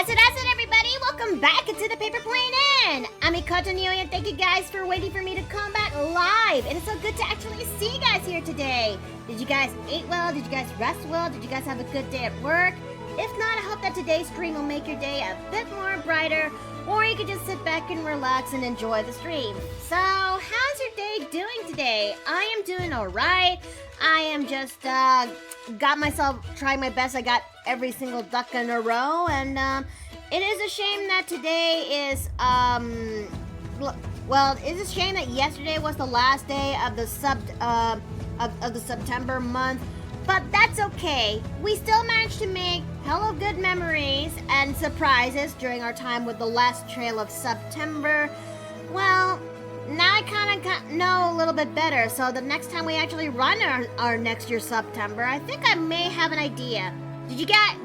Acid, everybody! Welcome back into the Paper Plane Inn! I'm Ikoto Neo, and thank you guys for waiting for me to come back live. It is so good to actually see you guys here today. Did you guys eat well? Did you guys rest well? Did you guys have a good day at work? If not, I hope that today's stream will make your day a bit more brighter, or you could just sit back and relax and enjoy the stream. So, how's your day doing today? I am doing alright. I am just, got myself trying my best. I got every single duck in a row, and, it is a shame that today is, well, it's a shame that yesterday was the last day of the of the September month, but that's okay. We still managed to make hella good memories and surprises during our time with the last trail of September. Well, now I kind of know a little bit better, so the next time we actually run our next year's September, I think I may have an idea. Did you get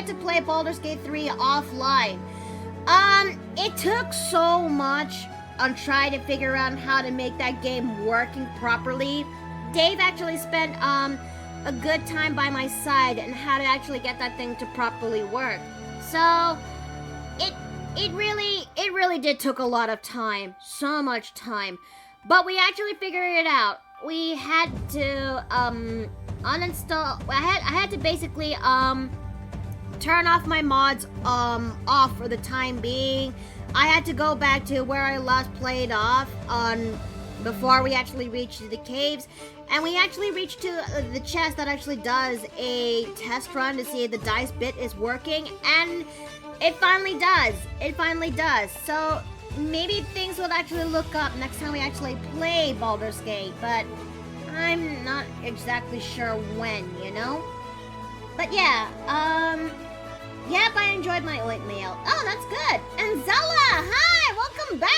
to play Baldur's Gate 3 offline? It took so much on trying to figure out how to make that game working properly. Dave actually spent a good time by my side and how to actually get that thing to properly work. So it really did took a lot of time, so much time, but we actually figured it out. We had to uninstall. I had to basically turn off my mods off for the time being. I had to go back to where I last played off before we actually reached the caves, and we actually reached to the chest that actually does a test run to see if the dice bit is working, and it finally does. It finally does. So maybe things will actually look up next time we actually play Baldur's Gate, but I'm not exactly sure when, you know? But yeah, yep, I enjoyed my oatmeal. Oh, that's good. And Zella, hi, welcome back.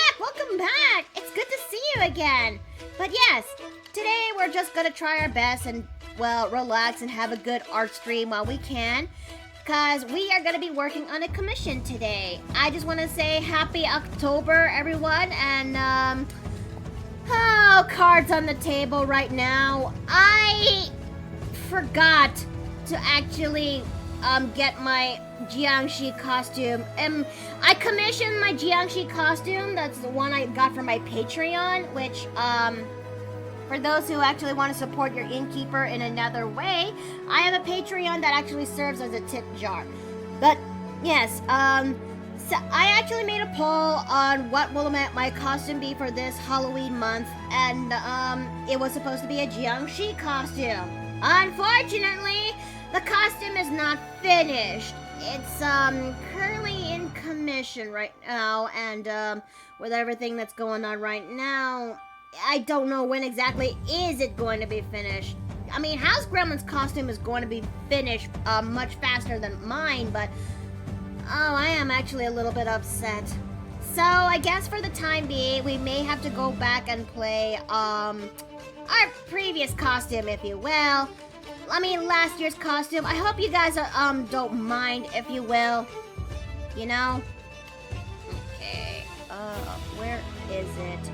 It's good to see you again. But yes, today we're just gonna try our best and, well, relax and have a good art stream while we can, because we are gonna be working on a commission today. I just want to say happy October, everyone, and, oh, cards on the table right now. I forgot to actually get my Jiangshi costume. I commissioned my Jiangshi costume. That's the one I got from my Patreon, which, for those who actually want to support your innkeeper in another way, I have a Patreon that actually serves as a tip jar. But, yes, so I actually made a poll on what will my costume be for this Halloween month, and it was supposed to be a Jiangshi costume. Unfortunately, the costume is not finished. It's currently in commission right now, and with everything that's going on right now, I don't know when exactly is it going to be finished. I mean, House Gremlin's costume is going to be finished much faster than mine, but oh, I am actually a little bit upset. So, I guess for the time being, we may have to go back and play, our previous costume, if you will. I mean, last year's costume. I hope you guys, don't mind, if you will. You know? Okay, where is it?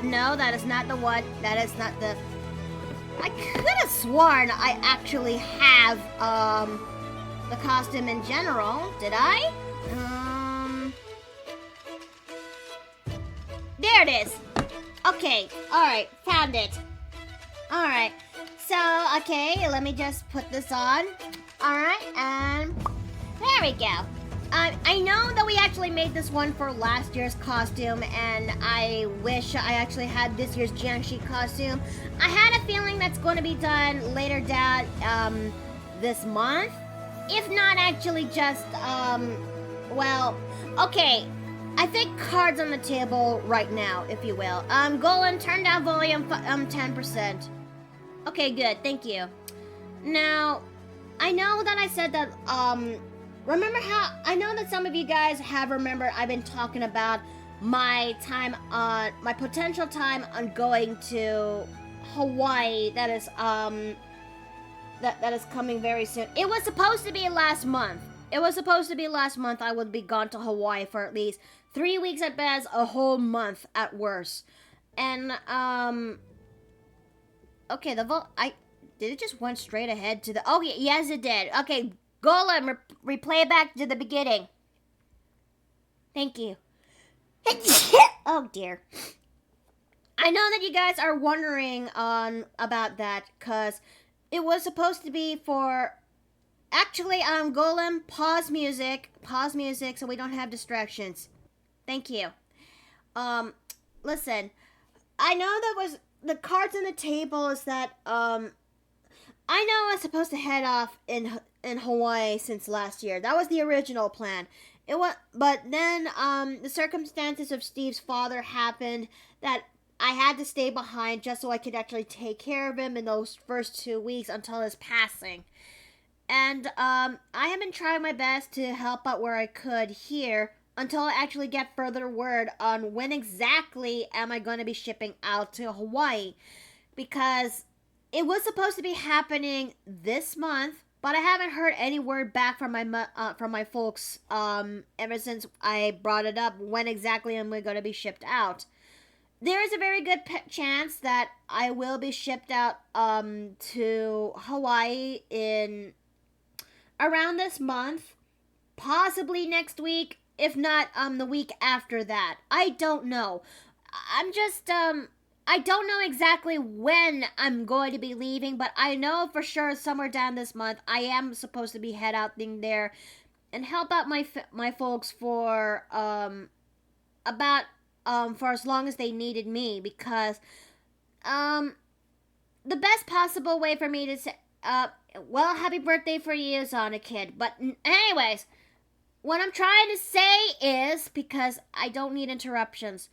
No, that is not the one. That is not the... I could have sworn I actually have, the costume in general, did I? There it is. Okay, alright, found it. Alright, so, okay, let me just put this on. Alright, and there we go. I know that we actually made this one for last year's costume, and I wish I actually had this year's Jiangshi costume. I had a feeling that's going to be done later down, this month. If not actually just, well, okay, I think cards on the table right now, if you will. Golan, turn down volume 10%. Okay, good, thank you. Now, I know that I said that, remember how, I know that some of you guys have remembered I've been talking about my time on, my potential time on going to Hawaii, that is, that is coming very soon. It was supposed to be last month. I would be gone to Hawaii for at least 3 weeks at best, a whole month at worst. And, okay, did it just went straight ahead to the, oh, yes, it did. Okay, Golem, replay back to the beginning. Thank you. Oh dear. I know that you guys are wondering about that, because it was supposed to be for... Actually, Golem, pause music so we don't have distractions. Thank you. Listen, I know that was... The cards on the table is that, I know I was supposed to head off in Hawaii since last year. That was the original plan. But then, the circumstances of Steve's father happened that I had to stay behind just so I could actually take care of him in those first 2 weeks until his passing. And, I have been trying my best to help out where I could here until I actually get further word on when exactly am I going to be shipping out to Hawaii. Because it was supposed to be happening this month, but I haven't heard any word back from my folks ever since I brought it up when exactly am I going to be shipped out. There is a very good chance that I will be shipped out to Hawaii in around this month, possibly next week, if not the week after that. I don't know. I'm just I don't know exactly when I'm going to be leaving, but I know for sure somewhere down this month I am supposed to be head out there and help out my folks for for as long as they needed me, because the best possible way for me to say well, happy birthday for you, Sonic Kid. But anyways, what I'm trying to say is, because I don't need interruptions,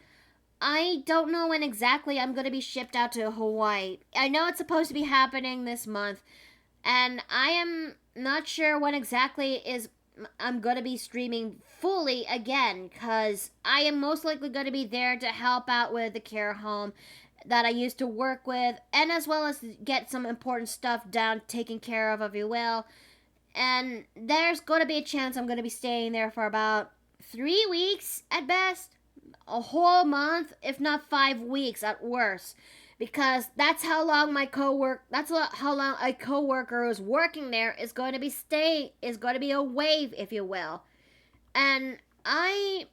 I don't know when exactly I'm going to be shipped out to Hawaii. I know it's supposed to be happening this month, and I am not sure when exactly I'm going to be streaming fully again, because I am most likely going to be there to help out with the care home that I used to work with, and as well as get some important stuff down, taken care of you will. And there's going to be a chance I'm going to be staying there for about 3 weeks at best. A whole month, if not 5 weeks at worst. Because that's how long how long a coworker who's working there is going to be away, if you will. And I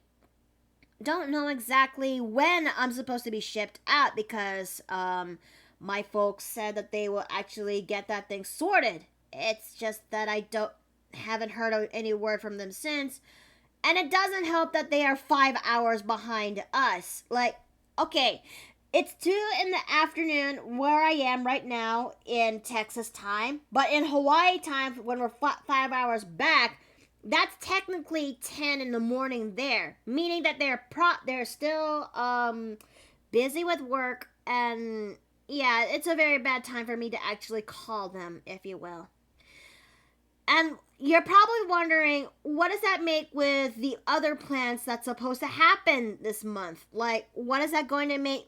don't know exactly when I'm supposed to be shipped out, because my folks said that they will actually get that thing sorted. It's just that I haven't heard any word from them since. And it doesn't help that they are 5 hours behind us. Like, okay, it's 2 in the afternoon where I am right now in Texas time. But in Hawaii time, when we're 5 hours back, that's technically 10 in the morning there. Meaning that they're still busy with work. And yeah, it's a very bad time for me to actually call them, if you will. And you're probably wondering, what does that make with the other plans that's supposed to happen this month? Like, what is that going to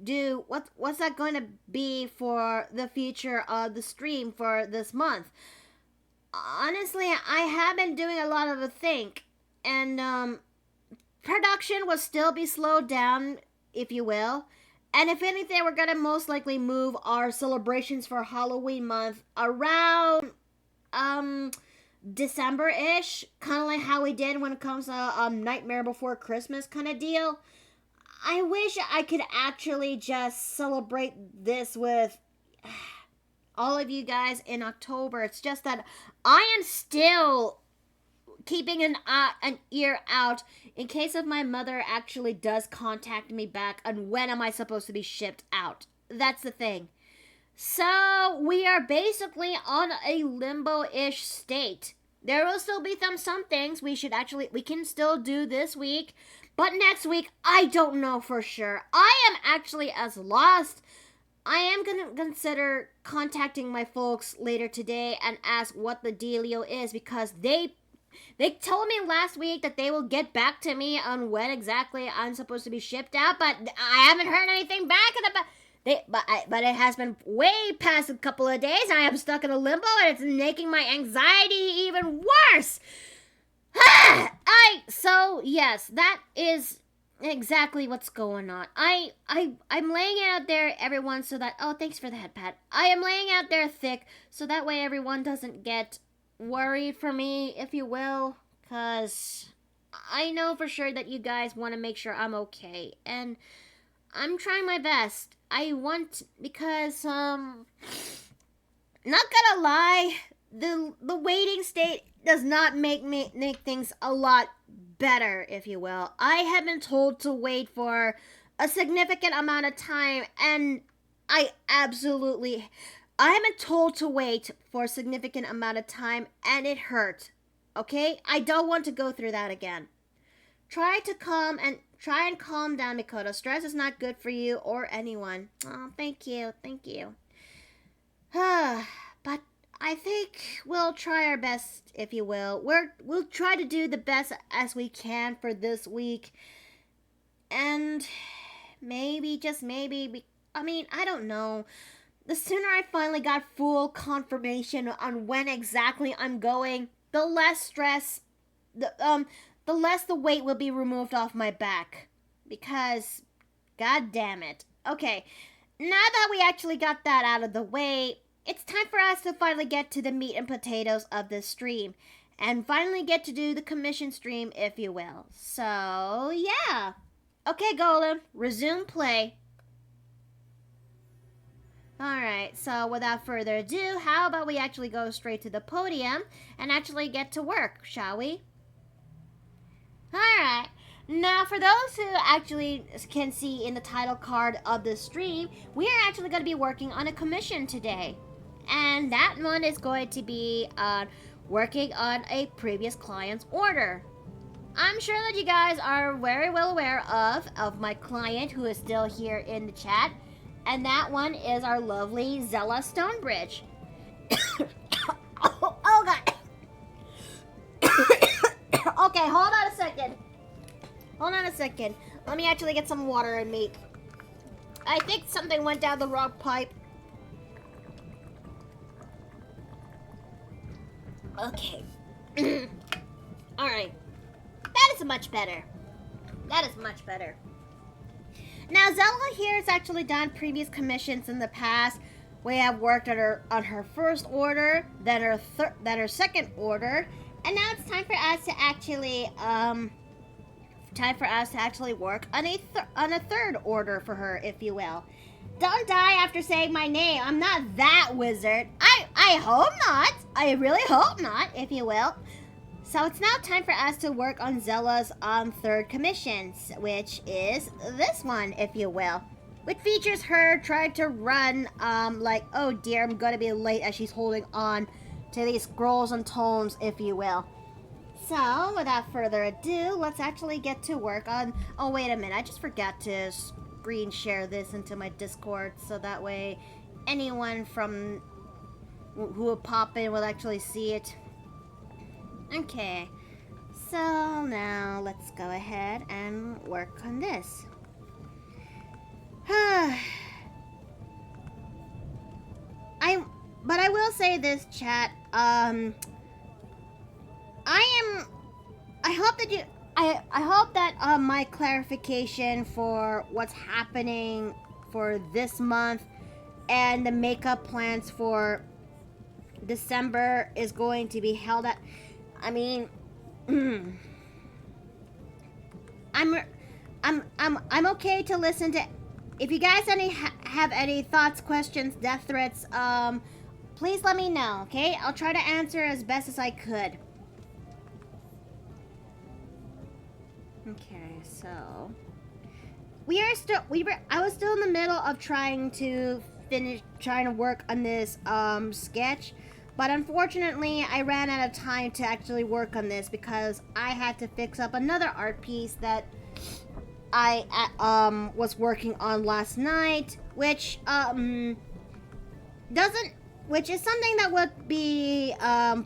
do? What's that going to be for the future of the stream for this month? Honestly, I have been doing a lot of a think, and production will still be slowed down, if you will. And if anything, we're going to most likely move our celebrations for Halloween month around December-ish, kind of like how we did when it comes to Nightmare Before Christmas kind of deal. I wish I could actually just celebrate this with all of you guys in October. It's just that I am still keeping an ear out in case of my mother actually does contact me back on when am I supposed to be shipped out. That's the thing. So, we are basically on a limbo-ish state. There will still be some things we can still do this week, but next week, I don't know for sure. I am actually as lost. I am going to consider contacting my folks later today and ask what the dealio is, because they told me last week that they will get back to me on when exactly I'm supposed to be shipped out, but I haven't heard anything back about... But it has been way past a couple of days. I am stuck in a limbo, and it's making my anxiety even worse. So yes, that is exactly what's going on. I'm laying it out there, everyone, so that... Oh, thanks for the head pat. I am laying out there thick, so that way everyone doesn't get worried for me, if you will, because I know for sure that you guys want to make sure I'm okay, and I'm trying my best. I want, because, not gonna lie, the waiting state does not make things a lot better, if you will. I have been told to wait for a significant amount of time, and I have been told to wait for a significant amount of time, and it hurt. Okay, I don't want to go through that again. Try and calm down, Mikoto. Stress is not good for you or anyone. Oh, thank you. But I think we'll try our best, if you will. We'll try to do the best as we can for this week, and maybe, just maybe. I mean, I don't know. The sooner I finally got full confirmation on when exactly I'm going, the less stress, the less the weight will be removed off my back. Because, god damn it. Okay, now that we actually got that out of the way, it's time for us to finally get to the meat and potatoes of this stream. And finally get to do the commission stream, if you will. So, yeah. Okay, Golem, resume play. Alright, so without further ado, how about we actually go straight to the podium and actually get to work, shall we? Alright, now for those who actually can see in the title card of the stream, we are actually going to be working on a commission today. And that one is going to be working on a previous client's order. I'm sure that you guys are very well aware of my client who is still here in the chat. And that one is our lovely ZehllaStonebridge. oh god. Okay, hold on a second. Let me actually get some water in me. I think something went down the wrong pipe. Okay. Alright. That is much better. Now, Zella here has actually done previous commissions in the past. We have worked on her first order, then her second order, and now it's time for us to actually work on a third order for her, if you will. Don't die after saying my name. I'm not that wizard. I hope not. I really hope not, if you will. So it's now time for us to work on Zella's third commission, which is this one, if you will. Which features her trying to run, like, oh dear, I'm gonna be late, as she's holding on to these scrolls and tomes, if you will. So, without further ado, let's actually get to work on... Oh, wait a minute, I just forgot to screen share this into my Discord, so that way anyone from who will pop in will actually see it. Okay, so now let's go ahead and work on this. But I will say this, chat. I hope that my clarification for what's happening for this month and the makeup plans for December is going to be held at. I mean, I'm okay to listen to. If you guys have any thoughts, questions, death threats, please let me know. Okay, I'll try to answer as best as I could. Okay, so I was still in the middle of trying to work on this sketch. But unfortunately, I ran out of time to actually work on this because I had to fix up another art piece that I was working on last night, which is something that would be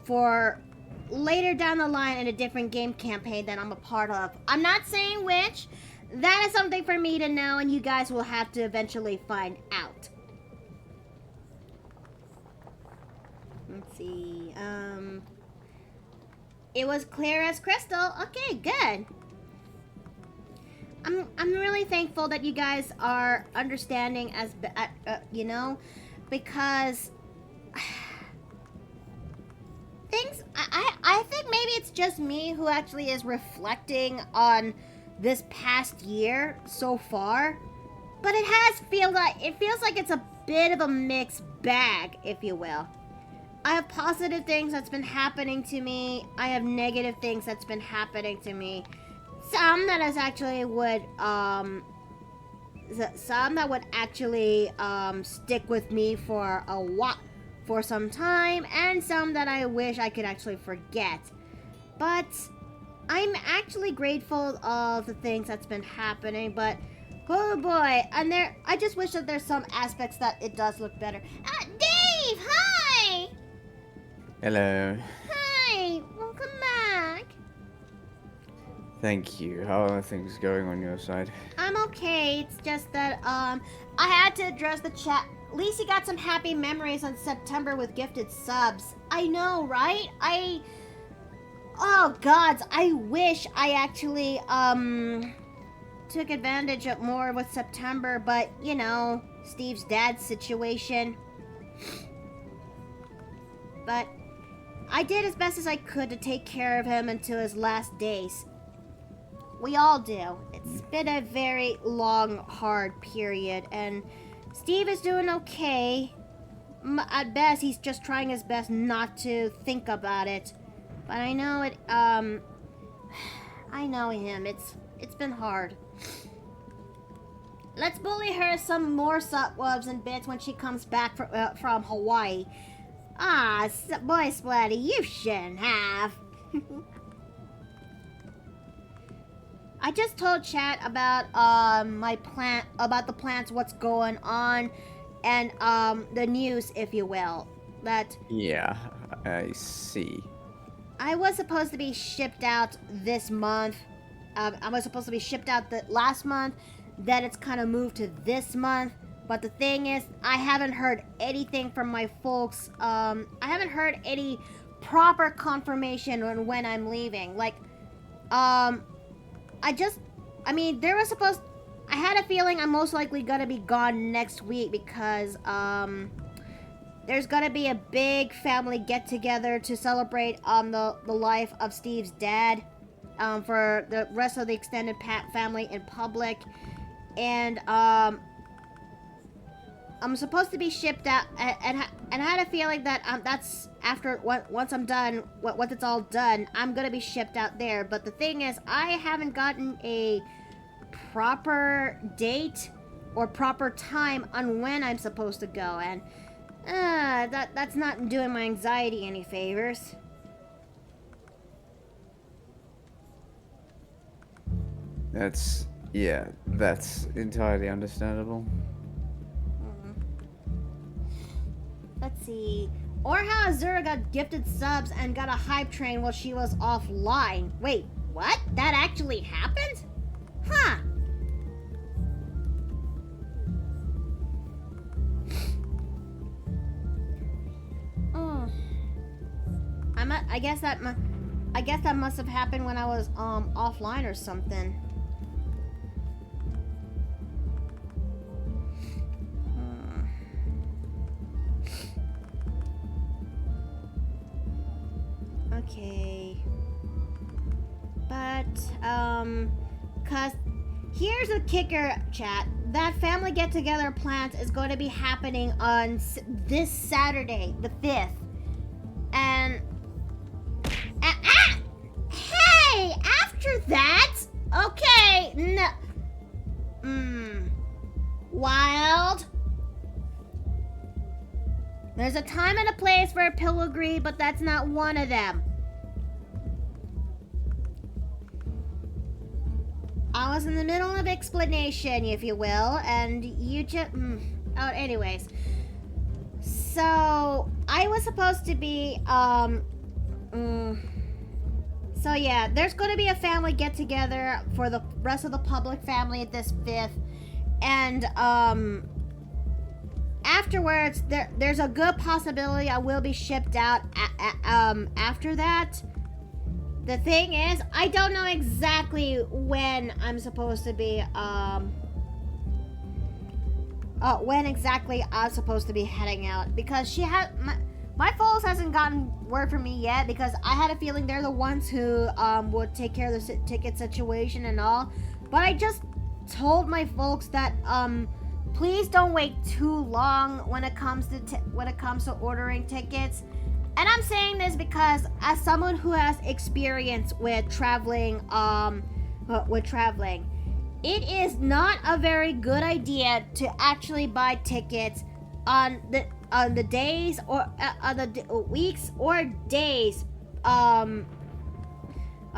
for later down the line in a different game campaign that I'm a part of. I'm not saying which. That is something for me to know, and you guys will have to eventually find out. Let's see. It was clear as crystal. Okay, good. I'm really thankful that you guys are understanding as you know, because things, I think maybe it's just me who actually is reflecting on this past year so far. But it feels like it's a bit of a mixed bag, if you will. I have positive things that's been happening to me. I have negative things that's been happening to me. Some that is actually would stick with me for a while, for some time, and some that I wish I could actually forget. But I'm actually grateful of the things that's been happening, but oh boy, and I just wish that there's some aspects that it does look better. Dave, hi! Hello. Hi, welcome back. Thank you. How are things going on your side? I'm okay, it's just that, I had to address the chat. At least you got some happy memories on September with gifted subs. I know, right? Oh gods, I wish I actually, took advantage of more with September, but, you know, Steve's dad's situation. But I did as best as I could to take care of him until his last days. We all do. It's been a very long, hard period, and Steve is doing okay. At best, he's just trying his best not to think about it. But I know it, I know him. It's been hard. Let's bully her some more subwubs and bits when she comes back from Hawaii. Ah, boy Splatty, you shouldn't have. I just told chat about about the plants, what's going on, and the news, if you will. That Yeah, I see. I was supposed to be shipped out this month. I was supposed to be shipped out last month. Then it's kind of moved to this month. But the thing is, I haven't heard anything from my folks. I haven't heard any proper confirmation on when I'm leaving. Like, I had a feeling I'm most likely gonna be gone next week because, there's gonna be a big family get-together to celebrate the life of Steve's dad, for the rest of the extended family in public. And, I'm supposed to be shipped out, and I had a feeling that that's after once I'm done, once it's all done, I'm gonna be shipped out there. But the thing is, I haven't gotten a proper date or proper time on when I'm supposed to go, and that's not doing my anxiety any favors. That's entirely understandable. Let's see. Or how Azura got gifted subs and got a hype train while she was offline. Wait, what? That actually happened? Huh. Oh. I guess that must have happened when I was offline or something. Okay. But, cause here's a kicker, chat. That family get-together plant is going to be happening on this Saturday, the 5th. And, hey, after that, okay, no, Wild. There's a time and a place for a pilgrimage, but that's not one of them. I was in the middle of explanation, if you will, and you just... Oh, anyways. So, I was supposed to be, So, yeah, there's going to be a family get-together for the rest of the public family at this 5th. And, afterwards, there's a good possibility I will be shipped out after that. The thing is, I don't know exactly when I'm supposed to be, when exactly I'm supposed to be heading out. Because My folks hasn't gotten word from me yet because I had a feeling they're the ones who would take care of the ticket situation and all. But I just told my folks that please don't wait too long when it comes to ordering tickets. And I'm saying this because as someone who has experience with traveling, it is not a very good idea to actually buy tickets on the days or on the weeks or days on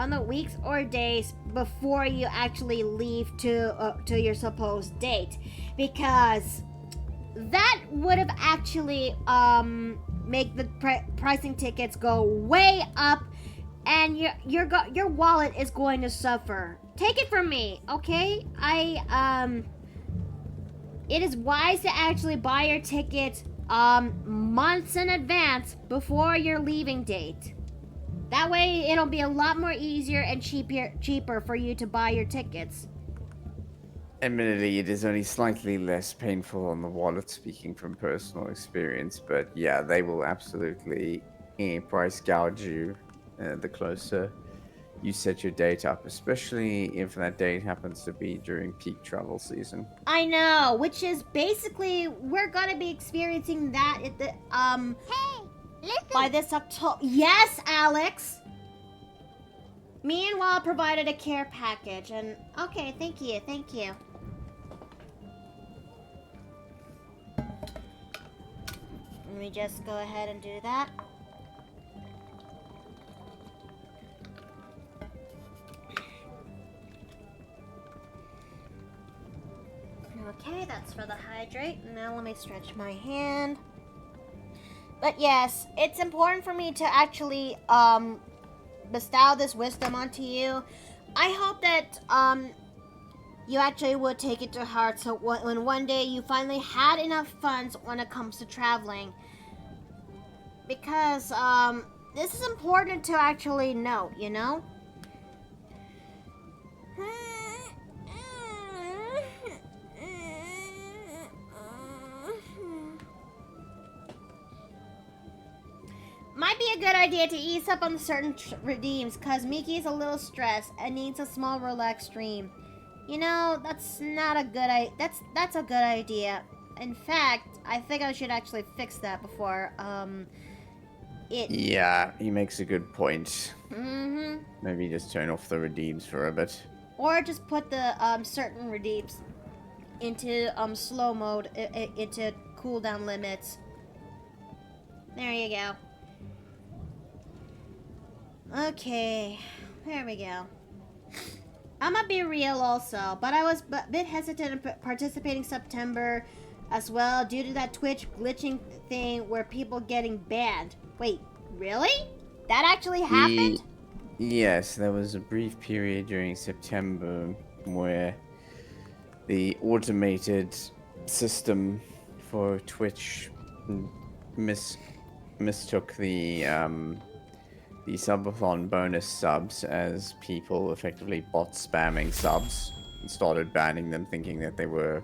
the weeks or days before you actually leave to your supposed date, because that would have actually make the pricing tickets go way up, and your wallet is going to suffer. Take it from me, okay? It is wise to actually buy your tickets months in advance before your leaving date. That way it'll be a lot more easier and cheaper for you to buy your tickets. Admittedly, it is only slightly less painful on the wallet, speaking from personal experience, but yeah, they will absolutely price gouge you the closer you set your date up, especially if that date happens to be during peak travel season. I know, which is basically we're gonna be experiencing that at the Hey, listen. by this October. Yes, Alex. Meanwhile, provided a care package, and okay, thank you. Let me just go ahead and do that. Okay, that's for the hydrate. Now let me stretch my hand. But yes, it's important for me to actually bestow this wisdom onto you. I hope that you actually would take it to heart, so when one day you finally had enough funds when it comes to traveling. Because this is important to actually know, you know? Might be a good idea to ease up on certain redeems, cause Miki's a little stressed and needs a small relaxed stream. You know, that's not a good that's a good idea. In fact, I think I should actually fix that before Yeah, he makes a good point. Mm-hmm. Maybe just turn off the redeems for a bit. Or just put the certain redeems into slow mode, into cooldown limits. There you go. Okay, there we go. I'm gonna be real also, but I was a bit hesitant in participating September as well due to that Twitch glitching thing where people getting banned. Wait, really? That actually happened? Yes, there was a brief period during September where the automated system for Twitch mistook the subathon bonus subs as people effectively bot spamming subs and started banning them, thinking that they were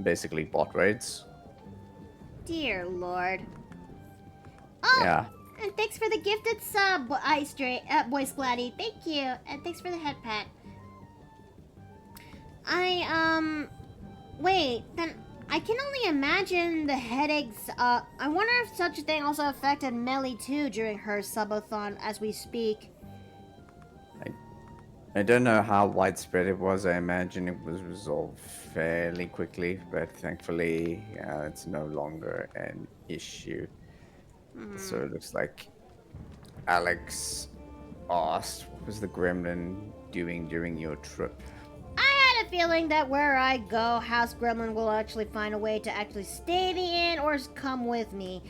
basically bot raids. Dear Lord. Oh, Yeah. and thanks for the gifted sub, Boy Splatty. Thank you, and thanks for the head pat. Wait, then I can only imagine the headaches. I wonder if such a thing also affected Melly too during her subathon as we speak. I don't know how widespread it was. I imagine it was resolved fairly quickly, but thankfully it's no longer an issue. So it looks like Alex asked, what was the gremlin doing during your trip? I had a feeling that where I go, House Gremlin will actually find a way to actually stay the inn or come with me.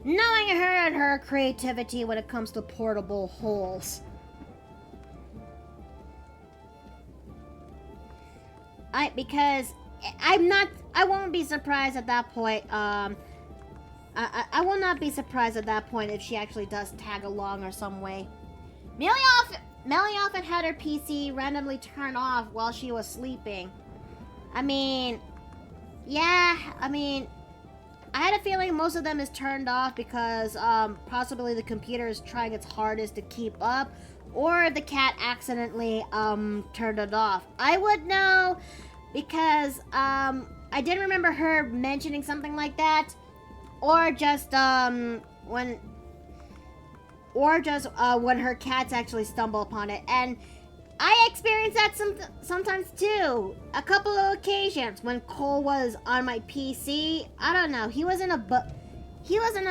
Knowing her and her creativity when it comes to portable holes. Because I won't be surprised at that point, I will not be surprised at that point if she actually does tag along or some way. Melly often had her PC randomly turn off while she was sleeping. I had a feeling most of them is turned off because possibly the computer is trying its hardest to keep up, or the cat accidentally turned it off. I would know because I didn't remember her mentioning something like that, or just when her cats actually stumble upon it. And I experienced that sometimes too. A couple of occasions when Cole was on my PC. I don't know. He was in a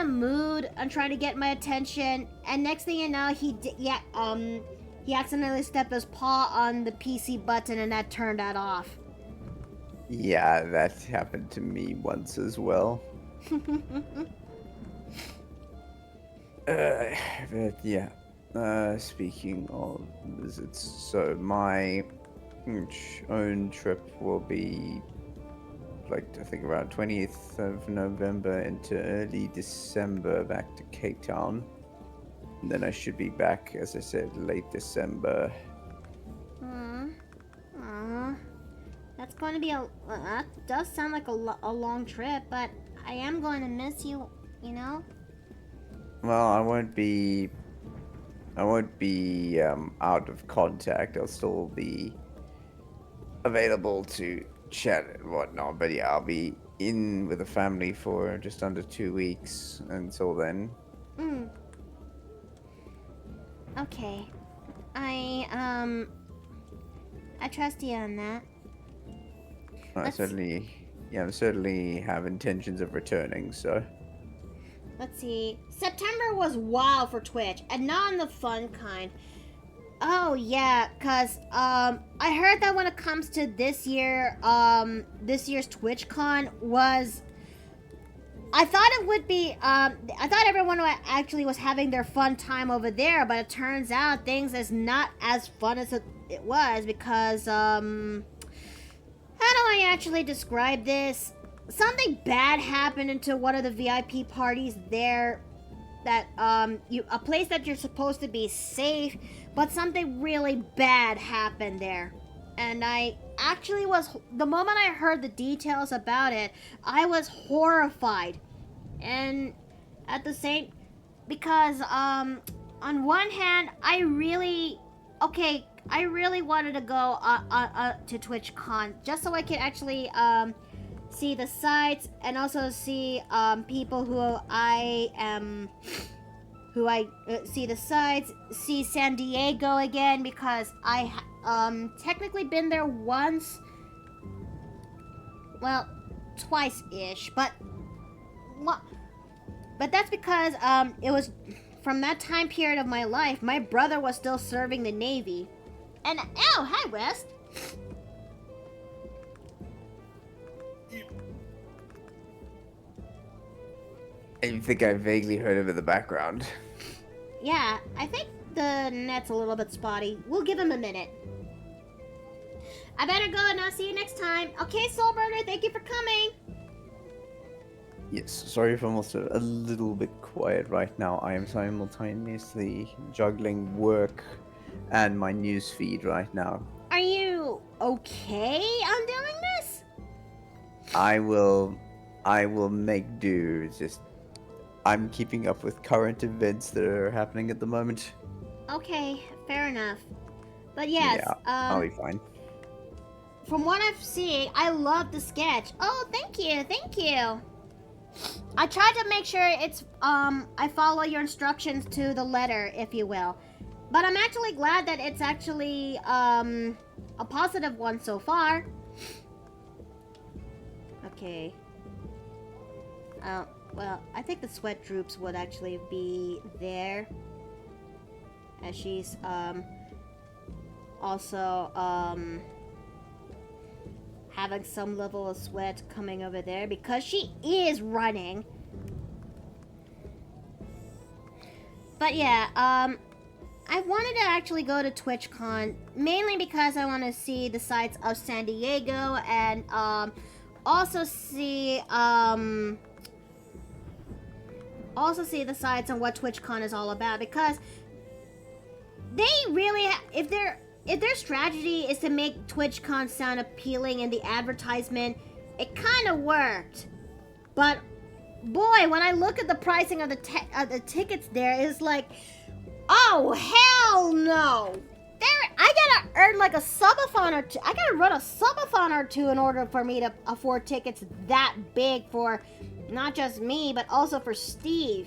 mood and trying to get my attention. And next thing you know, he accidentally stepped his paw on the PC button, and that turned that off. Yeah, that happened to me once as well. But yeah. Speaking of visits, so my own trip will be I think around 20th of November into early December back to Cape Town. And then I should be back, as I said, late December. That's going to be that does sound like a long trip, but I am going to miss you, you know? Well, I won't be out of contact. I'll still be available to chat and whatnot. But yeah, I'll be in with the family for just under 2 weeks until then. Okay. I trust you on that. I certainly have intentions of returning, so. Let's see. September was wild for Twitch, and not in the fun kind. Oh yeah, cause I heard that when it comes to this year's TwitchCon was, I thought it would be I thought everyone actually was having their fun time over there, but it turns out things is not as fun as it was because how do I actually describe this? Something bad happened into one of the VIP parties there. That a place that you're supposed to be safe, but something really bad happened there. And I actually was, the moment I heard the details about it, I was horrified. And at the same, because on one hand, I really wanted to go to TwitchCon just so I could actually see the sights and also see people see the sights, see San Diego again, because I technically been there once, well, twice-ish, but that's because it was from that time period of my life. My brother was still serving the Navy, and oh, hi West. I think I vaguely heard him in the background. Yeah, I think the net's a little bit spotty. We'll give him a minute. I better go, and I'll see you next time. Okay, Soulburner, thank you for coming. Yes, sorry if I'm also a little bit quiet right now. I am simultaneously juggling work and my news feed right now. Are you okay on doing this? I will make do. It's just I'm keeping up with current events that are happening at the moment. Okay, fair enough. But yes, yeah, I'll be fine. From what I've seen, I love the sketch. Oh, thank you. I tried to make sure it's I follow your instructions to the letter, if you will. But I'm actually glad that it's actually a positive one so far. Okay. Well, I think the sweat droops would actually be there. As she's also having some level of sweat coming over there because she is running. But yeah, I wanted to actually go to TwitchCon mainly because I want to see the sights of San Diego and also see the sights on what TwitchCon is all about, because they really if their strategy is to make TwitchCon sound appealing in the advertisement, it kind of worked. But boy, when I look at the pricing of the tickets there, it's like, oh hell no! I gotta earn like a subathon or two. I gotta run a subathon or two in order for me to afford tickets that big for not just me, but also for Steve.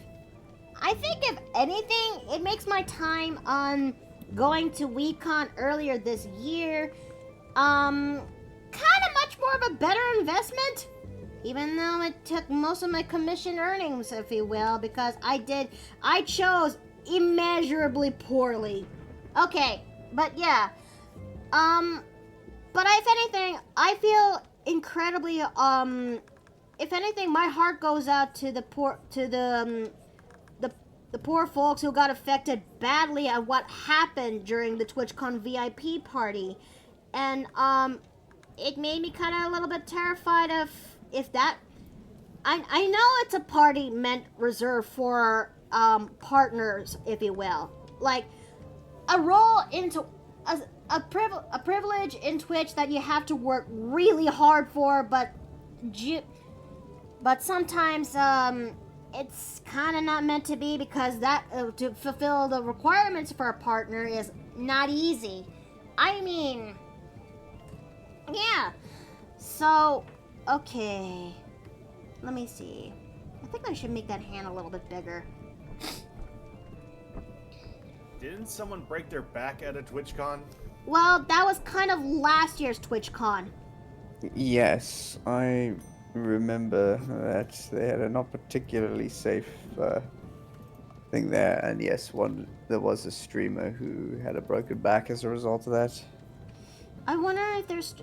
I think if anything, it makes my time on going to WeCon earlier this year, kind of much more of a better investment. Even though it took most of my commission earnings, if you will, because I chose immeasurably poorly. Okay, but yeah. But if anything, I feel incredibly, if anything, my heart goes out to the poor folks who got affected badly at what happened during the TwitchCon VIP party. And, it made me kind of a little bit terrified of if that... I know it's a party meant reserved for, partners, if you will. Like, a role into... A privilege in Twitch that you have to work really hard for, but sometimes, it's kind of not meant to be, because that, to fulfill the requirements for a partner is not easy. I mean... Yeah. So, okay. Let me see. I think I should make that hand a little bit bigger. Didn't someone break their back at a TwitchCon? Well, that was kind of last year's TwitchCon. Yes, I remember that they had a not particularly safe thing there, and yes, there was a streamer who had a broken back as a result of that. I wonder if there's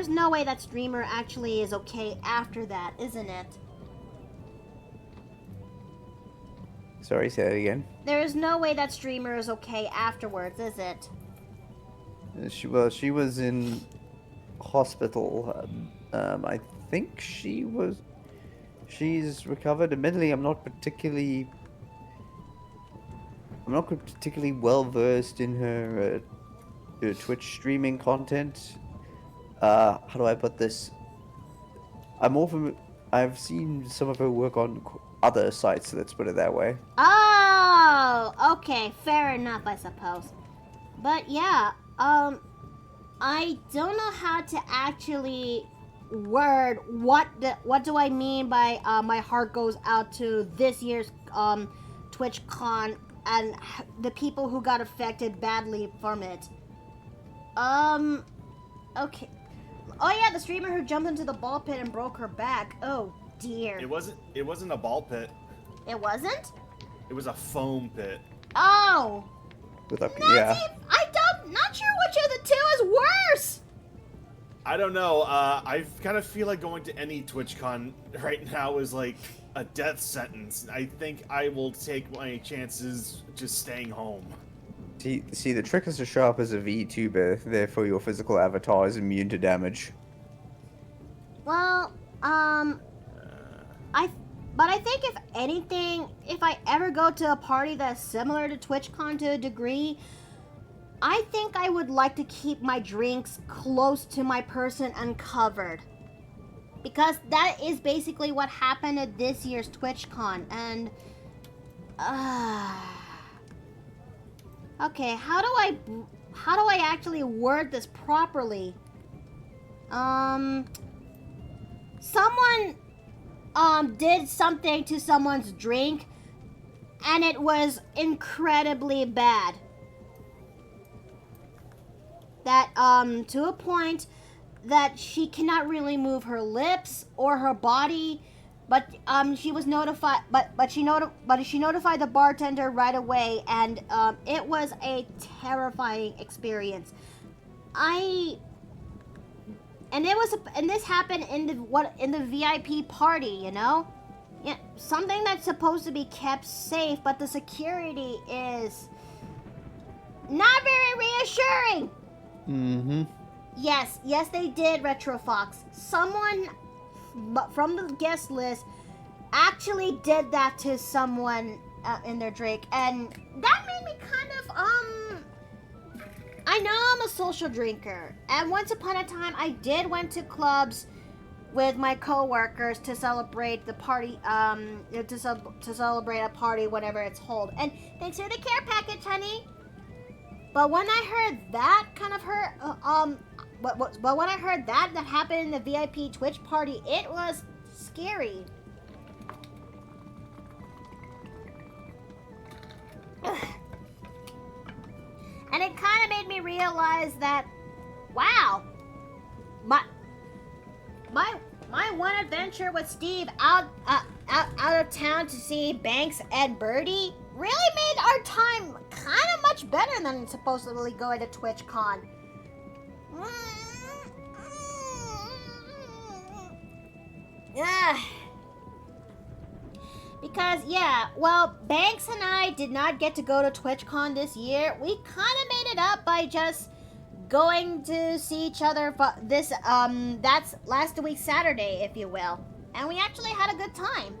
no way that streamer actually is okay after that, isn't it? Sorry, say that again. There is no way that streamer is okay afterwards, is it? She was in hospital. I think she's recovered. Admittedly, I'm not particularly well versed in her Twitch streaming content. How do I put this? I've seen some of her work on other sites, let's put it that way. Oh, okay, fair enough, I suppose. But yeah, I don't know how to actually word what do I mean by my heart goes out to this year's TwitchCon and the people who got affected badly from it. Okay. Oh yeah, the streamer who jumped into the ball pit and broke her back. Oh dear. It wasn't a ball pit. It wasn't? It was a foam pit. Oh. Yeah. Not sure which of the two is worse. I don't know. I kind of feel like going to any TwitchCon right now is like a death sentence. I think I will take my chances just staying home. See, the trick is to show up as a VTuber, therefore your physical avatar is immune to damage. Well, But I think if anything, if I ever go to a party that's similar to TwitchCon to a degree, I think I would like to keep my drinks close to my person and covered. Because that is basically what happened at this year's TwitchCon, and... Okay, how do I actually word this properly? Someone did something to someone's drink, and it was incredibly bad. That, to a point that she cannot really move her lips or her body, but, she was notified, but she notified the bartender right away, and, it was a terrifying experience. And this happened in the VIP party, you know? Yeah, something that's supposed to be kept safe, but the security is not very reassuring. Mm-hmm. Yes, they did, RetroFox. Someone from the guest list actually did that to someone in their drink, and that made me kind of, I know I'm a social drinker, and once upon a time I did went to clubs with my coworkers to celebrate the party, to celebrate a party whenever it's held. And thanks for the care package, honey. But when I heard that but when I heard that happened in the VIP Twitch party, it was scary. And it kind of made me realize that, wow, my one adventure with Steve out of town to see Banks and Birdie really made our time kind of much better than supposedly going to TwitchCon. Because, yeah, well, Banks and I did not get to go to TwitchCon this year. We kind of made it up by just going to see each other that's last week Saturday, if you will. And we actually had a good time.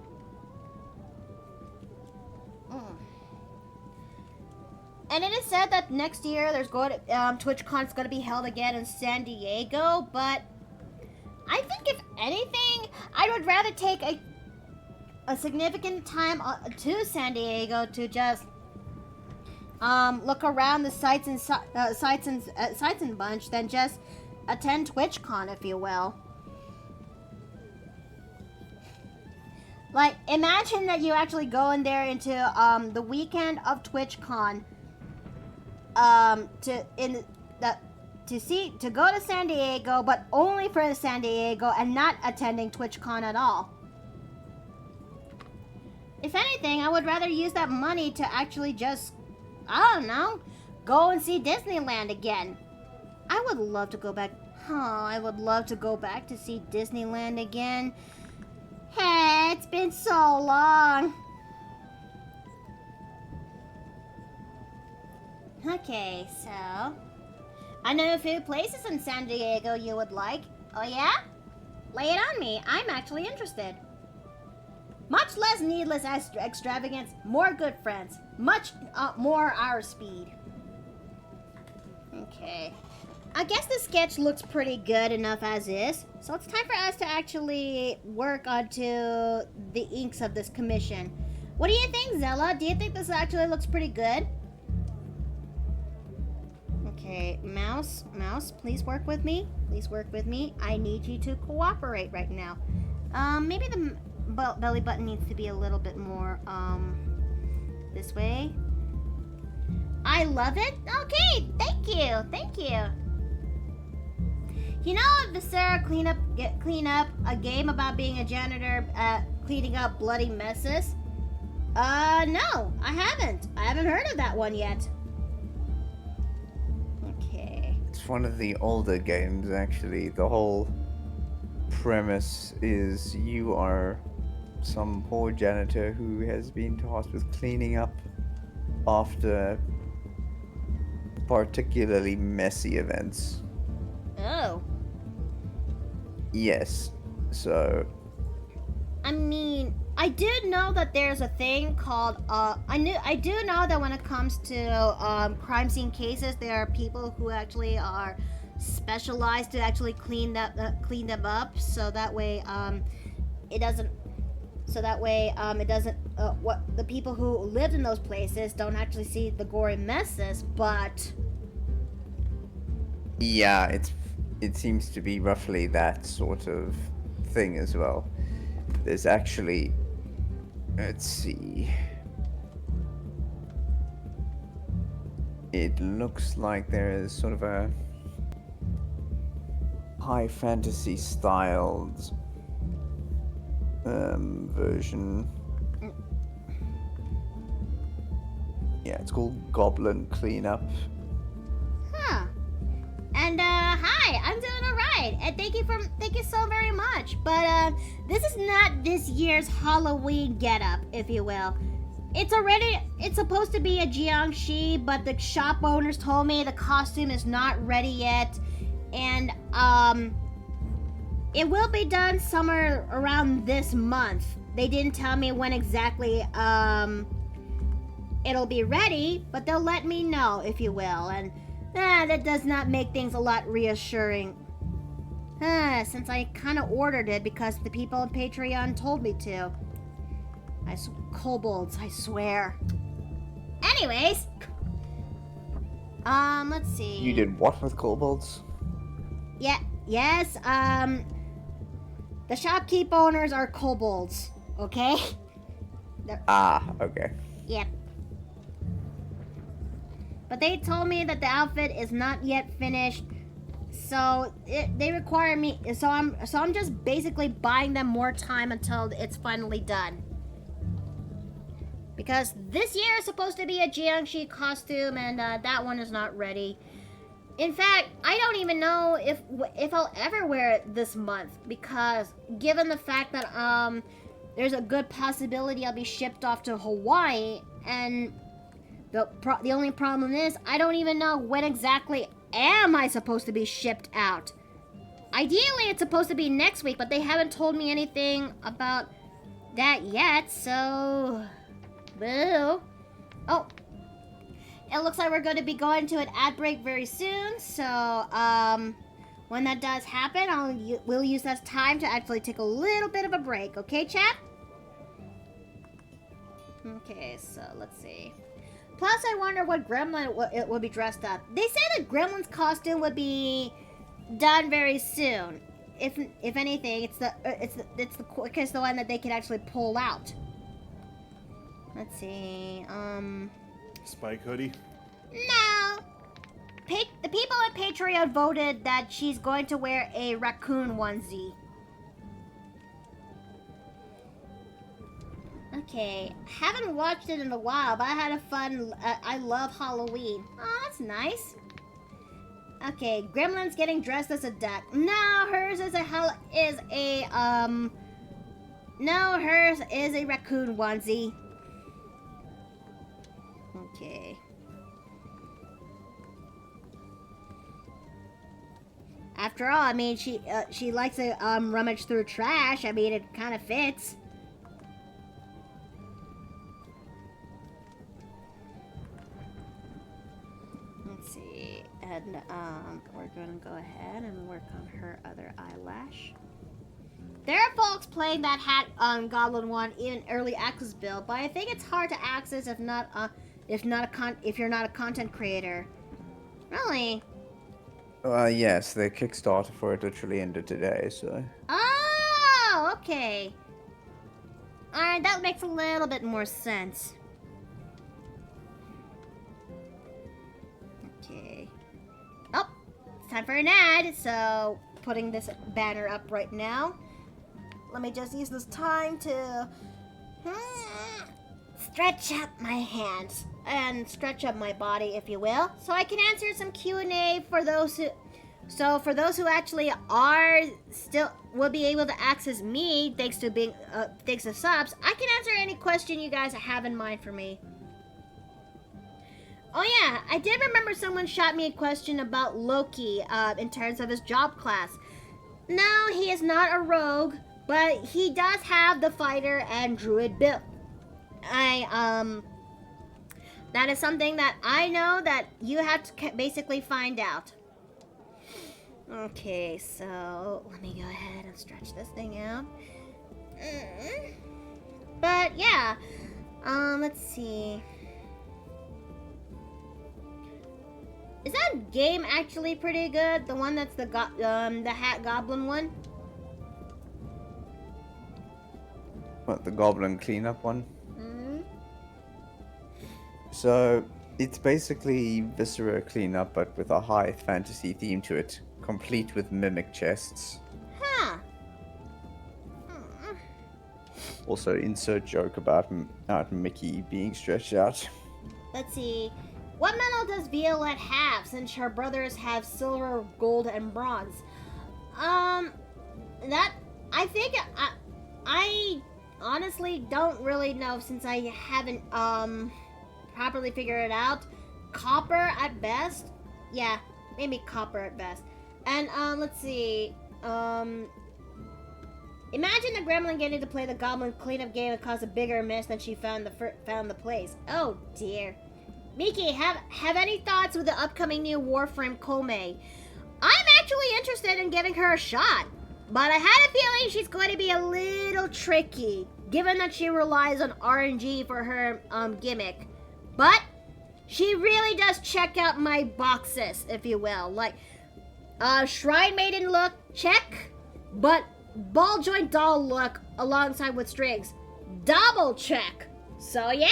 And it is said that next year there's going to, TwitchCon's going to be held again in San Diego, but I think if anything, I would rather take a significant time to San Diego to just look around the sights and bunch than just attend TwitchCon, if you will. Like, imagine that you actually go in there into the weekend of TwitchCon to go to San Diego, but only for San Diego and not attending TwitchCon at all. If anything, I would rather use that money to actually just, I don't know, go and see Disneyland again. I would love to go back. Oh, I would love to go back to see Disneyland again. Hey, it's been so long. Okay, so I know a few places in San Diego you would like. Oh yeah? Lay it on me. I'm actually interested. Much less needless extravagance, more good friends. Much more our speed. Okay. I guess the sketch looks pretty good enough as is. So it's time for us to actually work onto the inks of this commission. What do you think, Zella? Do you think this actually looks pretty good? Okay, Mouse, please work with me. Please work with me. I need you to cooperate right now. Maybe the belly button needs to be a little bit more, this way. I love it. Okay, thank you. You know, Viscera clean up a game about being a janitor, cleaning up bloody messes? No, I haven't. I haven't heard of that one yet. Okay. It's one of the older games, actually. The whole premise is you are some poor janitor who has been tasked with cleaning up after particularly messy events. Oh. Yes, so... I mean, I do know that there's a thing called, I do know that when it comes to, crime scene cases, there are people who actually are specialized to actually clean them up, so that way, what the people who lived in those places don't actually see the gory messes, but... Yeah, it seems to be roughly that sort of thing as well. There's actually, let's see. It looks like there is sort of a high fantasy styled version. Yeah, it's called Goblin Cleanup. Huh. And hi, I'm doing alright, and thank you so very much. But this is not this year's Halloween getup, if you will. It's supposed to be a Jiangxi, but the shop owners told me the costume is not ready yet, and it will be done somewhere around this month. They didn't tell me when exactly it'll be ready, but they'll let me know, if you will, and that does not make things a lot reassuring. Since I kind of ordered it because the people on Patreon told me to. Kobolds, I swear. Anyways. Let's see. You did what with kobolds? Yeah, yes, the shopkeep owners are kobolds, okay? Okay. Yep. But they told me that the outfit is not yet finished, so they require me. So I'm just basically buying them more time until it's finally done. Because this year is supposed to be a Jiangshi costume, and that one is not ready. In fact, I don't even know if I'll ever wear it this month, because given the fact that there's a good possibility I'll be shipped off to Hawaii, and the only problem is I don't even know when exactly am I supposed to be shipped out. Ideally, it's supposed to be next week, but they haven't told me anything about that yet, so boo. Oh, it looks like we're going to be going to an ad break very soon, so when that does happen, we'll use that time to actually take a little bit of a break, okay, chat? Okay, so let's see. Plus, I wonder what gremlin it will be dressed up. They say the gremlin's costume would be done very soon. If anything, it's the quickest one that they can actually pull out. Let's see. Spike hoodie? No. The people at Patreon voted that she's going to wear a raccoon onesie. Okay, haven't watched it in a while, but I had a fun. I love Halloween. Oh, that's nice. Okay, Gremlin's getting dressed as a duck. No, hers is No, hers is a raccoon onesie. Okay. After all, I mean, she likes to rummage through trash. I mean, it kind of fits. Let's see, and we're gonna go ahead and work on her other eyelash. There are folks playing that hat Goblin one in early access build, but I think it's hard to access if you're not a content creator. Really? Yes, the Kickstarter for it literally ended today, so. Oh, okay. Alright, that makes a little bit more sense. Okay. Oh, it's time for an ad, so putting this banner up right now. Let me just use this time to stretch up my hands and stretch up my body, if you will, so I can answer some Q&A for those who. So for those who actually will be able to access me thanks to subs, I can answer any question you guys have in mind for me. Oh yeah, I did remember someone shot me a question about Loki in terms of his job class. No, he is not a rogue, but he does have the fighter and druid build. That is something that I know that you have to basically find out. Okay, so let me go ahead and stretch this thing out. But yeah, let's see. Is that game actually pretty good? The one that's the hat goblin one? What, the goblin cleanup one? Mm-hmm. So, it's basically Viscera cleanup, but with a high fantasy theme to it, complete with mimic chests. Huh. Also, insert joke about Mickey being stretched out. Let's see. What medal does Violet have, since her brothers have silver, gold, and bronze? That I think I honestly don't really know, since I haven't properly figured it out. Copper at best. Yeah, maybe copper at best. And let's see. Imagine the gremlin getting to play the goblin cleanup game and cause a bigger mess than she found the place. Oh dear. Miki, have any thoughts with the upcoming new Warframe Kome? I'm actually interested in giving her a shot. But I had a feeling she's going to be a little tricky, given that she relies on RNG for her gimmick. But she really does check out my boxes, if you will. Like, Shrine Maiden look, check. But ball joint doll look alongside with strings, double check. So yeah,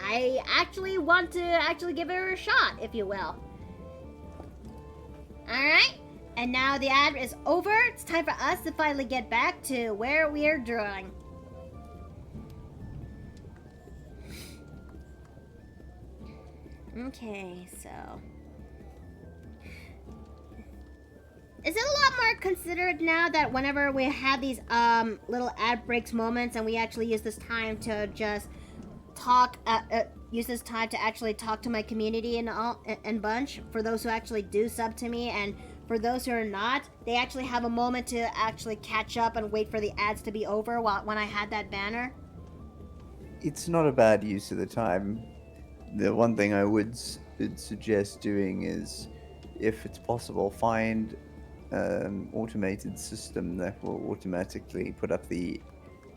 I actually want to give her a shot, if you will. Alright, and now the ad is over. It's time for us to finally get back to where we are drawing. Okay, so is it a lot more considered now that whenever we have these little ad breaks moments and we actually use this time to just talk, use this time to actually talk to my community and bunch, for those who actually do sub to me, and for those who are not, they actually have a moment to actually catch up and wait for the ads to be over when I had that banner? It's not a bad use of the time. The one thing I would suggest doing is, if it's possible, find an automated system that will automatically put up the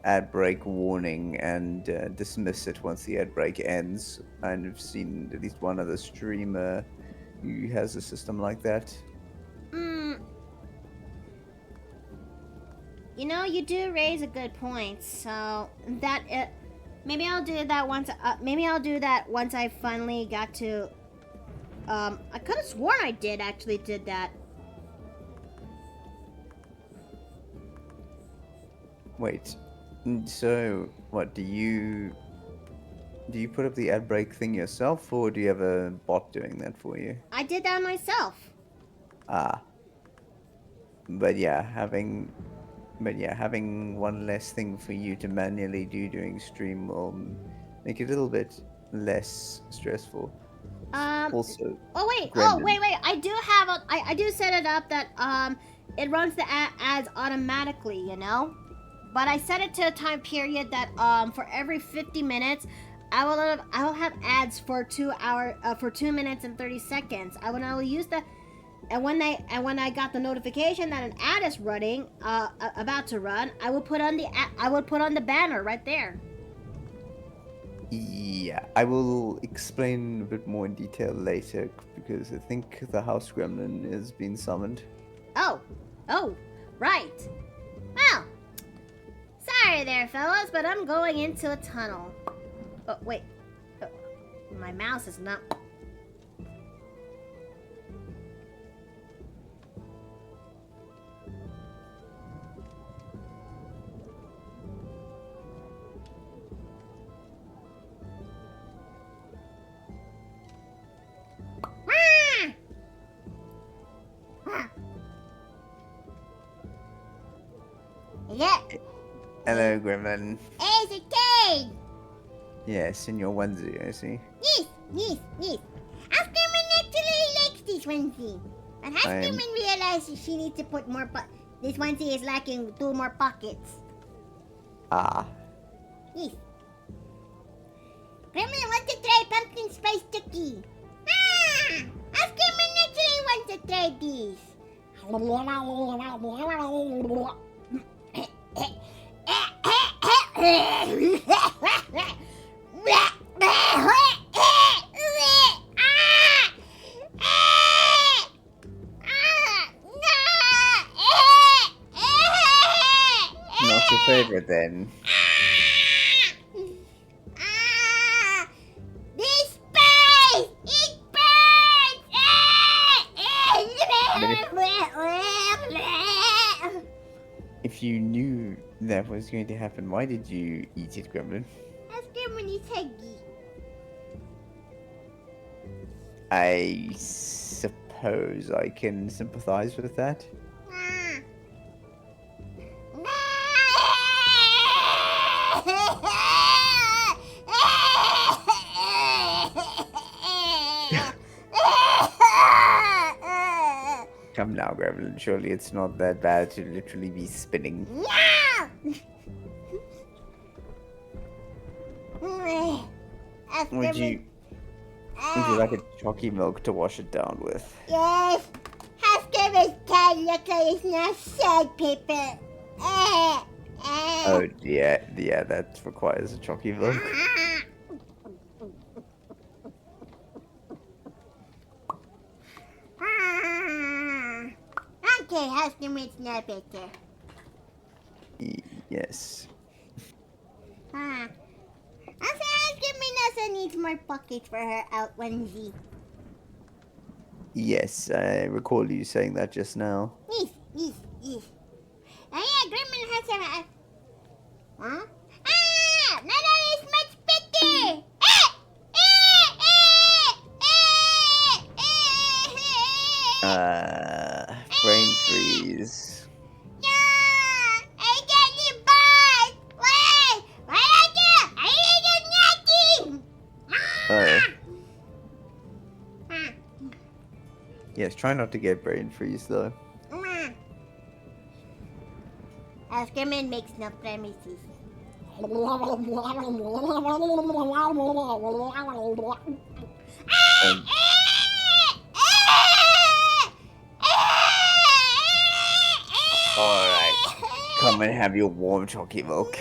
ad break warning and dismiss it once the ad break ends. I've seen at least one other streamer who has a system like that. You know, you do raise a good point. So that maybe I'll do that once. Maybe I'll do that once I finally got to. I could have sworn I did that. Wait. So, what, do you put up the ad break thing yourself, or do you have a bot doing that for you? I did that myself. Ah. But yeah, having one less thing for you to manually do during stream will make it a little bit less stressful. Also. Oh wait. Brendan. Oh wait. I do have I do set it up that it runs the ads automatically. You know. But I set it to a time period that for every 50 minutes, I will have ads for 2 minutes and 30 seconds. I will use the, and when I got the notification that an ad is running, about to run, I will put on the banner right there. Yeah, I will explain a bit more in detail later, because I think the house gremlin is being summoned. Oh, right. Well. Sorry there, fellas, but I'm going into a tunnel. Oh, wait. Oh, my mouse is not... Yeah. Hello, Gremlin. It's a cake! Yes, in your onesie, I see. Yes. Housekeeping actually likes this onesie. But housekeeping realizes she needs to put more this onesie is lacking 2 more pockets. Ah. Yes. Gremlin wants to try pumpkin spice cookie. Housekeeping actually wants to try these. Not your favorite, then. This spice! It burns! If you knew that was going to happen, why did you eat it, Gremlin? Housekeeping is huggy. I suppose I can sympathize with that. Come now, Gremlin. Surely it's not that bad to literally be spinning. Would you like a chalky milk to wash it down with? Yes. Housekeeping Whatever's cat looks like it's not sandpaper. Oh yeah, that requires a chalky milk. Okay, Huskerman's not better. Yes. Also, Huskerman also needs more pockets for her out onesie. Yes, I recall you saying that just now. Yes. Oh yeah, Gremlin has some... huh? Ah! Now that is much better! Brain freeze. No! I got the boss! Why? Why don't you? I didn't do nothing! Oh. Yes, try not to get brain freeze though. Huskerman makes no promises. Um, Alright. Come and have your warm chalky milk.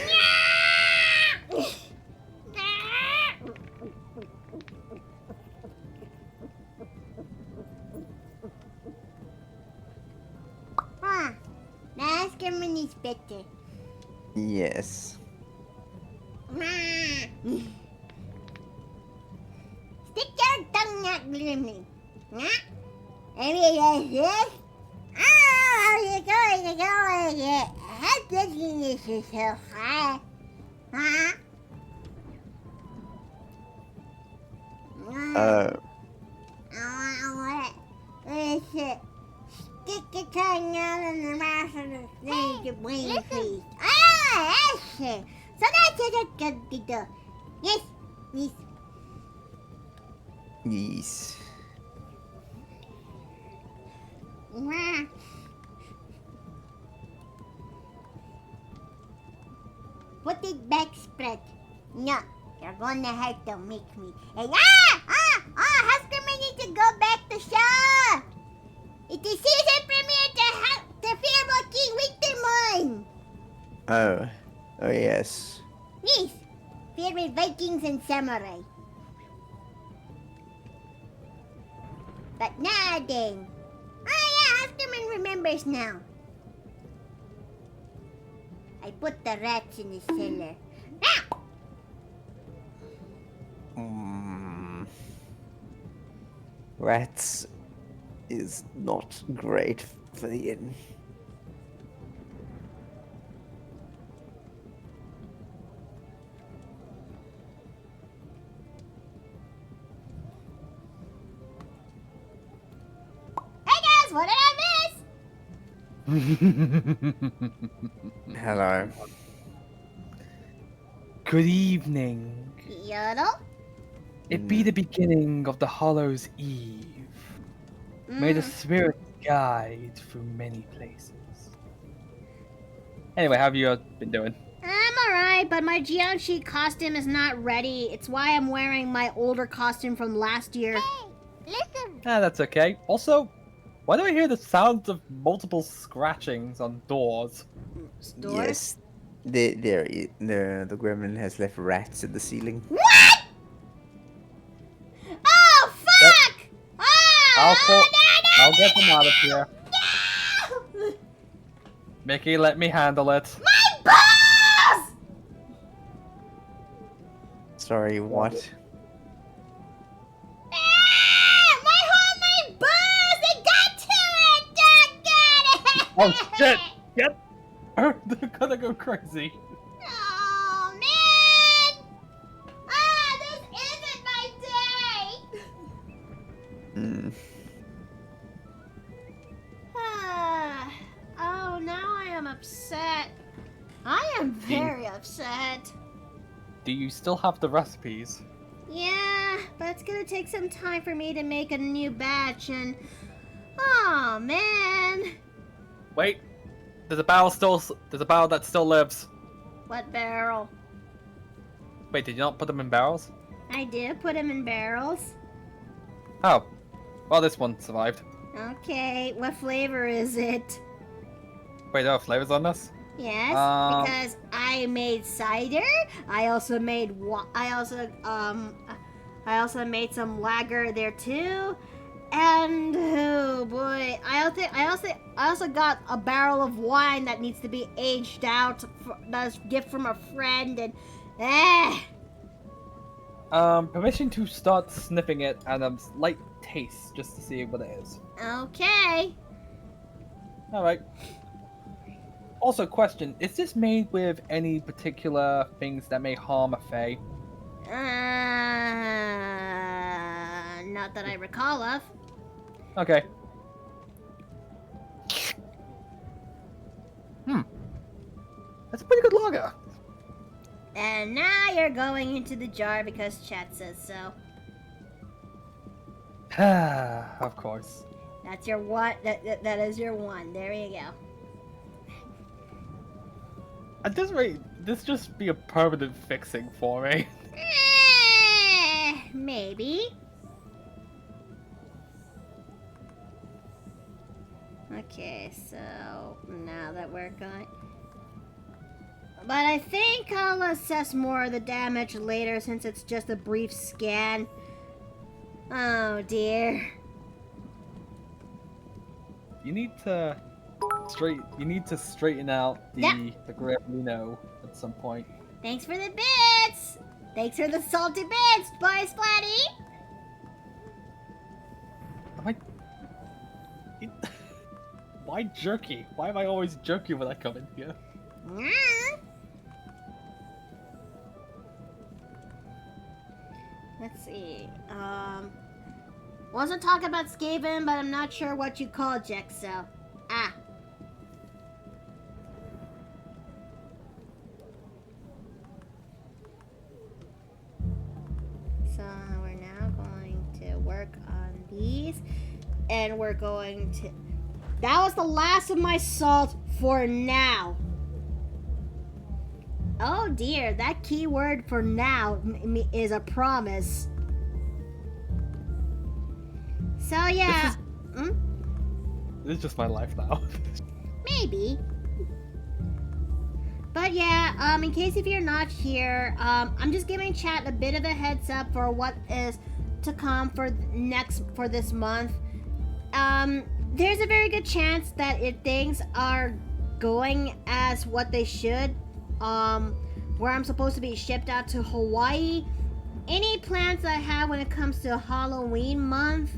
Now Huskerman is better. Yes. Stick your tongue out, Gremlin. I mean, like this? Oh, you're going to go like it. How dizzy is yourself, huh? Huh? What is it? Stick your tongue out in the mouth of the thing to brain freeze. Ah, that's it. So that's what I'm going to do. Yes. Yes. Put it back spread. No, you're gonna have to make me. And Huskerman needs to go back to show. It's the season premiere to Fearful King Wintermine. Oh yes. Yes, filled with Vikings and samurai. But now then. Oh yeah, Huskerman remembers now. I put the rats in the cellar. Rats is not great for the inn. Hey guys, what did I Hello. Good evening. miss? Yodel? It be the beginning of the Hollow's Eve. May the spirit guide through many places. Anyway, how have you been doing? I'm alright, but my Jiangshi costume is not ready. It's why I'm wearing my older costume from last year. Listen. That's okay. Also, why do I hear the sounds of multiple scratchings on doors? Doors? Yes. The gremlin has left rats in the ceiling. What? Oh, fuck! Oh, I'll get them out of here. no! Mickey, let me handle it. My balls! Sorry, what? My homemade balls! They got to it! Oh shit! Yep. They're gonna go crazy. Oh, man! This isn't my day! Hmm. Oh, now I am upset. I am very upset. Do you still have the recipes? Yeah, but it's gonna take some time for me to make a new batch and... Oh, man. Wait. There's a barrel that still lives. What barrel? Wait, did you not put them in barrels? I did put them in barrels. Oh. Well, this one survived. Okay, what flavor is it? Wait, there are flavors on this? Yes, Um, because I made cider. I also made I also made some lager there too. And oh boy, I also got a barrel of wine that needs to be aged out. That's a gift from a friend, and permission to start sniffing it and a light taste just to see what it is. okay. Alright. Also, question, is this made with any particular things that may harm a fae? Not that I recall of. Okay. That's a pretty good lager. And now you're going into the jar because chat says so. Of course. That's your one. That is your one. There you go. At this rate, this just be a permanent fixing for me. Maybe. Okay, so now that we're going... But I think I'll assess more of the damage later since it's just a brief scan. Oh dear. You need to straighten out the Gravino at some point. Thanks for the bits! Thanks for the salty bits, boy Splatty! Why jerky? Why am I always jerky when I come in here? Let's see. Wasn't talking about Skaven, but I'm not sure what you call Jexo. Ah. So we're now going to work on these, and we're going to... That was the last of my salt for now. Oh dear, that keyword for now is a promise. So yeah. This is just my life now. Maybe. But yeah, in case if you're not here, I'm just giving chat a bit of a heads up for what is to come for this month. There's a very good chance that if things are going as what they should, where I'm supposed to be shipped out to Hawaii, any plans I have when it comes to Halloween month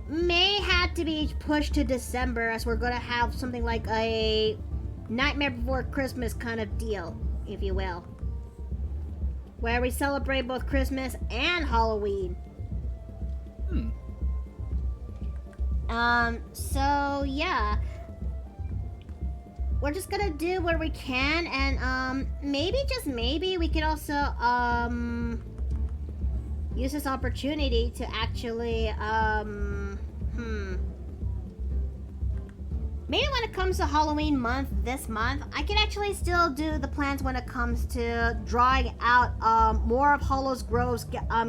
may have to be pushed to December, as we're gonna have something like a Nightmare Before Christmas kind of deal, if you will, where we celebrate both Christmas and Halloween. So yeah, we're just gonna do what we can, and maybe, just maybe, we could also use this opportunity to actually maybe when it comes to Halloween month this month, I can actually still do the plans when it comes to drawing out more of Hollow's Grove's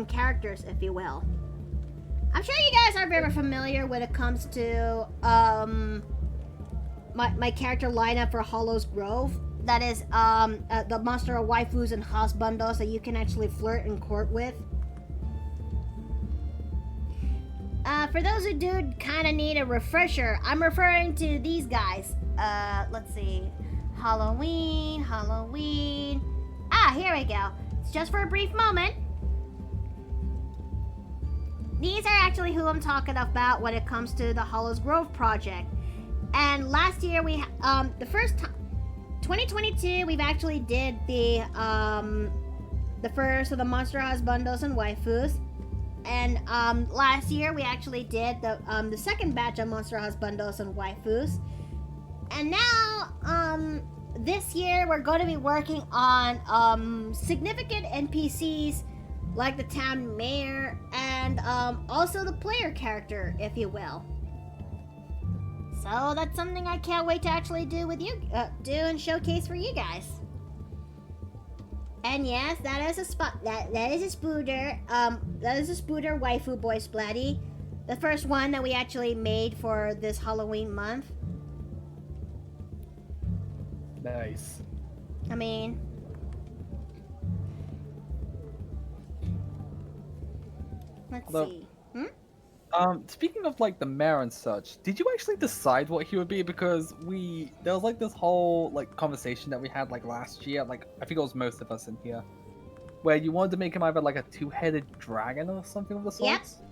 characters, if you will. I'm sure you guys are very familiar when it comes to my character lineup for Hollow's Grove. That is the monster of waifus and husbandos that you can actually flirt and court with. For those who do kind of need a refresher, I'm referring to these guys. Let's see. Halloween. Ah, here we go. It's just for a brief moment. These are actually who I'm talking about when it comes to the Hollow's Grove project. And last year we, the first time, 2022, we've actually did the first of the Monster Husbandos and Waifus. And last year we actually did the second batch of Monster Husbandos and Waifus. And now, this year we're going to be working on significant NPCs like the town mayor and also the player character, if you will. So that's something I can't wait to actually do with you, do and showcase for you guys. And yes, that is a spot. That is a spooder. That is a spooder waifu boy Splatty. The first one that we actually made for this Halloween month. Nice. I mean, let's Although- see. Speaking of like the mayor and such, did you actually decide what he would be? Because there was like this whole like conversation that we had like last year, like I think it was most of us in here, where you wanted to make him either like a two-headed dragon or something of the Yep. sorts.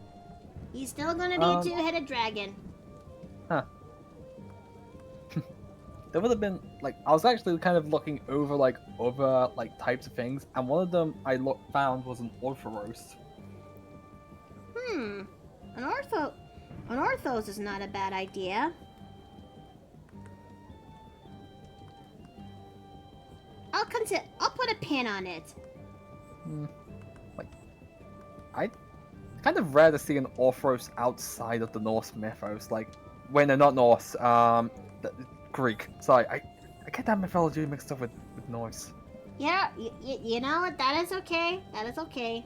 He's still gonna be a two-headed dragon. Huh. There would have been like I was actually kind of looking over like other like types of things, and one of them I found was an Orthoros. An orthos is not a bad idea. I'll put a pin on it. Like, I kind of rare to see an Orthros outside of the Norse mythos. Like, when they're not Norse, Greek. Sorry, I get that mythology mixed up with Norse. Yeah, you know what? That is okay. That is okay.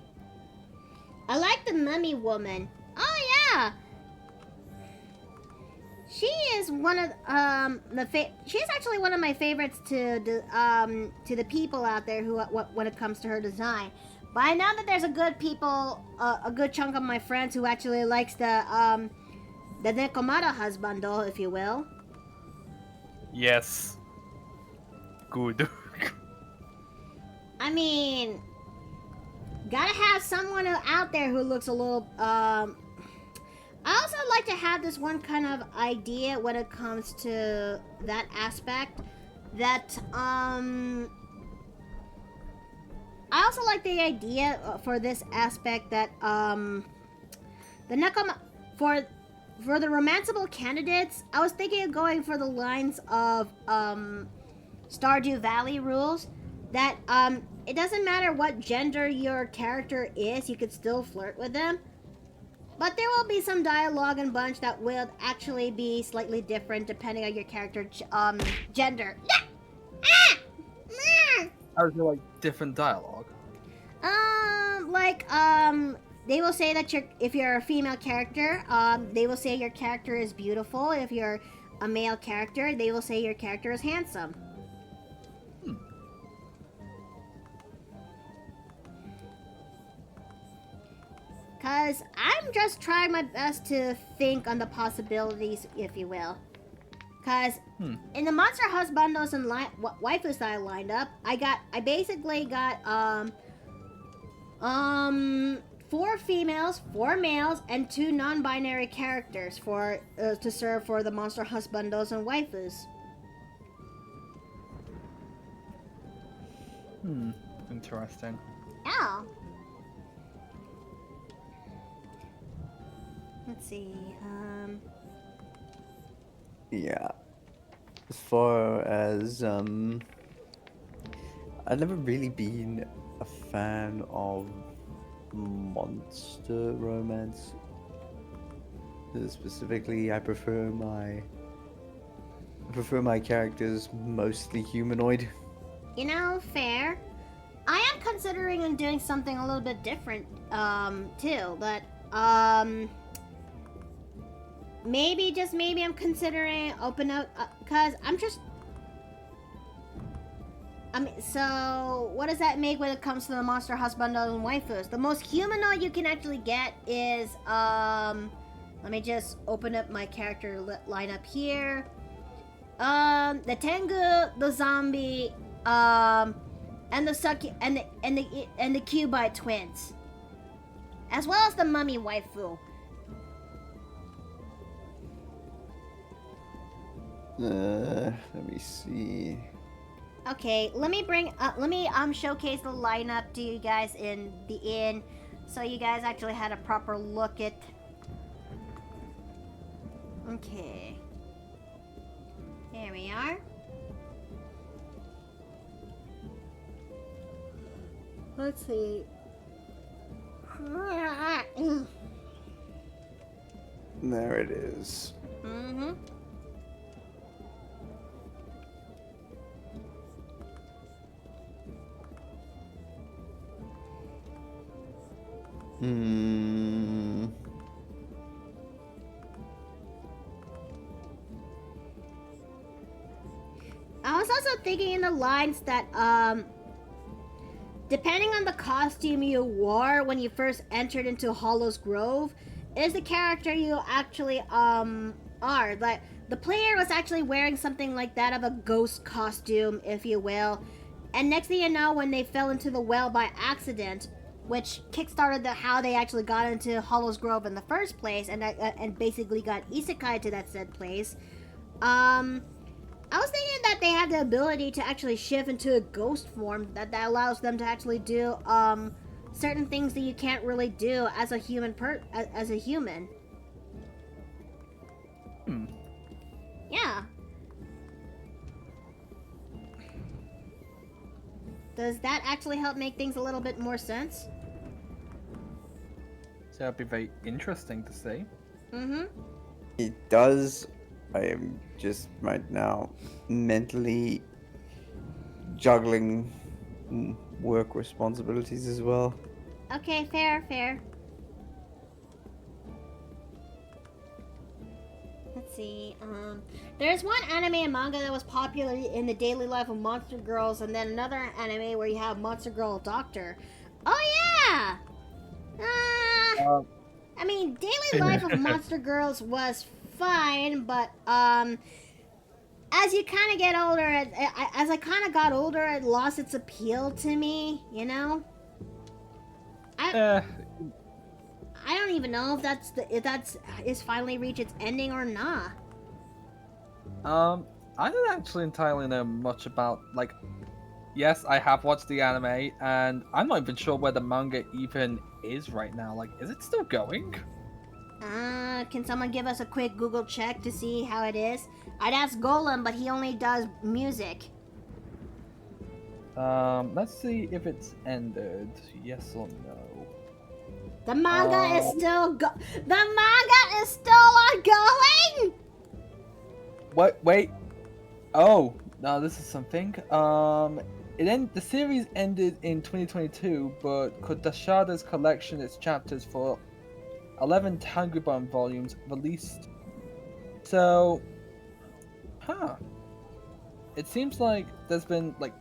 I like the mummy woman. Oh yeah. She is one of she's actually one of my favorites to the people out there who when it comes to her design. But I know that there's a good chunk of my friends who actually likes the Nekomata husbando, if you will. Yes. Good. I mean, gotta have someone out there who looks a little I also like to have this one kind of idea when it comes to that aspect. That I also like the idea for this aspect that the Nekoma for the romanceable candidates. I was thinking of going for the lines of Stardew Valley rules. That it doesn't matter what gender your character is, you could still flirt with them. But there will be some dialogue and bunch that will actually be slightly different depending on your character gender. How is there like different dialogue? They will say that if you're a female character, they will say your character is beautiful. If you're a male character, they will say your character is handsome. Because I'm just trying my best to think on the possibilities, if you will. Because in the Monster Husbandos and waifus that I lined up, I basically got 4 females, 4 males, and 2 non-binary characters to serve for the Monster Husbandos and waifus. Interesting. Oh. Let's see. Yeah. As far as I've never really been a fan of monster romance. Specifically, I prefer my characters mostly humanoid. You know, fair. I am considering on doing something a little bit different, too. But, maybe, just maybe I'm considering open up, cause so what does that make when it comes to the Monster Husbando and waifus? The most humanoid you can actually get is, let me just open up my character lineup here. The Tengu, the zombie, and the Suki, and the Cubite twins, as well as the mummy waifu. Let me see. Okay, let me showcase the lineup to you guys in the inn, so you guys actually had a proper look at. Okay. There we are. Let's see. There it is. Mm-hmm. thinking in the lines that depending on the costume you wore when you first entered into Hollow's Grove, is the character you actually are. Like the player was actually wearing something like that of a ghost costume, if you will. And next thing you know, when they fell into the well by accident, which kickstarted how they actually got into Hollow's Grove in the first place, and basically got isekai to that said place. I was thinking that they have the ability to actually shift into a ghost form that allows them to actually do certain things that you can't really do as a human as a human. Yeah. Does that actually help make things a little bit more sense? So that'd be very interesting to see. Mm-hmm. It does. I am just right now mentally juggling work responsibilities as well. Okay, fair. Let's see. There's one anime and manga that was popular in the daily life of monster girls, and then another anime where you have Monster Girl Doctor. Oh yeah. I mean, daily life of monster girls was fine, but as you kind of get older, as I kind of got older, it lost its appeal to me. You know. I don't even know if that's finally reached its ending or not. I don't actually entirely know much about, like, yes, I have watched the anime, and I'm not even sure where the manga even is right now. Like, is it still going? Can someone give us a quick Google check to see how it is? I'd ask Golem, but he only does music. Let's see if it's ended. Yes or no. The manga is still the manga is still ongoing. Wait. Oh, no, this is something. The series ended in 2022, but Kodashada's collection, its chapters for 11 Tangribon volumes released. So, it seems like there's been, like,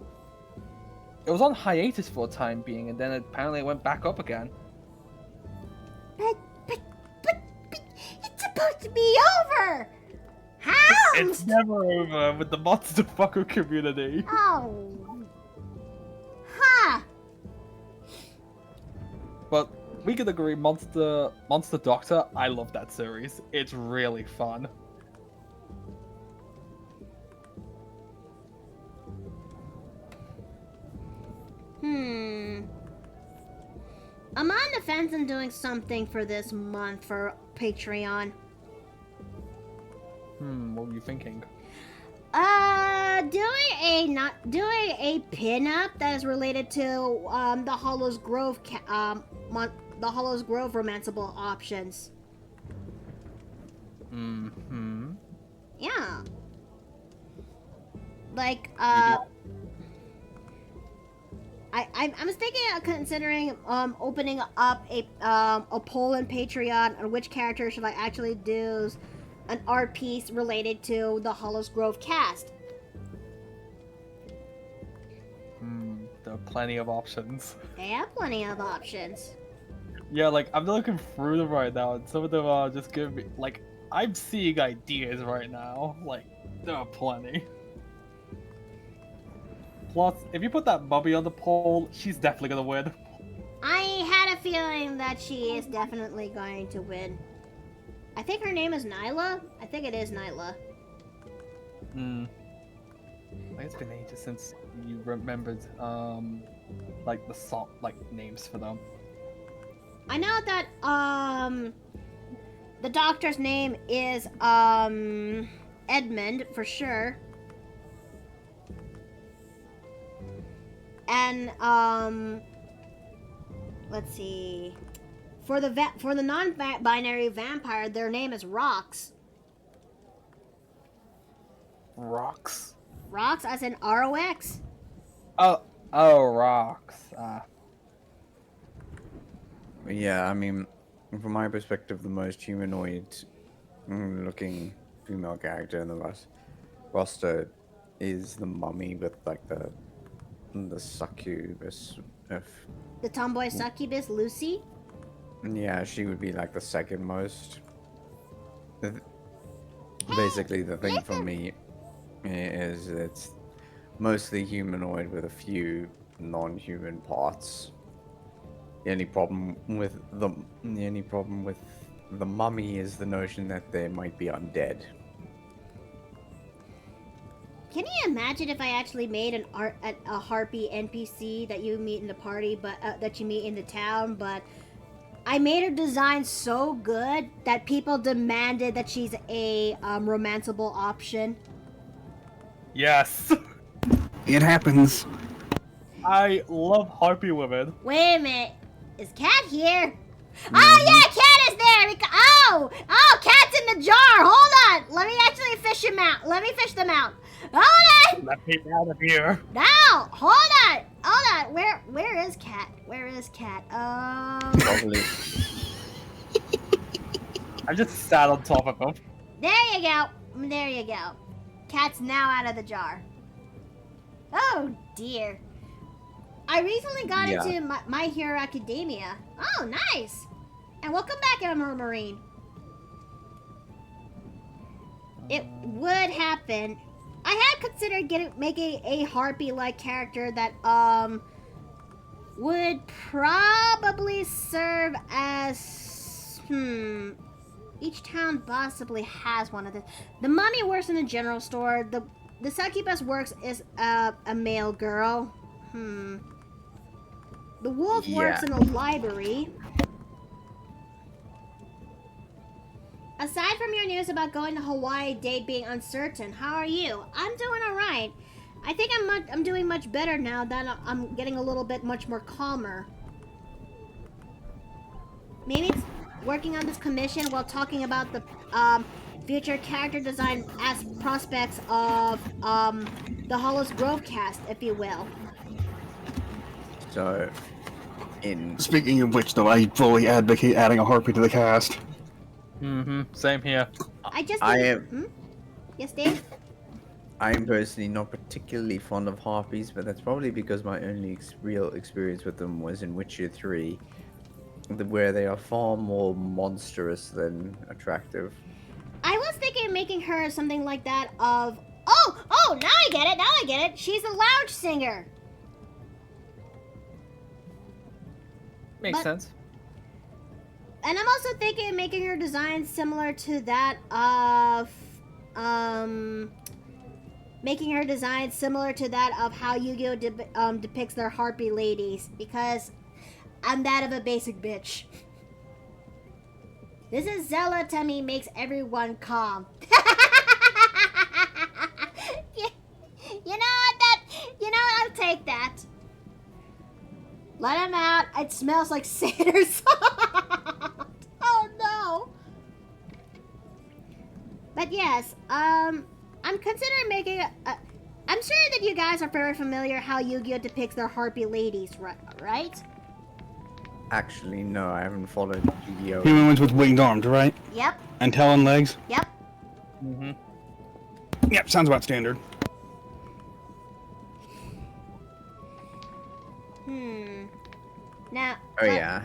it was on hiatus for a time being, and then apparently it went back up again. But it's supposed to be over. How? It's never over with the monster fucker community. Oh. Huh. But we can agree, Monster Doctor, I love that series. It's really fun. I'm on the fence and doing something for this month for Patreon. What were you thinking? Doing a pin-up that is related to the Hollow's Grove the Hollow's Grove romanceable options. Yeah. Like I was thinking of considering opening up a poll in Patreon on which character should I actually do an art piece related to the Hollow's Grove cast. There are plenty of options. They have plenty of options. Yeah, like, I'm looking through them right now, and some of them are just giving me, like, I'm seeing ideas right now. Like, there are plenty. Plus, if you put that Bubby on the poll, she's definitely gonna win. I had a feeling that she is definitely going to win. I think her name is Nyla. I think it is Nyla. Like, it's been ages since you remembered, like, the song, like, names for them. I know that, the doctor's name is, Edmund, for sure. And, let's see. For the non-binary vampire, their name is Rox. Rocks? Rox, as in R-O-X? Oh, rocks. Yeah, I mean, from my perspective, the most humanoid looking female character in the roster is the mummy with like the succubus. If The tomboy succubus, Lucy. yeah, she would be like the second most. Basically, the thing for me is it's mostly humanoid with a few non-human parts. The only problem with the mummy is the notion that they might be undead. Can you imagine if I actually made a harpy NPC that you meet in the party, but that you meet in the town, but I made her design so good that people demanded that she's a romanceable option. Yes. It happens. I love harpy women. Wait a minute, is Cat here? Oh yeah, Cat is there. Oh, Cat's in the jar. Hold on, let me actually fish him out. Let me fish them out. Hold on. Let me out of here. Now, hold on. Where is Cat? Where is Cat? Probably. I just sat on top of him. There you go. There you go. Cat's now out of the jar. Oh dear. I recently got Yeah. into My Hero Academia. Oh, nice. And welcome back, Emerald Marine. It would happen. I had considered making a harpy-like character that would probably serve as each town possibly has one of this. The mummy works in the general store. The succubus works is a male girl. The wolf works in a library. Aside from your news about going to Hawaii date being uncertain, how are you? I'm doing alright. I think I'm doing much better now that I'm getting a little bit much more calmer. Maybe it's working on this commission while talking about the future character design as prospects of the Hollows Grove cast, if you will. So, Speaking of which, though, I fully advocate adding a harpy to the cast. Same here. Yes, Dave? I am personally not particularly fond of harpies, but that's probably because my only real experience with them was in Witcher 3, where they are far more monstrous than attractive. I was thinking of making her something like that of... Oh, now I get it. She's a lounge singer. Makes sense. And I'm also thinking of making her design similar to that of... Making her design similar to that of how Yu-Gi-Oh! Depicts their harpy ladies. Because I'm that of a basic bitch. This is Zella Tummy makes everyone calm. You know what? I'll take that. Let him out. It smells like satyr salt. Oh no. But yes, I'm considering making I'm sure that you guys are very familiar how Yu-Gi-Oh! Depicts their harpy ladies, right? Actually, no, I haven't followed Yu-Gi-Oh! Human ones with winged arms, right? Yep. And talon legs? Yep. Yep, sounds about standard. Now. Oh yeah.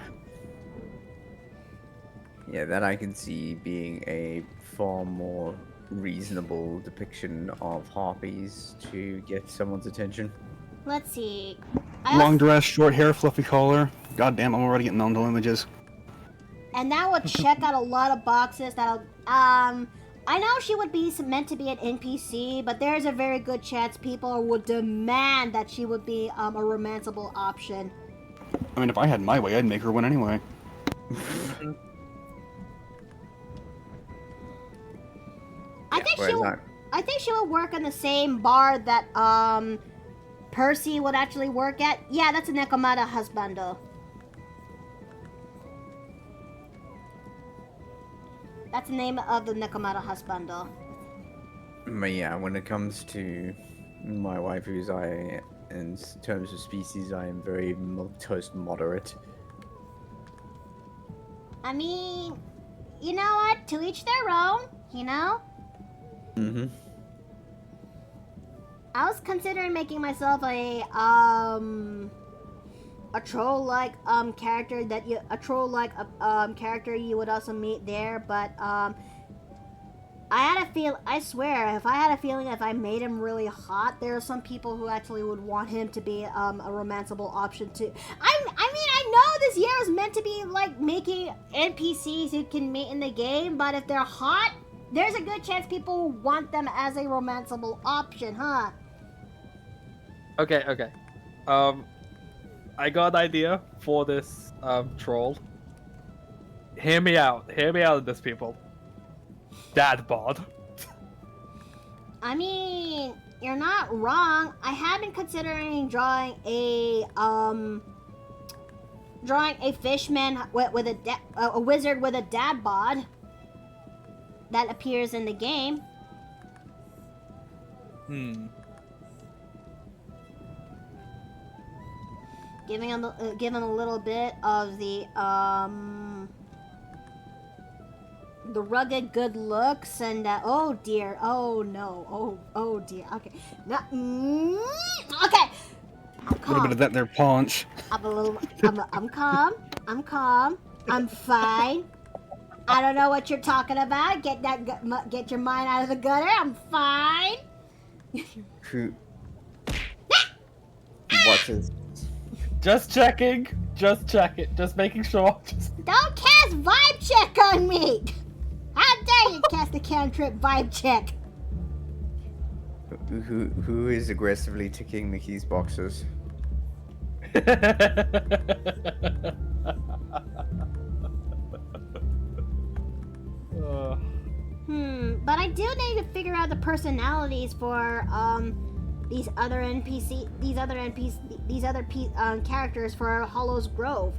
Yeah, that I can see being a far more reasonable depiction of harpies to get someone's attention. Let's see. Long dress, short hair, fluffy collar. God damn, I'm already getting mental images. And that would check out a lot of boxes. I know she would be meant to be an NPC, but there's a very good chance people would demand that she would be a romanceable option. I mean, if I had my way, I'd make her one anyway. I think she would work on the same bar that Percy would actually work at. Yeah, that's a Nekomata husbando. That's the name of the Nekomata husbando. But yeah, when it comes to my waifus, in terms of species, I am very milquetoast moderate. I mean, you know what? To each their own, you know? I was considering making myself a troll-like character character you would also meet there, but I swear, if I had a feeling if I made him really hot, there are some people who actually would want him to be a romanceable option too. I mean, I know this year is meant to be like making NPCs you can meet in the game, but if they're hot, there's a good chance people will want them as a romanceable option, huh? Okay. I got an idea for this troll. Hear me out on this, people. Dad bod. I mean, you're not wrong. I have been considering drawing a fishman with a wizard with a dad bod that appears in the game. Giving him a little bit of the rugged good looks and oh dear, oh no, oh dear. Okay, no, okay. I'm A little bit of that there punch. I'm calm. I'm calm. I'm fine. I don't know what you're talking about. Get your mind out of the gutter. I'm fine. Who watches? Just checking. Just making sure. Don't cast vibe check on me. How dare you cast a cantrip vibe check? Who is aggressively ticking Mickey's boxes? But I do need to figure out the personalities for these other characters for Hollow's Grove.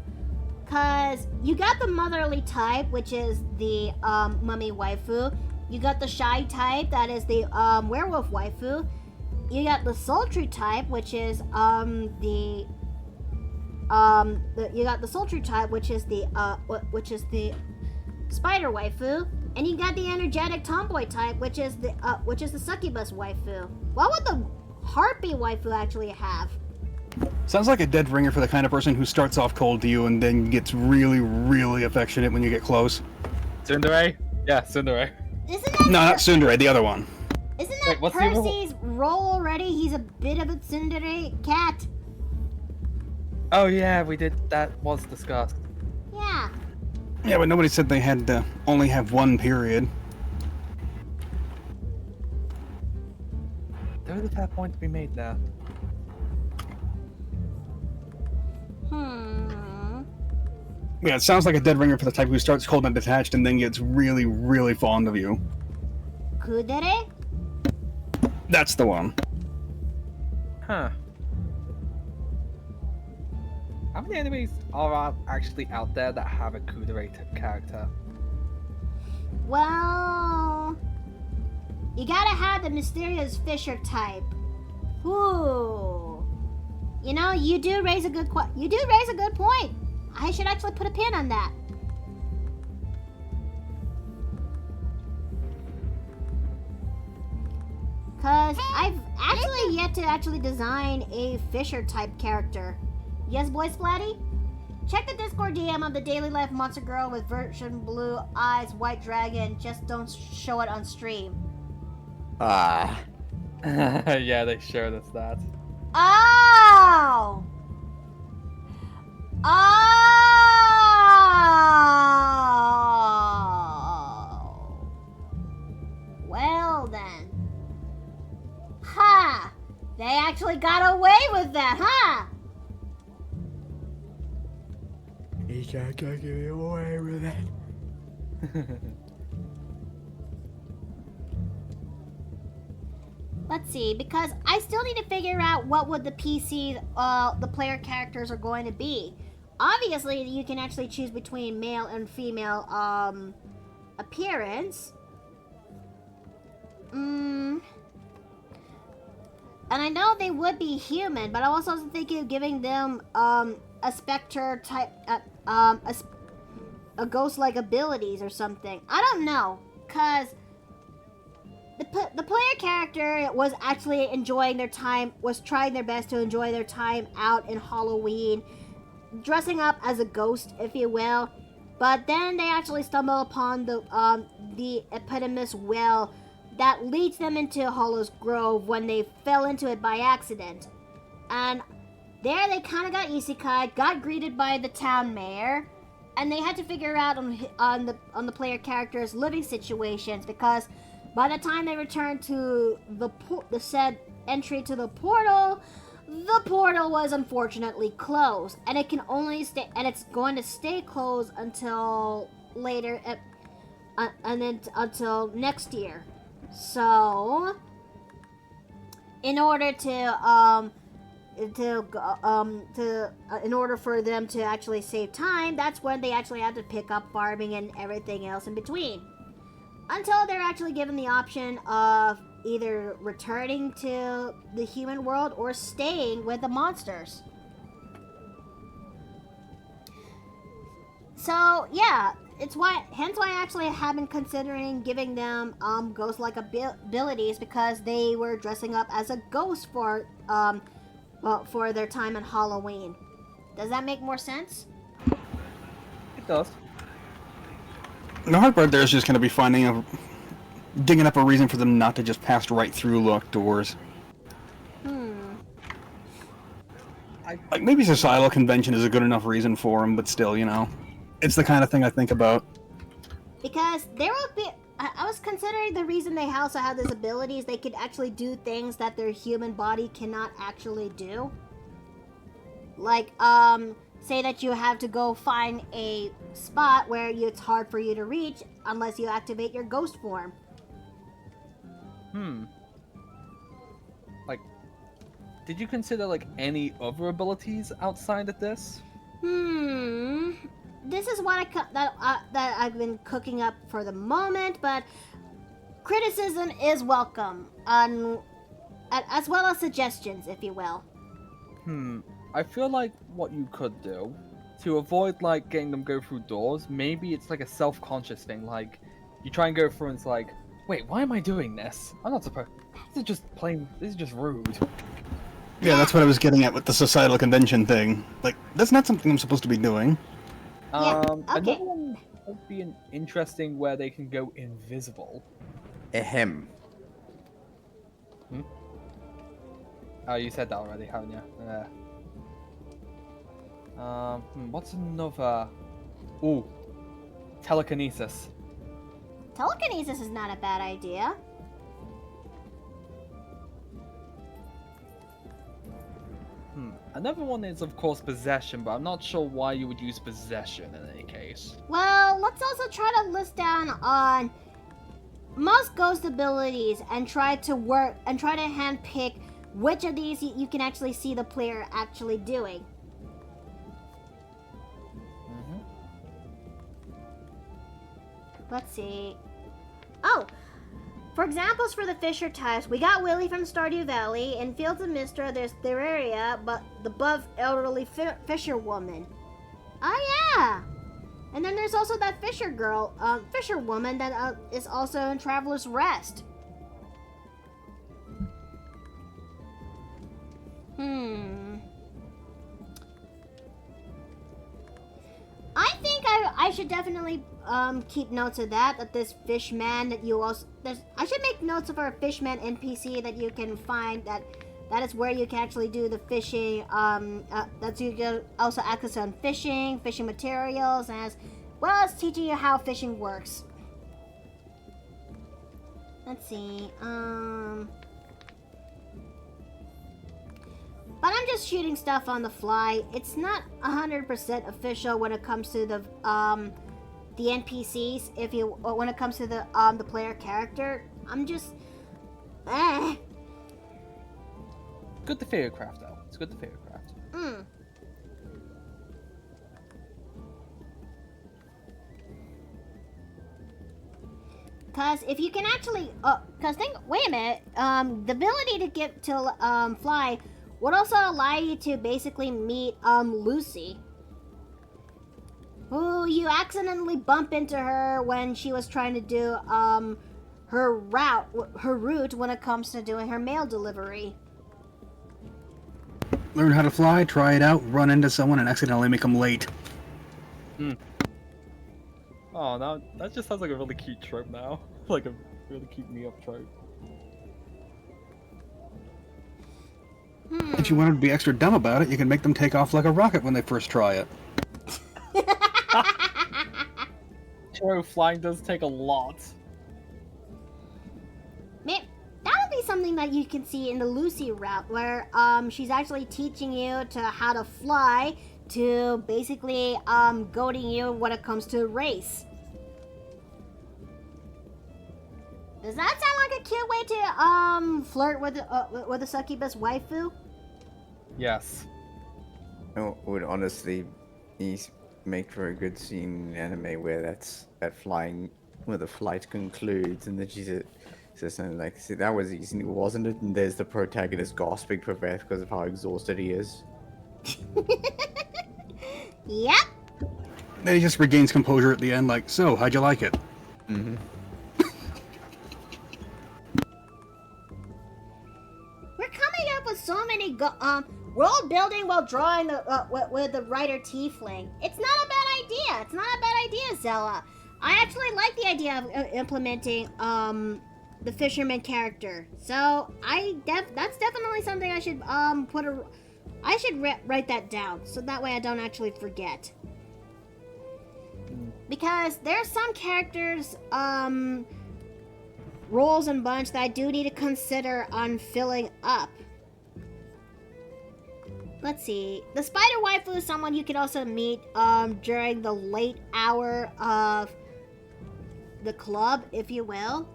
Cause you got the motherly type, which is the mummy waifu. You got the shy type, that is the werewolf waifu. You got the sultry type, which is the spider waifu, and you got the energetic tomboy type, which is the succubus waifu. What would the harpy waifu actually have? Sounds like a dead ringer for the kind of person who starts off cold to you and then gets really, really affectionate when you get close. Tsundere? Yeah, Tsundere. No, not Tsundere, the other one. Isn't that Wait, Percy's role already? He's a bit of a tsundere cat. Oh yeah, we did. That was discussed. Yeah. Yeah, but nobody said they had to only have one period. There is a fair point to be made there. Yeah, it sounds like a dead ringer for the type who starts cold and detached and then gets really, really fond of you. Kudere? That's the one. Huh. How many enemies are actually out there that have a kudere type character? Well, you gotta have the mysterious fisher type. Ooh. You know, you do raise a good point. I should actually put a pin on that. Cause I've actually yet to actually design a fisher type character. Yes, boy Splatty? Check the Discord DM of the Daily Life Monster Girl with version blue eyes, white dragon. Just don't show it on stream. Ah. Yeah, they showed us that. Oh! Oh! Well then. Ha! They actually got away with that, huh? He can't get away with it. Let's see, because I still need to figure out what would the the player characters are going to be. Obviously, you can actually choose between male and female appearance. And I know they would be human, but I was also thinking of giving them a specter type, a ghost-like abilities or something. I don't know, cause the player character was actually enjoying their time, was trying their best to enjoy their time out in Halloween, dressing up as a ghost, if you will. But then they actually stumble upon the eponymous well that leads them into Hollow's Grove when they fell into it by accident. And there they kind of got isekai, got greeted by the town mayor, and they had to figure out on the player character's living situations, because by the time they returned to the said entry to the portal was unfortunately closed, and it can only stay, and it's going to stay closed until later, and then until next year. So, in order in order for them to actually save time, that's when they actually have to pick up farming and everything else in between. Until they're actually given the option of either returning to the human world or staying with the monsters. So, yeah, hence why I actually have been considering giving them ghost-like abilities, because they were dressing up as a ghost for their time on Halloween. Does that make more sense? It does. The hard part there is just going to be digging up a reason for them not to just pass right through locked doors. Like, maybe societal convention is a good enough reason for them, but still, it's the kind of thing I think about. Because there will be... I was considering the reason they also have these abilities, they could actually do things that their human body cannot actually do. Like, say that you have to go find a spot where it's hard for you to reach unless you activate your ghost form. Like, did you consider, like, any other abilities outside of this? This is what that I've been cooking up for the moment, but criticism is welcome, as well as suggestions, if you will. I feel like what you could do to avoid, like, getting them go through doors, maybe it's like a self-conscious thing. Like, you try and go through and it's like, wait, why am I doing this? I'm not supposed... This is just rude. Yeah, that's what I was getting at with the societal convention thing. Like, that's not something I'm supposed to be doing. Yeah, okay. Another one would be an interesting where they can go invisible. Ahem. Oh, you said that already, haven't you? What's another? Ooh, telekinesis. Telekinesis is not a bad idea. Another one is, of course, possession, but I'm not sure why you would use possession in any case. Well, let's also try to list down on most ghost abilities and try to handpick which of these you can actually see the player actually doing. Let's see. Oh! For examples for the Fisher types, we got Willie from Stardew Valley. In Fields of Mistra, there's Theraria, but the buff elderly Fisher woman. Oh yeah! And then there's also that Fisher girl, Fisher woman that is also in Traveler's Rest. I think I should definitely keep notes of that this fishman that you also I should make notes of our fishman NPC that you can find that is where you can actually do the fishing, that's you can also access on fishing materials, as well as teaching you how fishing works. Let's see, but I'm just shooting stuff on the fly. It's not 100% official when it comes to the NPCs. When it comes to the player character, I'm just Good to theorycraft, though. It's good to theorycraft. Because if you can actually, wait a minute, the ability to get to fly would also allow you to basically meet Lucy, who you accidentally bump into her when she was trying to do her route when it comes to doing her mail delivery. Learn how to fly, try it out, run into someone, and accidentally make them late. Oh, now that just sounds like a really cute trope now. Like a really cute me-up trope. If you wanted to be extra dumb about it, you can make them take off like a rocket when they first try it. True, flying does take a lot. That would be something that you can see in the Lucy route, where she's actually teaching you to how to fly, to basically goading you when it comes to race. Does that sound like a cute way to flirt with a succubus waifu? Yes. It would honestly make for a good scene in anime where that flying, where the flight concludes, and then she says something like, "See, that was easy, wasn't it?" And there's the protagonist gasping for breath because of how exhausted he is. Yep. Then he just regains composure at the end, like, "So, how'd you like it?" Mm-hmm. We're coming up with so many world building while drawing with the writer tiefling. It's not a bad idea. It's not a bad idea, Zella. I actually like the idea of implementing the fisherman character. So that's definitely something I should write that down so that way I don't actually forget. Because there's some characters roles and bunch that I do need to consider on filling up. Let's see. The spider waifu is someone you can also meet during the late hour of the club, if you will.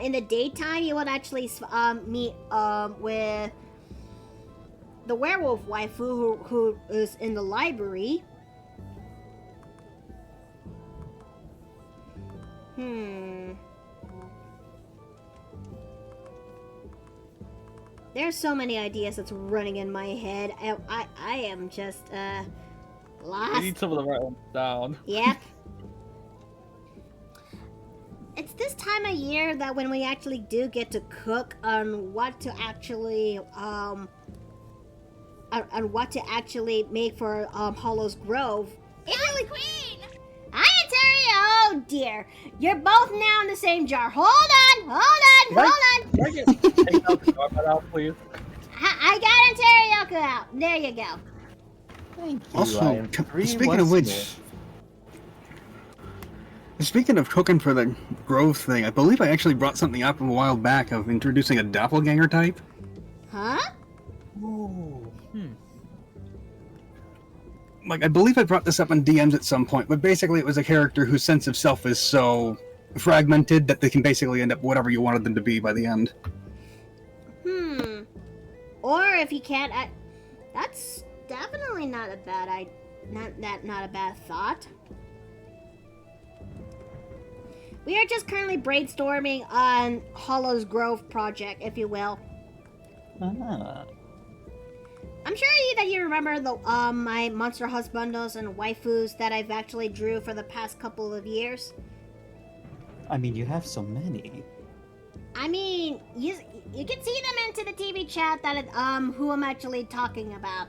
In the daytime, you would actually meet with the werewolf waifu who is in the library. There's so many ideas that's running in my head. I am just lost. You need some of the right ones down. Yep. It's this time of year that when we actually do get to cook on what to actually make for Hollow's Grove. It really Queen! Hi, Ontario! Oh dear. You're both now in the same jar. Hold on! Can I get take out the carpet out, please? I got Ontario out. There you go. Thank you. Also, I am free speaking of once which, speaking of cooking for the Grove thing, I believe I actually brought something up a while back of introducing a doppelganger type. Huh? more. Like, I believe I brought this up in DMs at some point, but basically it was a character whose sense of self is so fragmented that they can basically end up whatever you wanted them to be by the end. Or if you can't, that's definitely not a bad not a bad thought. We are just currently brainstorming on Hollow's Grove project, if you will. Ah. I'm sure that you remember the my monster husbandos and waifus that I've actually drew for the past couple of years. I mean, you have so many. I mean, you can see them into the TV chat that who I'm actually talking about.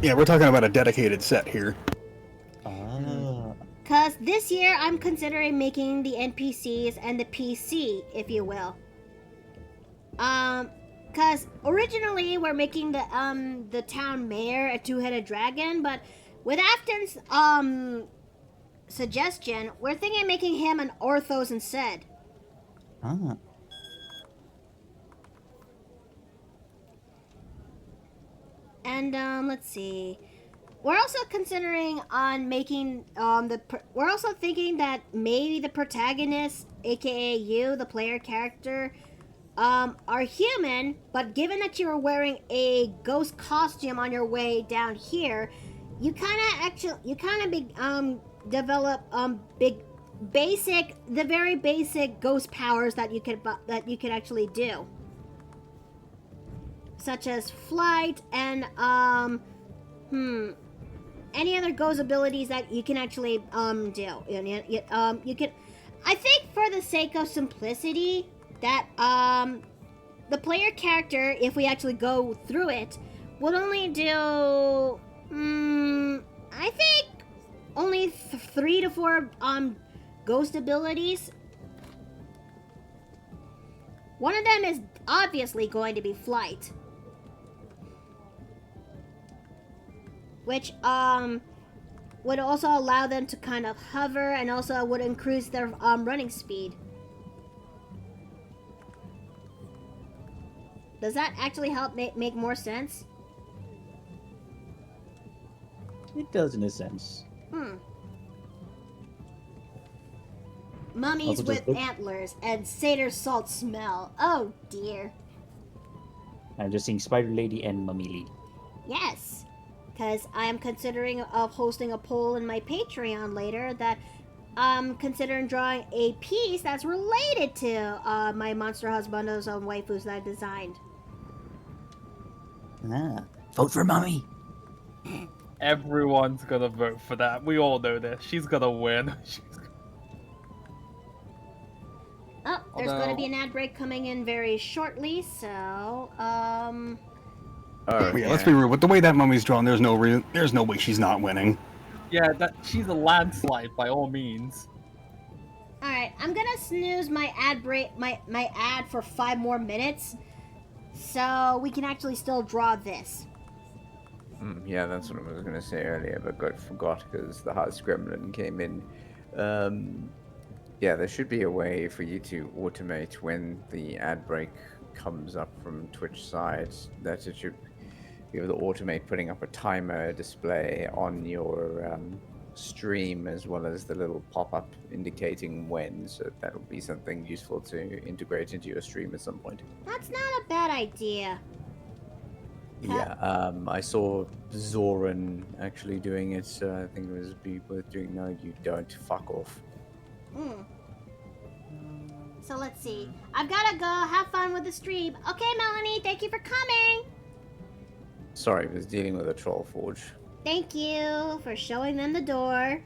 Yeah, we're talking about a dedicated set here. Cause this year I'm considering making the NPCs and the PC, if you will. Cause originally we're making the town mayor a two-headed dragon, but with Afton's suggestion, we're thinking of making him an orthos instead. Ah. And let's see. We're also considering on making we're also thinking that maybe the protagonist, aka you, the player character, are human, but given that you were wearing a ghost costume on your way down here, you develop the very basic ghost powers that you could actually do, such as flight and any other ghost abilities that you can actually do. You can I think for the sake of simplicity, that the player character, if we actually go through it, would only do I think only 3 to 4 ghost abilities. One of them is obviously going to be flight, which would also allow them to kind of hover and also would increase their running speed. Does that actually help make more sense? It does in a sense. Mummies Also, just with look- antlers and satyr salt smell. Oh dear. I'm just seeing Spider Lady and Mummy Lady. Yes, because I am considering of hosting a poll in my Patreon later that I'm considering drawing a piece that's related to my Monster Husbandos and waifus that I designed. Ah, vote for Mummy. Everyone's gonna vote for that. We all know this. She's gonna win. Oh, there's going to Although- be an ad break coming in very shortly, so Oh, Yeah, let's be real. With the way that mummy's drawn, there's no way she's not winning. Yeah, that she's a landslide by all means. all right, I'm gonna snooze my ad break, my ad for 5 more minutes, so we can actually still draw this. Yeah, that's what I was going to say earlier, but forgot because the Hearts Gremlin came in. Yeah, there should be a way for you to automate when the ad break comes up from Twitch side, that it should be able to automate putting up a timer display on your stream as well as the little pop-up indicating when, so that'll be something useful to integrate into your stream at some point. That's not a bad idea. Yeah, I saw Zoran actually doing it, so I think it was be worth doing. No, you don't. Fuck off. So let's see. I've gotta go. Have fun with the stream. Okay, Melanie, thank you for coming. Sorry, I was dealing with a troll forge. Thank you for showing them the door.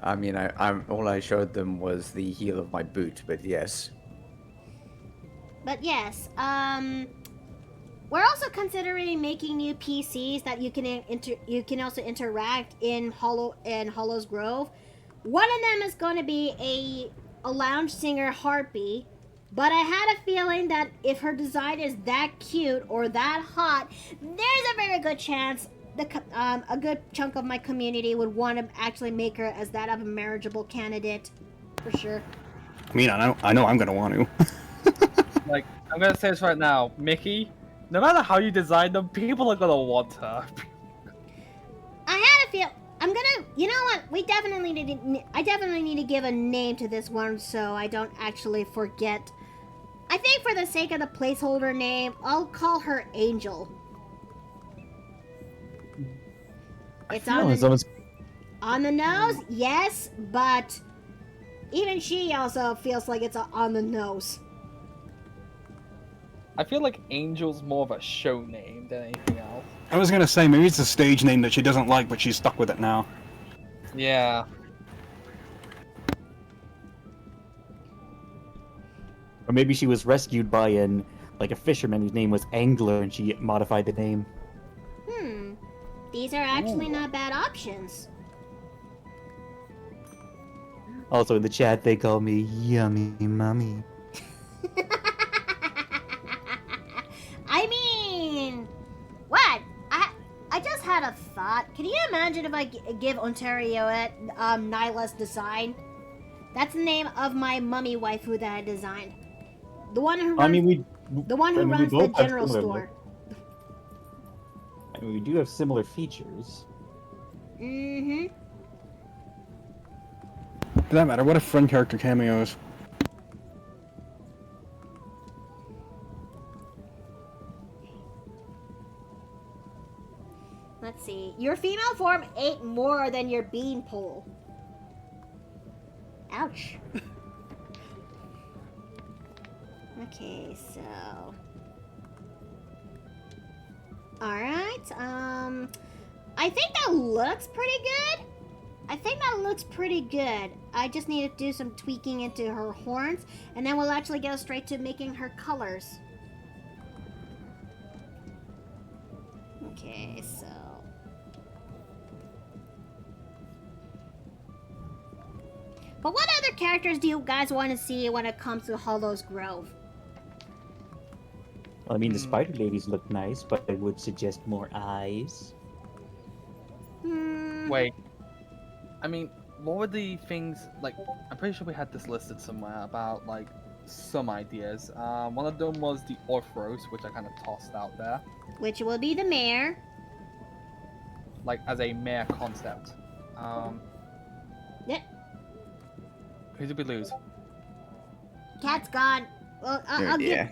I mean, I'm all I showed them was the heel of my boot, but yes. But yes, we're also considering making new PCs that you can also interact in Hollow's Grove. One of them is going to be a lounge singer harpy, but I had a feeling that if her design is that cute or that hot, there's a very good chance a good chunk of my community would want to actually make her as that of a marriageable candidate, for sure. I mean, I know I'm gonna want to. Like, I'm gonna say this right now, Mickey. No matter how you design them, people are gonna want her. I had a feel. You know what? I definitely need to give a name to this one so I don't actually forget. I think for the sake of the placeholder name, I'll call her Angel. It's on the nose, yes, but even she also feels like it's on the nose. I feel like Angel's more of a show name than anything else. I was gonna say maybe it's a stage name that she doesn't like, but she's stuck with it now. Yeah. Or maybe she was rescued by a fisherman whose name was Angler, and she modified the name. These are actually not bad options. Also in the chat, they call me Yummy Mummy. I mean, what? I just had a thought. Can you imagine if I give Ontario Nyla's design? That's the name of my mummy waifu that I designed. The one who runs, we runs the both have general similar store. I mean, we do have similar features. Mm-hmm. For that matter, what if friend character cameos? Let's see. Your female form ate more than your beanpole. Ouch. Okay, so... Alright, I think that looks pretty good. I think that looks pretty good. I just need to do some tweaking into her horns, and then we'll actually go straight to making her colors. Okay, so... But what other characters do you guys want to see when it comes to Hollow's Grove? Well, I mean, the spider ladies look nice, but I would suggest more eyes. Wait. I mean, what were the things, like, I'm pretty sure we had this listed somewhere about, like, some ideas. One of them was the Orthros, which I kind of tossed out there, Which will be the mayor. like, as a mare concept. Yeah, Who did we lose? Cat's gone. Well, I'll give. Yeah.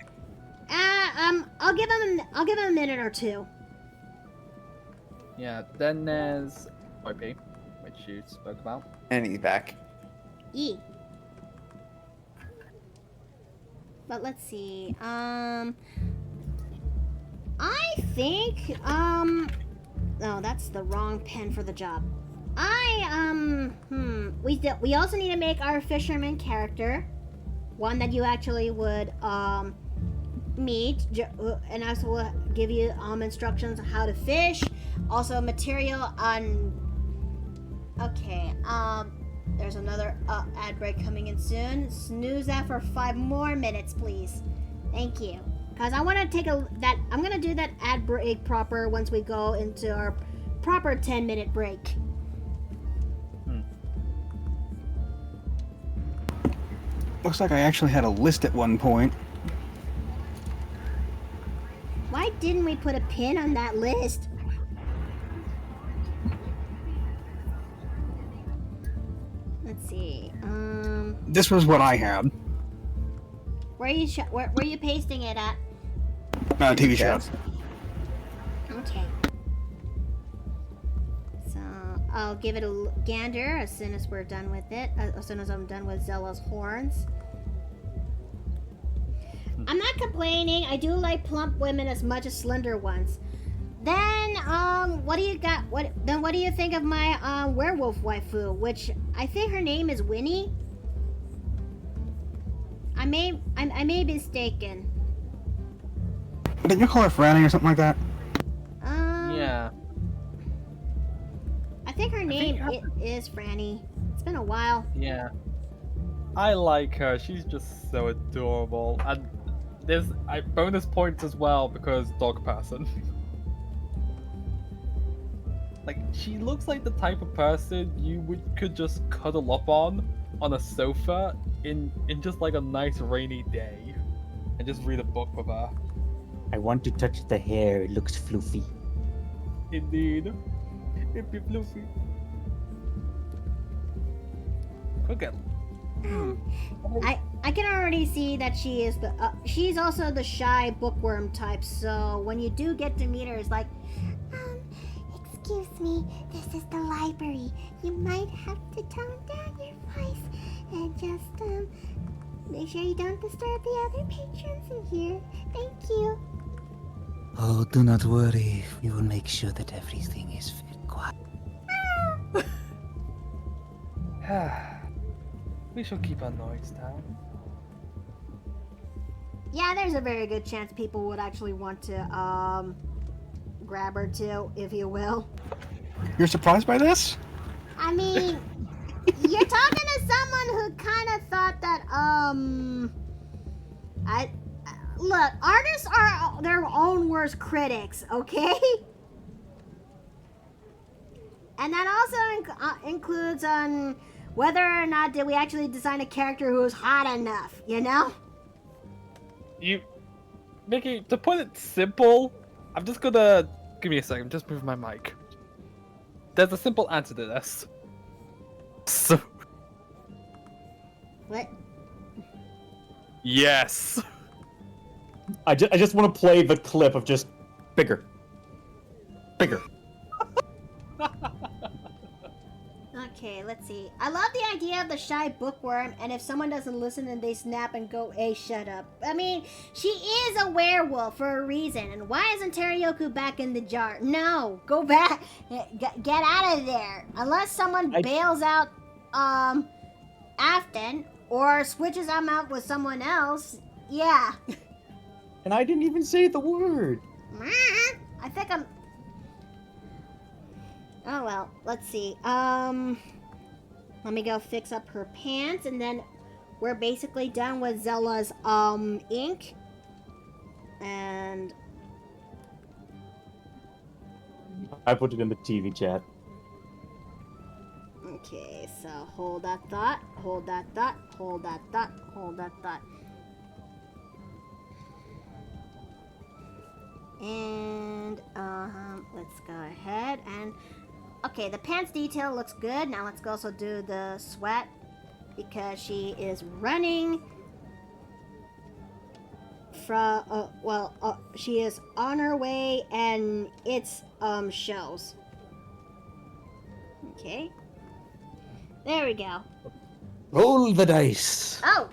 I'll give him a minute or two. Yeah, then there's OP, which you spoke about. And he's back. E. But let's see. I think no, that's the wrong pen for the job. We also need to make our fisherman character, one that you actually would meet, and also will give you instructions on how to fish, also material on. Okay, there's another ad break coming in soon. Snooze that for 5 more minutes, please. Thank you. Cause I want to take I'm gonna do that ad break proper once we go into our proper 10-minute break. Looks like I actually had a list at one point. Why didn't we put a pin on that list? Let's see. This was what I had. Where are you pasting it at? TV shows. Okay. So I'll give it a gander as soon as we're done with it. As soon as I'm done with Zella's horns. I'm not complaining. I do like plump women as much as slender ones. Then, what do you got? What do you think of my werewolf waifu? Which I think her name is Winnie. I may be mistaken. Didn't you call her Franny or something like that? Yeah. I think her name is Franny. It's been a while. Yeah. I like her. She's just so adorable. And there's bonus points as well because dog person. Like, she looks like the type of person you could just cuddle up on a sofa in just like a nice rainy day and just read a book with her. I want to touch the hair. It looks floofy. Indeed. It'd be floofy. Crooked. I can already see that she is she's also the shy bookworm type. So when you do get to meet her, it's like, Excuse me, this is the library. You might have to tone down your voice and just, make sure you don't disturb the other patrons in here. Thank you. Oh, do not worry. We will make sure that everything is very quiet. We shall keep our noise down. yeah, there's a very good chance people would actually want to grab her too, if you will. You're surprised by this? I mean, you're talking to someone who kind of thought that, look, artists are their own worst critics, okay? And that also includes on whether or not did we actually design a character who was hot enough, you know? Mickey, to put it simple, I'm just gonna... Give me a second, just move my mic. There's a simple answer to this. So... What? Yes! I just want to play the clip of just bigger. Bigger. Okay, let's see. I love the idea of the shy bookworm, and if someone doesn't listen, then they snap and go, "Hey, shut up." I mean, she is a werewolf for a reason, and why isn't Teriyoko back in the jar? No, go back. Get out of there. Unless someone bails out, Afton, or switches him out with someone else. Yeah. And I didn't even say the word. I think I'm... Oh, well, let's see. Let me go fix up her pants, and then we're basically done with Zella's, ink. And... I put it in the TV chat. Okay, so hold that thought, hold that thought, hold that thought, hold that thought. And, let's go ahead and... Okay, the pants detail looks good. Now let's also do the sweat, because she is running from, she is on her way, and it's, shows. Okay. There we go. Roll the dice. Oh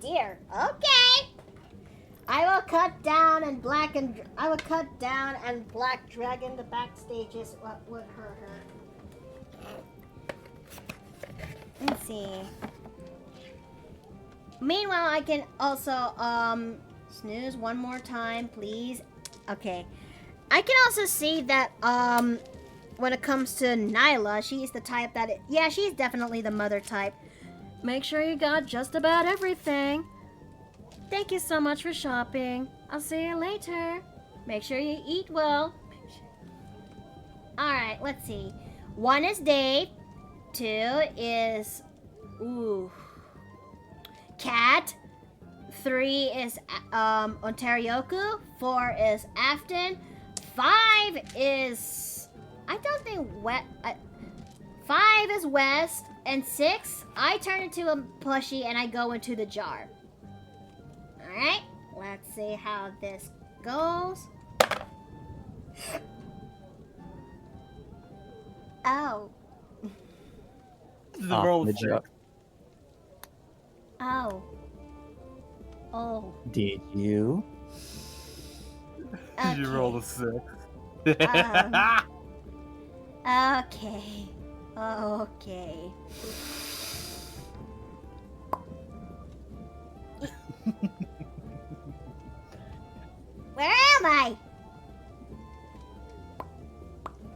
dear. Okay. I will cut down and black dragon the backstages with her. Let's see. Meanwhile, I can also snooze one more time, please. Okay. I can also see that when it comes to Nyla, she's the type that she's definitely the mother type. Make sure you got just about everything. Thank you so much for shopping. I'll see you later. Make sure you eat well. Alright, let's see. 1 is Dave. 2 is... Cat. 3 is Ontarioku. 4 is Afton. 5 is... I don't think... 5 is West. And 6, I turn into a plushie and I go into the jar. Alright, let's see how this goes. Oh. The roll the six. jar. Oh. Oh. Did you? You rolled a 6. Okay. Okay. Where am I?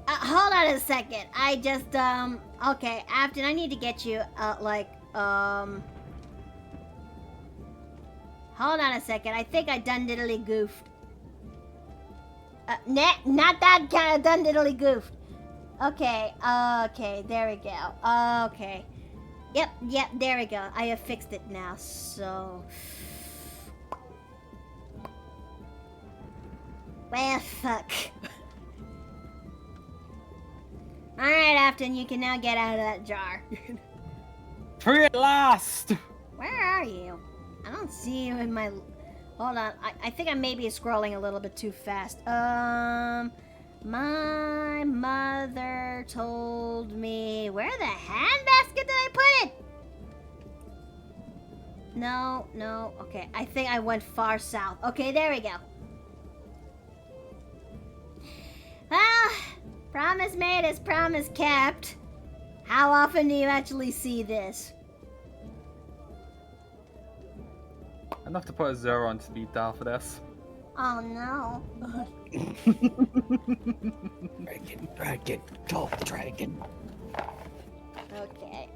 Hold on a second. I just, okay, Afton, I need to get you, hold on a second. I think I done diddly goofed. Not that kind of done diddly goofed. Okay, okay, there we go. Okay. Yep, there we go. I have fixed it now, so... Well, fuck. Alright, Afton, you can now get out of that jar. Free at last! Where are you? I don't see you in my... Hold on, I think I may be scrolling a little bit too fast. My mother told me... Where the handbasket did I put it? No, okay. I think I went far south. Okay, there we go. Well, promise made is promise kept. How often do you actually see this? Enough to put a 0 on speed dial for this. Oh no. Dragon, tall dragon. Okay.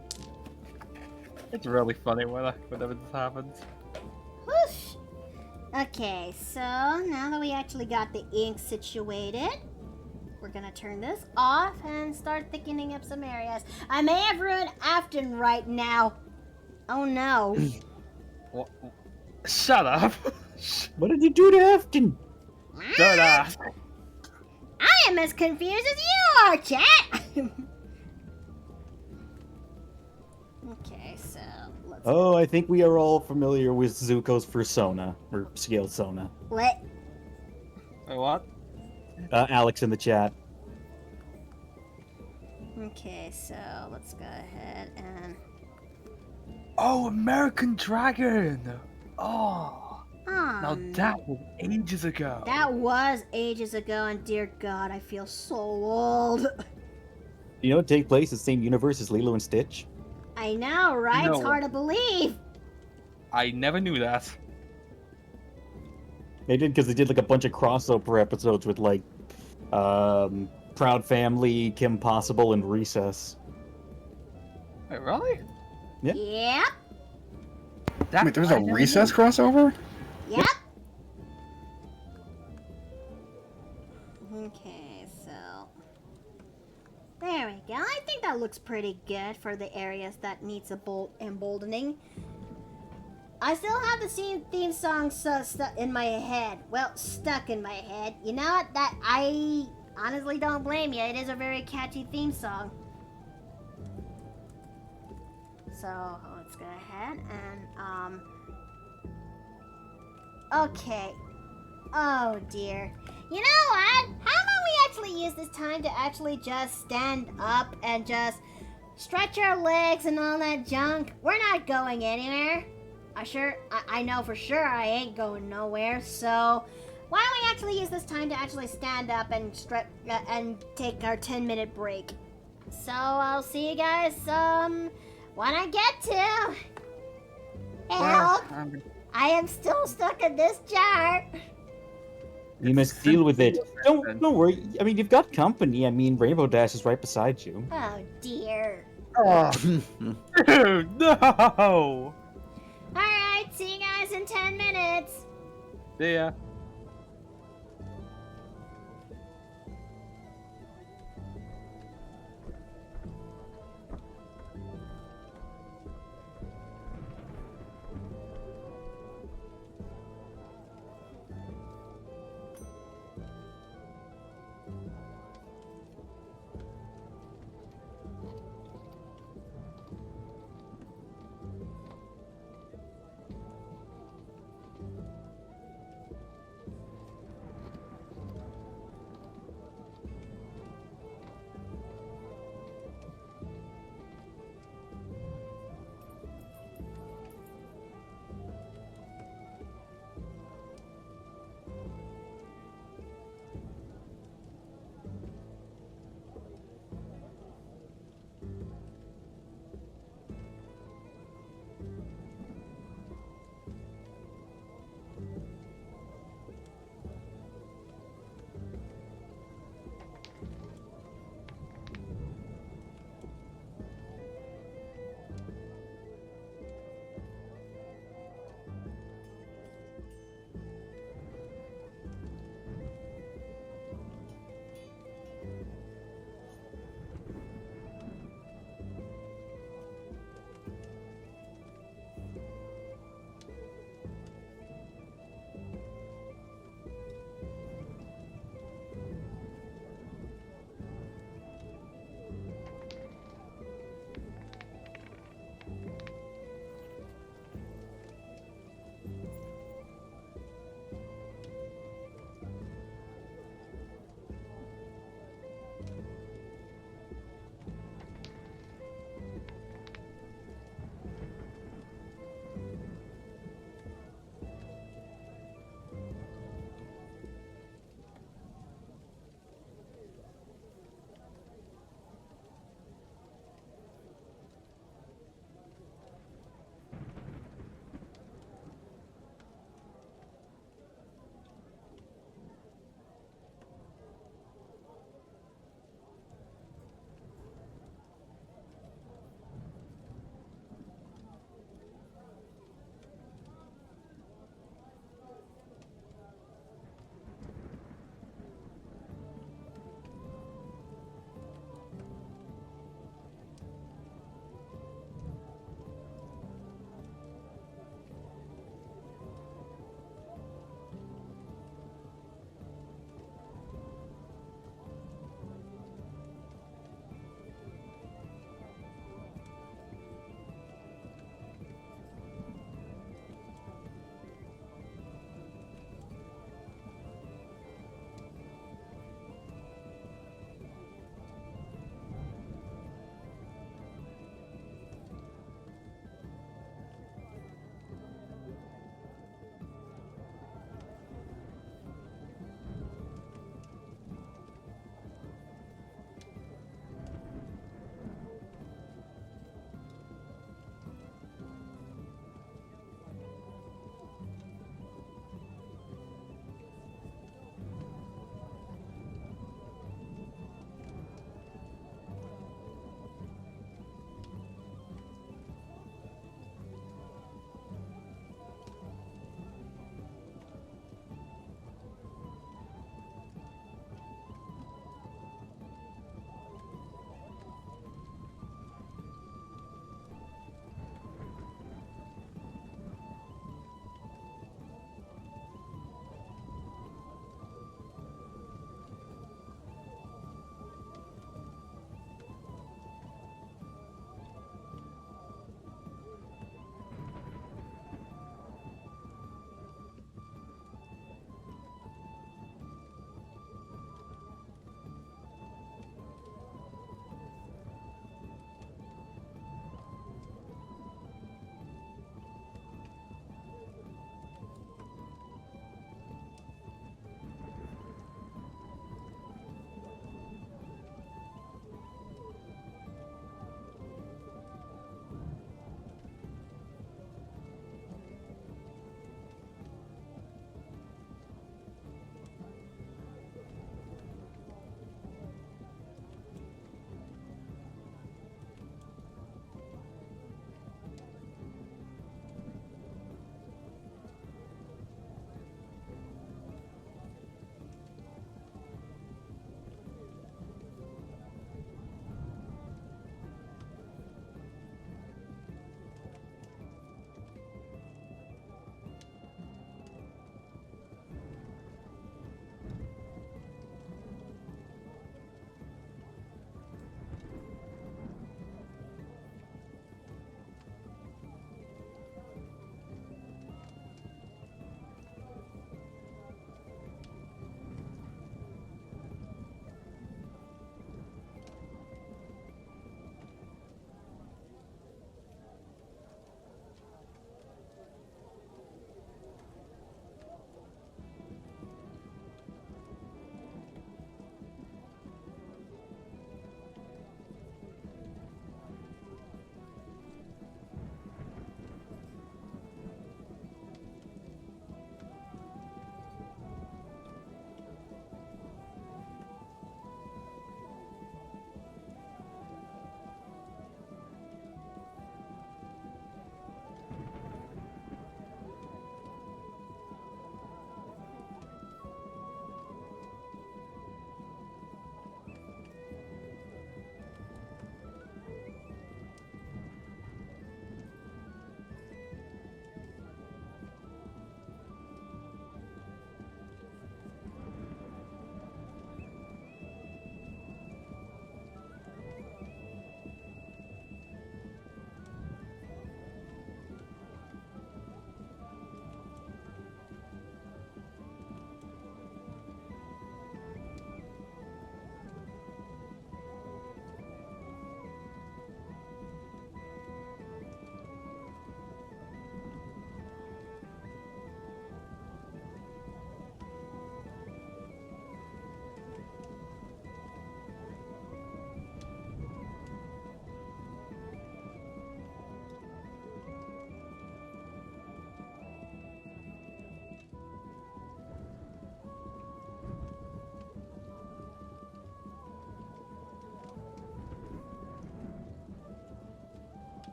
It's really funny whenever this happens. Whoosh. Okay, so now that we actually got the ink situated, we're gonna turn this off and start thickening up some areas. I may have ruined Afton right now. Oh no. What? Shut up! What did you do to Afton? Don't ask. I am as confused as you are, chat! Okay, so let's... Oh, I think we are all familiar with Zuko's persona, or scale sona. What? Wait, what? Alex in the chat. Okay, so let's go ahead and. Oh, American Dragon! Oh, now Um, that was ages ago. that was ages ago, and dear God, I feel so old. You know, take place in the same universe as Lilo and Stitch. I know, right? It's No. hard to believe. I never knew that. They did because they did like a bunch of crossover episodes with like Proud Family, Kim Possible, and Recess. Wait, really? Yeah. Yep. That Wait, there was I a never Recess knew. crossover? Yep. Okay, so there we go. I think that looks pretty good for the areas that needs a emboldening. I still have the same theme song stuck in my head. Well, stuck in my head. You know what? That I honestly don't blame you. It is a very catchy theme song. So let's go ahead and okay. Oh dear. You know what? How about we actually use this time to actually just stand up and just stretch our legs and all that junk? We're not going anywhere. I know for sure I ain't going nowhere. So why don't we actually use this time to actually stand up and stretch and take our 10-minute break? So I'll see you guys when I get to. Help! I am still stuck in this jar. You must deal with it. Don't worry. I mean, you've got company. I mean, Rainbow Dash is right beside you. Oh dear. Oh, dude, no! Alright, see you guys in 10 minutes. See ya.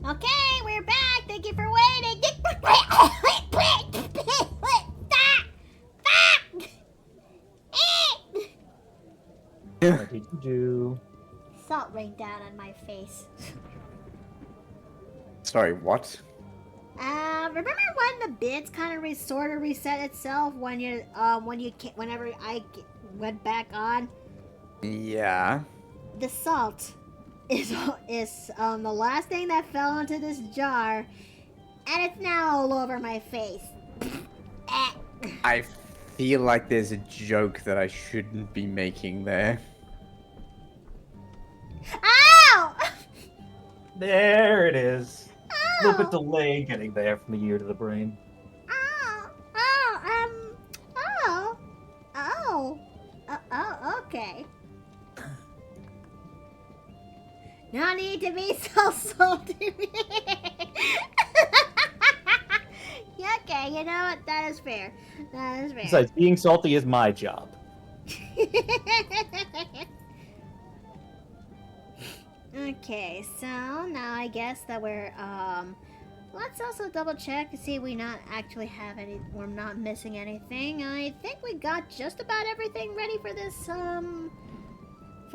Okay, we're back. Thank you for waiting. What did you do? Salt rained down on my face. Sorry, what? Remember when the bits kind of sort of reset itself when whenever went back on? Yeah. The salt is the last thing that fell into this jar, and it's now all over my face. I feel like there's a joke that I shouldn't be making there. Ow! There it is. A little bit Ow! delay getting there from the ear to the brain. Okay. No need to be so salty. Yeah, okay, you know what? That is fair. That is fair. Besides, being salty is my job. Okay, so now I guess that we're let's also double check to see we're not missing anything. I think we got just about everything ready for this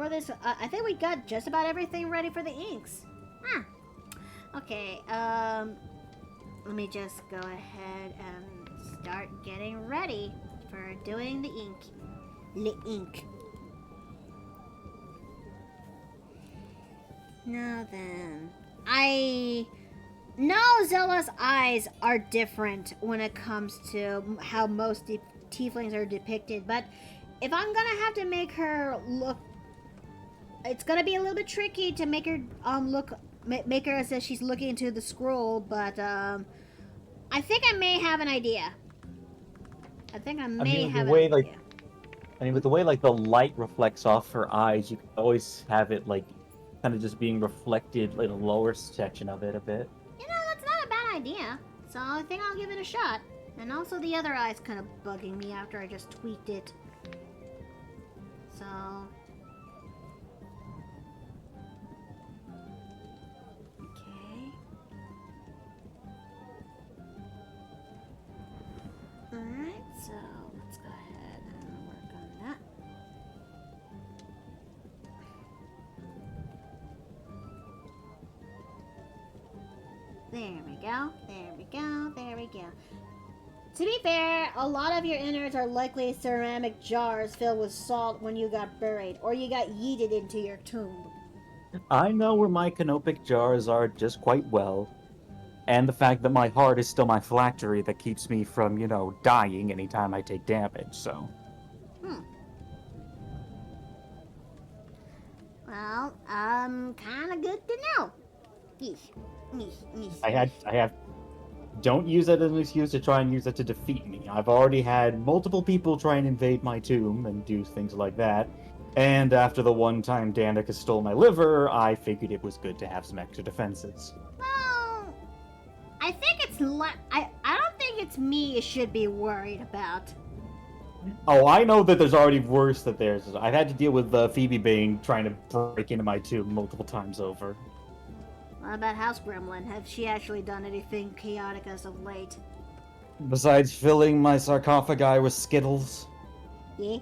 I think we got just about everything ready for the inks. Okay, let me just go ahead and start getting ready for doing the ink. Le ink. Now then, I know Zella's eyes are different when it comes to how most tieflings are depicted, but if I'm gonna have to make her look, it's gonna be a little bit tricky to make her make her as if she's looking into the scroll. But I think I may have an idea. I think I may have an idea. I mean, with the way like the light reflects off her eyes, you can always have it like kind of just being reflected in a lower section of it a bit. You know, that's not a bad idea. So I think I'll give it a shot. And also the other eye's kind of bugging me after I just tweaked it. So... okay. Alright, so let's go ahead and work on that. There we go, there we go, there we go. To be fair, a lot of your innards are likely ceramic jars filled with salt when you got buried, or you got yeeted into your tomb. I know where my canopic jars are just quite well. And the fact that my heart is still my phylactery that keeps me from, dying anytime I take damage, so. Well, kinda good to know. I have. Don't use that as an excuse to try and use it to defeat me. I've already had multiple people try and invade my tomb and do things like that. And after the one time Danica stole my liver, I figured it was good to have some extra defenses. Well, I think it's I don't think it's me you should be worried about. Oh, I know that there's already worse that there's. I've had to deal with Phoebe Bane trying to break into my tomb multiple times over. What about House Gremlin? Has she actually done anything chaotic as of late? Besides filling my sarcophagi with Skittles. Yeah?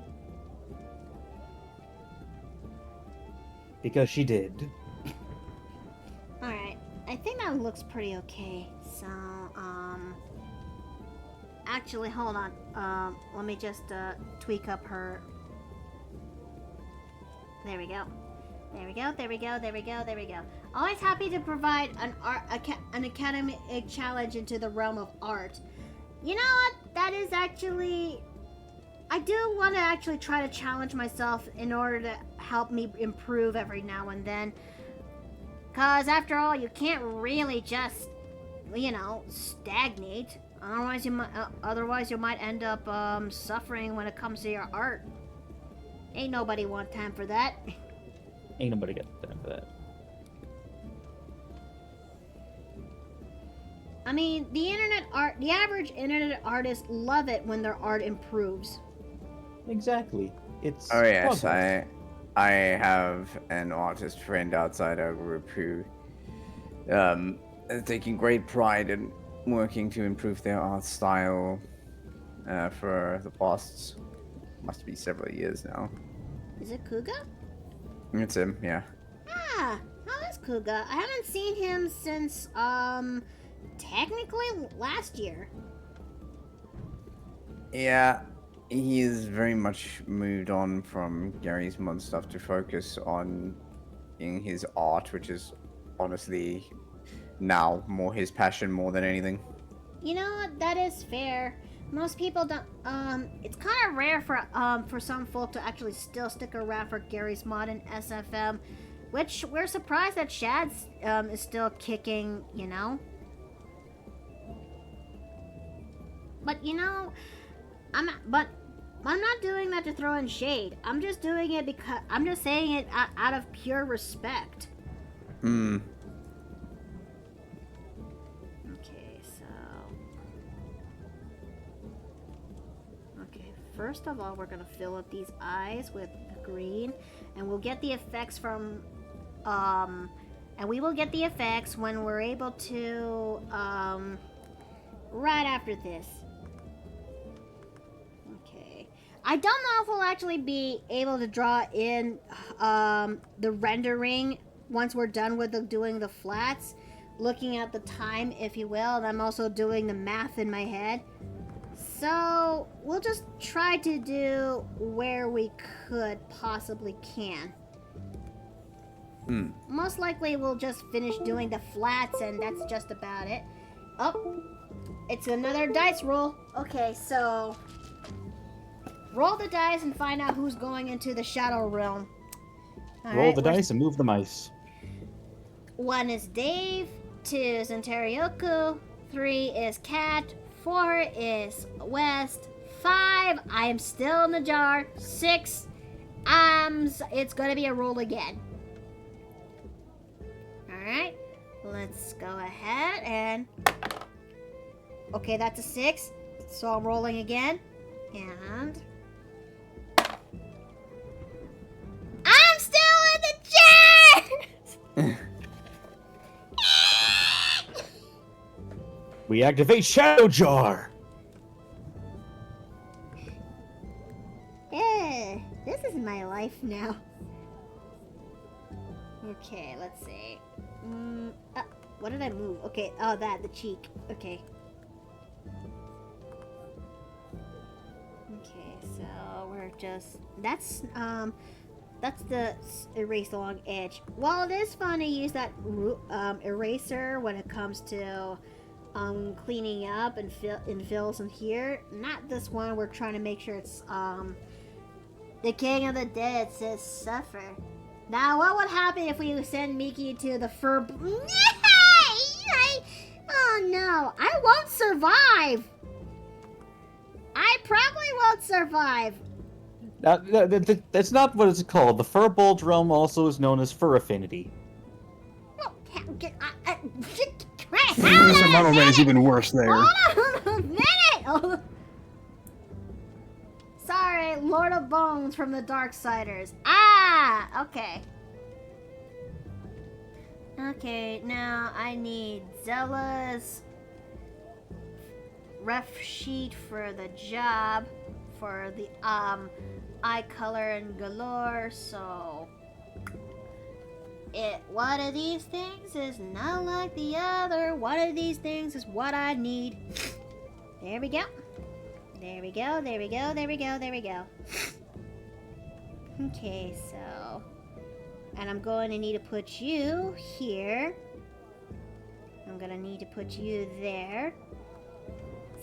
Because she did. Alright, I think that looks pretty okay. So, actually, hold on. Let me just, tweak up her... There we go. There we go, there we go, there we go, there we go. Always happy to provide an academic challenge into the realm of art. You know what? That is actually... I do want to actually try to challenge myself in order to help me improve every now and then. Because after all, you can't really just, stagnate. Otherwise you might end up suffering when it comes to your art. Ain't nobody want time for that. Ain't nobody got time for that. I mean, the average internet artists love it when their art improves. Exactly. It's Oh yes, progress. I have an artist friend outside our group who taking great pride in working to improve their art style for the past, must be several years now. Is it Kuga? It's him, yeah. Ah, how is Kuga? I haven't seen him since, technically last year. Yeah, he's very much moved on from Gary's mod stuff to focus on in his art, which is honestly now more his passion more than anything. You know what? That is fair. Most people don't. It's kind of rare for some folk to actually still stick around for Gary's mod and SFM, which we're surprised that Shad's is still kicking. You know. But you know, I'm not doing that to throw in shade. I'm just doing it because I'm just saying it out of pure respect. Hmm. Okay, so... Okay, first of all, we're gonna fill up these eyes with green, and we'll get the effects from... And we will get the effects when we're able to, right after this. Okay. I don't know if we'll actually be able to draw in, the rendering once we're done with doing the flats. Looking at the time, if you will, and I'm also doing the math in my head. So, we'll just try to do where we could possibly can. Most likely we'll just finish doing the flats and that's just about it. Oh, it's another dice roll. Okay, so roll the dice and find out who's going into the Shadow Realm. Roll the dice and move the mice. 1 is Dave, 2 is Ontarioku, 3 is Cat, 4 is West, 5, I am still in the jar, 6, it's gonna be a roll again. Alright, let's go ahead and... Okay, that's a 6, so I'm rolling again, and... I'm still in the jar! We activate Shadow Jar! Yeah, this is my life now. Okay, let's see. What did I move? Okay, oh, the cheek. Okay. Okay, so we're just... That's the erase along edge. Well, it is fun to use that eraser when it comes to cleaning up and fills in here. Not this one. We're trying to make sure it's the King of the Dead says suffer. Now, what would happen if we send Miki to the fur? Oh no, I won't survive. I probably won't survive. That's not what it's called. The Furbolg realm also is known as Fur Affinity. Mr. Model Ray is even worse there. Hold on a minute! Oh. Sorry, Lord of Bones from the Darksiders. Ah, okay. Okay, now I need Zella's ref sheet for the job, for the eye color and galore, so one of these things is not like the other. One of these things is what I need. There we go. There we go, there we go, there we go, there we go. Okay, so... And I'm going to need to put you here. I'm going to need to put you there.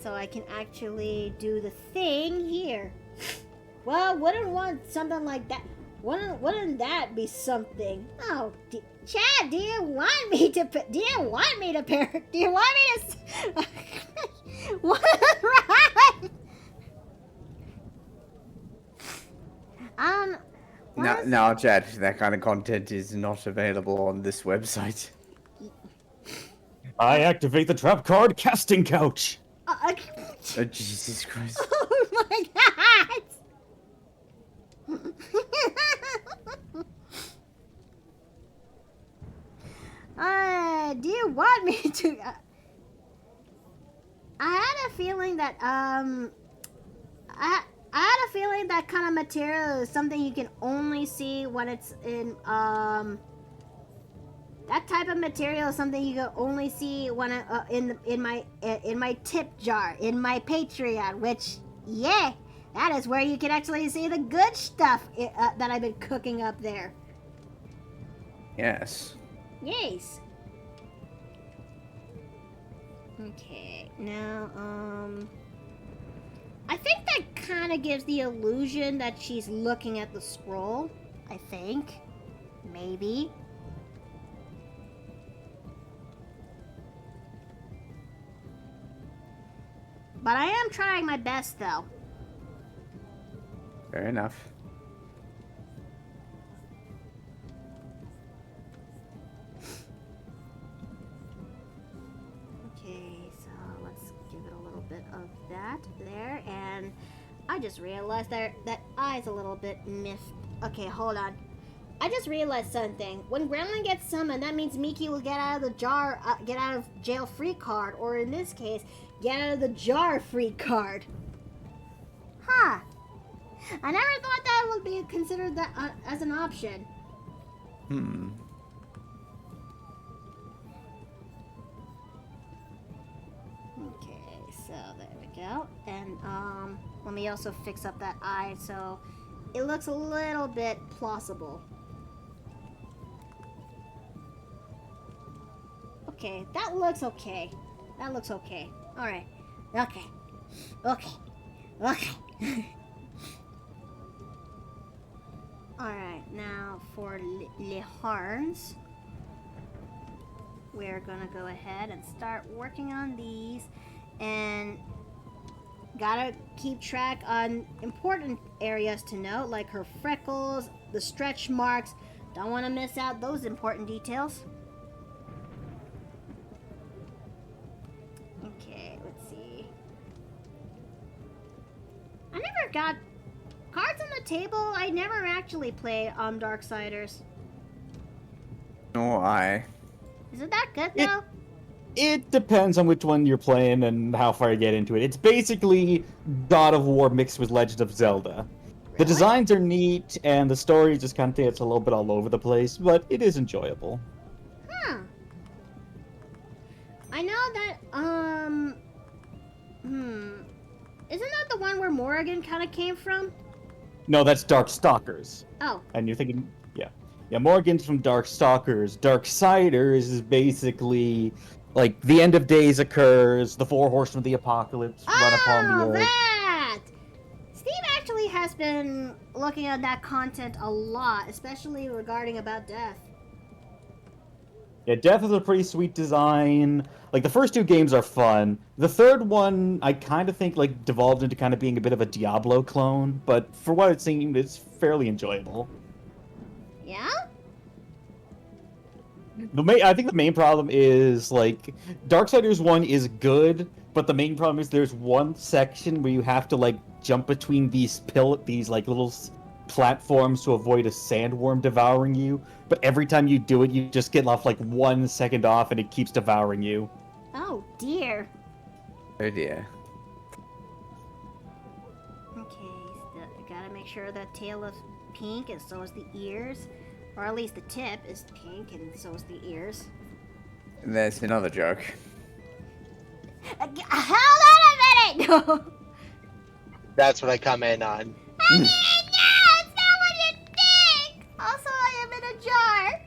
So I can actually do the thing here. Well, wouldn't want something like that. Wouldn't that be something? Oh, Chad, do you want me to what? Now, Chad, that kind of content is not available on this website. I activate the trap card casting couch. Oh, Jesus Christ. Oh my God! Do you want want me to... I had a feeling that, I had a feeling that kind of material is something you can only see when it's in, that type of material is something you can only see when in my tip jar, in my Patreon, which, yeah, that is where you can actually see the good stuff that I've been cooking up there. Yes. Yes. Okay, now, I think that kind of gives the illusion that she's looking at the scroll. I think. Maybe. But I am trying my best, though. Fair enough. Okay, so let's give it a little bit of that there, and I just realized that eye's a little bit miffed. Okay, hold on. I just realized something. When Gremlin gets summoned, that means Miki will get out of the jar, get out of jail free card, or in this case, get out of the jar free card. Huh. I never thought that would be considered that as an option. Hmm. Okay, so there we go. And let me also fix up that eye so it looks a little bit plausible. Okay, that looks okay. That looks okay. Alright. Okay. Okay. Okay. Alright, now for Le Harns, we're gonna go ahead and start working on these, and gotta keep track on important areas to note, like her freckles, the stretch marks. Don't want to miss out those important details. Okay, let's see. I never got cards on the table. I never actually played Darksiders. Nor I. Isn't that good though? It depends on which one you're playing and how far you get into it. It's basically God of War mixed with Legend of Zelda. The designs are neat, and the story just kind of gets a little bit all over the place, but it is enjoyable. Huh. I know that, isn't that the one where Morrigan kind of came from? No, that's Darkstalkers. Oh. And you're thinking, yeah, Morrigan's from Darkstalkers. Darksiders is basically, like, the end of days occurs, the four horsemen of the apocalypse run upon the earth. That! Steve actually has been looking at that content a lot, especially regarding about death. Yeah, Death is a pretty sweet design. Like, the first two games are fun. The third one, I kind of think, like, devolved into kind of being a bit of a Diablo clone, but for what it seemed, it's fairly enjoyable. Yeah? I think the main problem is, like, Darksiders 1 is good, but the main problem is there's one section where you have to, like, jump between these like, little platforms to avoid a sandworm devouring you, but every time you do it, you just get off, like, 1 second off, and it keeps devouring you. Oh, dear. Oh dear. Okay, so gotta make sure that tail is pink, and so is the ears. Or at least the tip is pink, and so is the ears. And there's another joke. Hold on a minute! That's what I come in on. I mean, no, it's not what you think! Also, I am in a jar.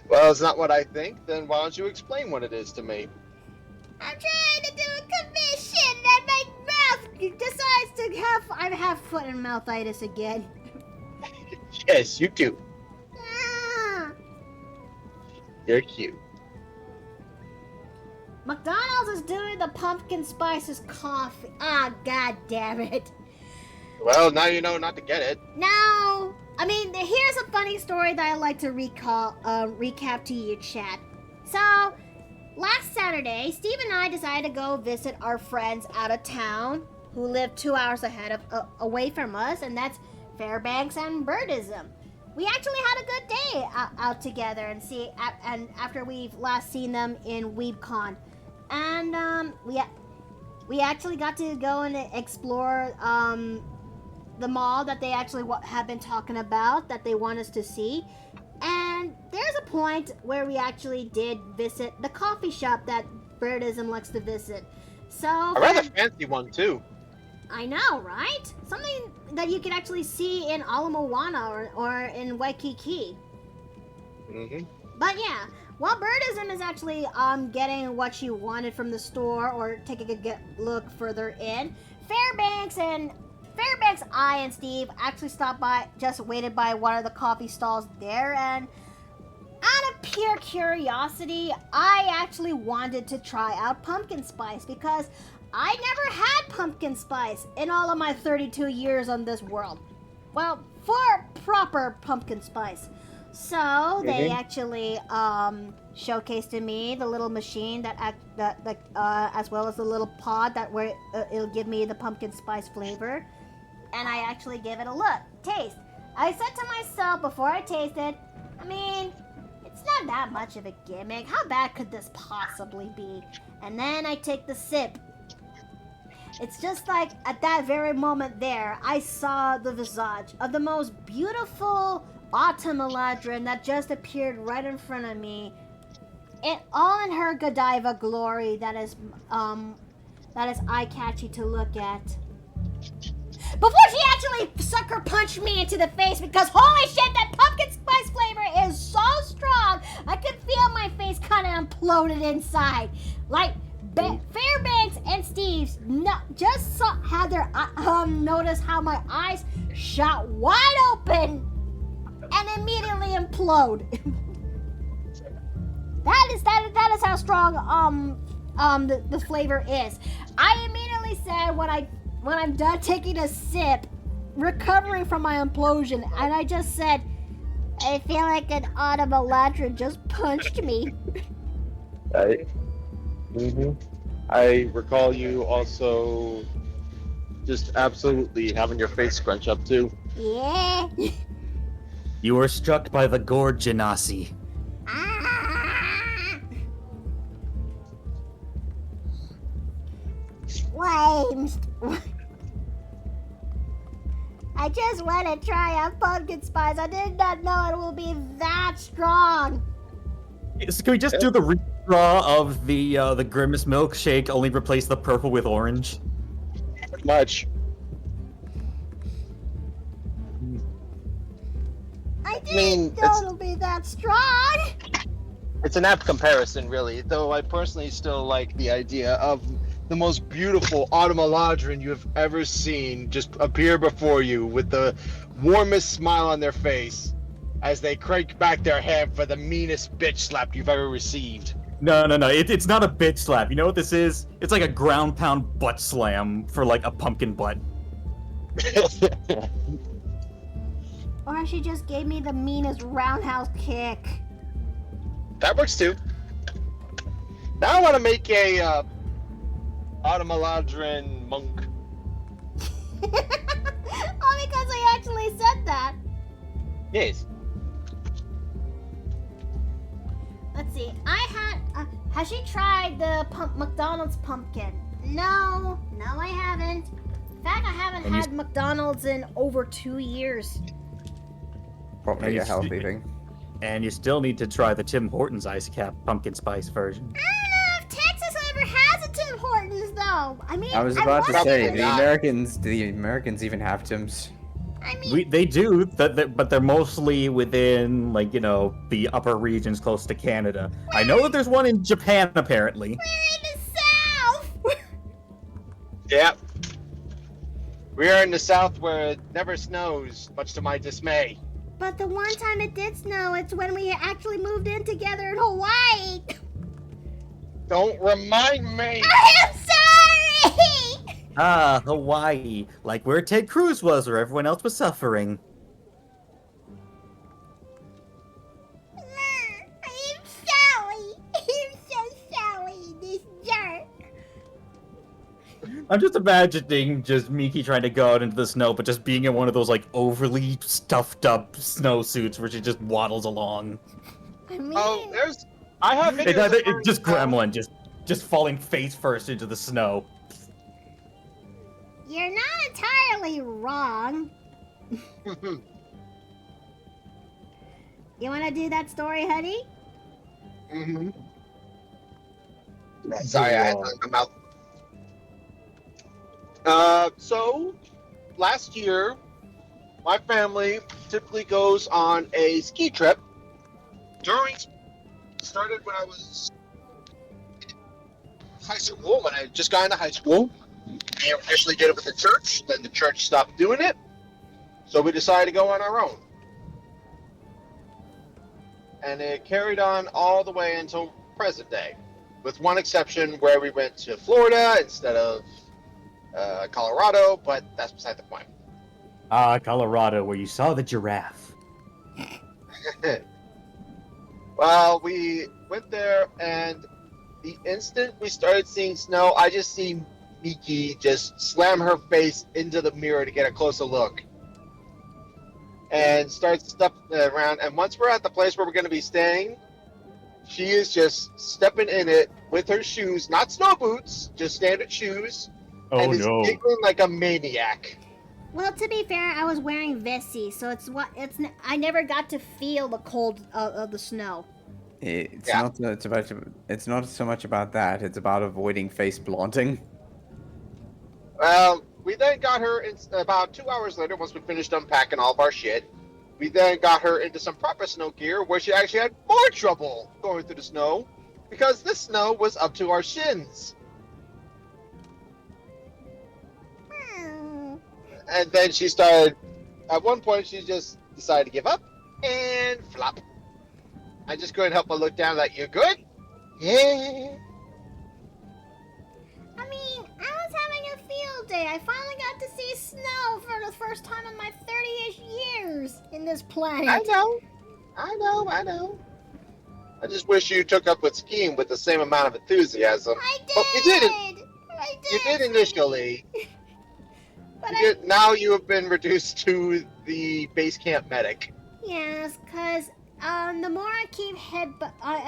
Well, it's not what I think, then why don't you explain what it is to me? I'm trying to do a commission, and my mouth decides to I have foot and mouthitis again. Yes, you do. Ah. You're cute. McDonald's is doing the pumpkin spices coffee. Ah, god damn it. Well, now you know not to get it. No, I mean, here's a funny story that I like to recap to you, chat. So, last Saturday, Steve and I decided to go visit our friends out of town who live 2 hours away from us, and that's Fairbanks and Birdism. we actually had a good day out together and and after we've last seen them in WeebCon. And we actually got to go and explore the mall that they actually have been talking about that they want us to see. And there's a point where we actually did visit the coffee shop that Birdism likes to visit. So A rather fancy one too. I know, right? Something that you could actually see in Ala Moana or in Waikiki. Mm-hmm. But yeah, while Birdism is actually getting what she wanted from the store or taking a look further in, Fairbanks, I and Steve actually stopped by, just waited by one of the coffee stalls there, and out of pure curiosity, I actually wanted to try out pumpkin spice because I never had pumpkin spice in all of my 32 years on this world. Well, for proper pumpkin spice. So they actually showcased to me the little machine that as well as the little pod that where it'll give me the pumpkin spice flavor, and I actually gave it a taste. I said to myself before I tasted, I mean, it's not that much of a gimmick. How bad could this possibly be? And then I take the sip. It's just like at that very moment there, I saw the visage of the most beautiful Autumnaladrin that just appeared right in front of me. It all in her Godiva glory that is eye-catchy to look at. Before she actually sucker punched me into the face because holy shit, that pumpkin spice flavor is so strong, I could feel my face kind of imploded inside. Like Fairbanks and Steve's had their notice how my eyes shot wide open and immediately implode. that is how strong the flavor is. I immediately said when I'm done taking a sip, recovering from my implosion, and I just said, I feel like an Autumnaladrin just punched me. I recall you also just absolutely having your face scrunch up too. Yeah. You were struck by the gourd genasi. Flames. I just want to try out pumpkin spice. I did not know it will be that strong. So can we just do the redraw of the Grimace milkshake? Only replace the purple with orange. Much. I didn't know it'll be that strong. It's an apt comparison, really. Though I personally still like the idea of the most beautiful Autumnaladrin you have ever seen just appear before you with the warmest smile on their face as they crank back their hand for the meanest bitch slap you've ever received. No. It's not a bitch slap. You know what this is? It's like a ground pound butt slam for like a pumpkin butt. Or she just gave me the meanest roundhouse kick. That works too. Now I want to make a Autumnaladrin monk. Oh, because I actually said that. Yes. Let's see. Has she tried the McDonald's pumpkin? No, I haven't. In fact, I haven't had McDonald's in over 2 years. Probably a healthy thing. And you still need to try the Tim Hortons Ice Cap pumpkin spice version. I don't know if Texas ever has a Tim Hortons, though. I mean, I was about to say, Probably the not. Americans even have Tims. I mean, They do, but they're mostly within, like, you know, the upper regions close to Canada. I know that there's one in Japan, apparently. we're in the South. Yeah. We are in the south where it never snows, much to my dismay. But the one time it did snow, it's when we actually moved in together in Hawaii. Don't remind me! I am sorry! Ah, Hawaii. Like where Ted Cruz was, where everyone else was suffering. I'm sorry. I'm so sorry, this jerk. I'm just imagining just Miki trying to go out into the snow, but just being in one of those like overly stuffed up snowsuits where she just waddles along. I mean, Oh, I have videos of her It's just in snow. Gremlin, just falling face first into the snow. you're not entirely wrong. You want to do that story, honey? Mm-hmm. Sorry, I had to come out. So, last year, my family typically goes on a ski trip. Started when I was in high school, when I just got into high school. We initially did it with the church, then the church stopped doing it, so we decided to go on our own. And it carried on all the way until present day, with one exception where we went to Florida instead of Colorado, but that's beside the point. Colorado, where you saw the giraffe. Well, we went there, and the instant we started seeing snow, I just see Miki just slam her face into the mirror to get a closer look. And start stepping around. And once we're at the place where we're going to be staying, she is just stepping in it with her shoes, not snow boots, just standard shoes. Oh and is no. giggling like a maniac. Well, to be fair, I was wearing Vessi, so I never got to feel the cold of the snow. It's Yeah. it's not so much about that. It's about avoiding face planting. Well, we then got her in about 2 hours later, once we finished unpacking all of our shit. We then got her into some proper snow gear where she actually had more trouble going through the snow because this snow was up to our shins. And then she started, at one point, she just decided to give up and flop. I just couldn't help but look down like, you good? Yeah. I mean, I was having a field day. I finally got to see snow for the first time in my 30-ish years in this planet. I know. I just wish you took up with skiing with the same amount of enthusiasm. I did! But you didn't. I did! You did initially. But Now you have been reduced to the base camp medic. Yes, because the more I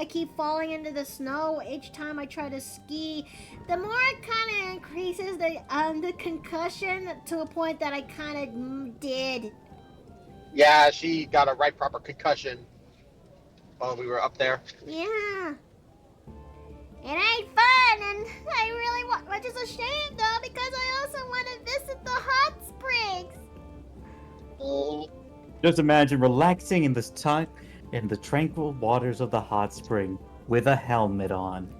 keep falling into the snow each time I try to ski, the more it kind of increases the concussion to a point that I kind of did. Yeah, she got a right proper concussion while we were up there. Yeah. It ain't fun, and I really want, which is a shame though, because I also want to visit the hot springs. Just imagine relaxing in this time in the tranquil waters of the hot spring with a helmet on.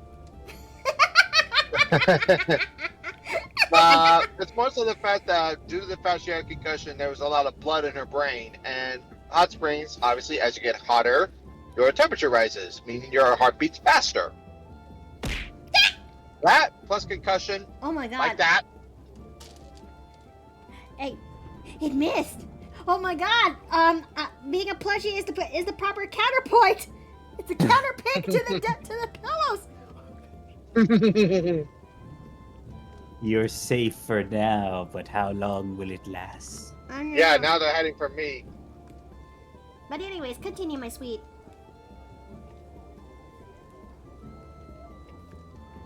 It's more so the fact that due to the fact she had a concussion, there was a lot of blood in her brain, and hot springs, obviously, as you get hotter, your temperature rises, meaning your heart beats faster. That plus concussion, Oh my god. like that. Hey, it missed. Oh my god. Being a plushie is the proper counterpoint. It's a counterpick to the pillows. You're safe for now, but how long will it last? I know. Yeah, now they're heading for me. But anyways, continue, my sweet.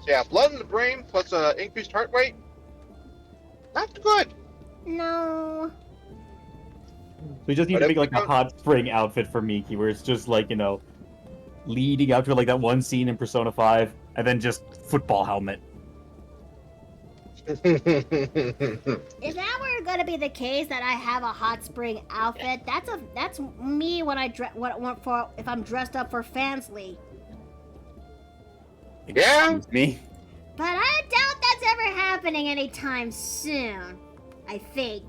So yeah, blood in the brain plus increased heart rate. Not good. No. We just need But to if make like we a don't- hot spring outfit for Miki, where it's just like, leading up to like that one scene in Persona 5, and then just football helmet. If that were gonna be the case, that I have a hot spring outfit, that's me when if I'm dressed up for Fansly. Yeah? Excuse me. But I doubt that's ever happening anytime soon. I think.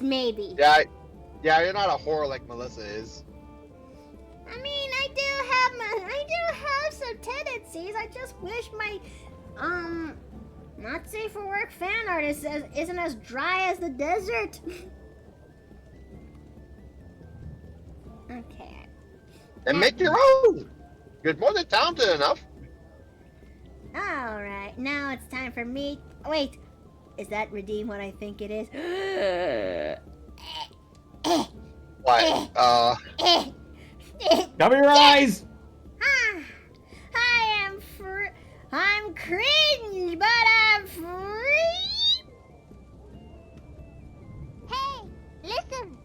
Maybe. Yeah, you're not a whore like Melissa is. I mean, I do have some tendencies. I just wish my not safe for work fan art isn't as dry as the desert. Okay. And make your own. You're more than talented enough. All right. Now it's time for me Wait, is that redeem what I think it is? What? Cover your eyes! I'm cringe, but I'm free. Hey, listen.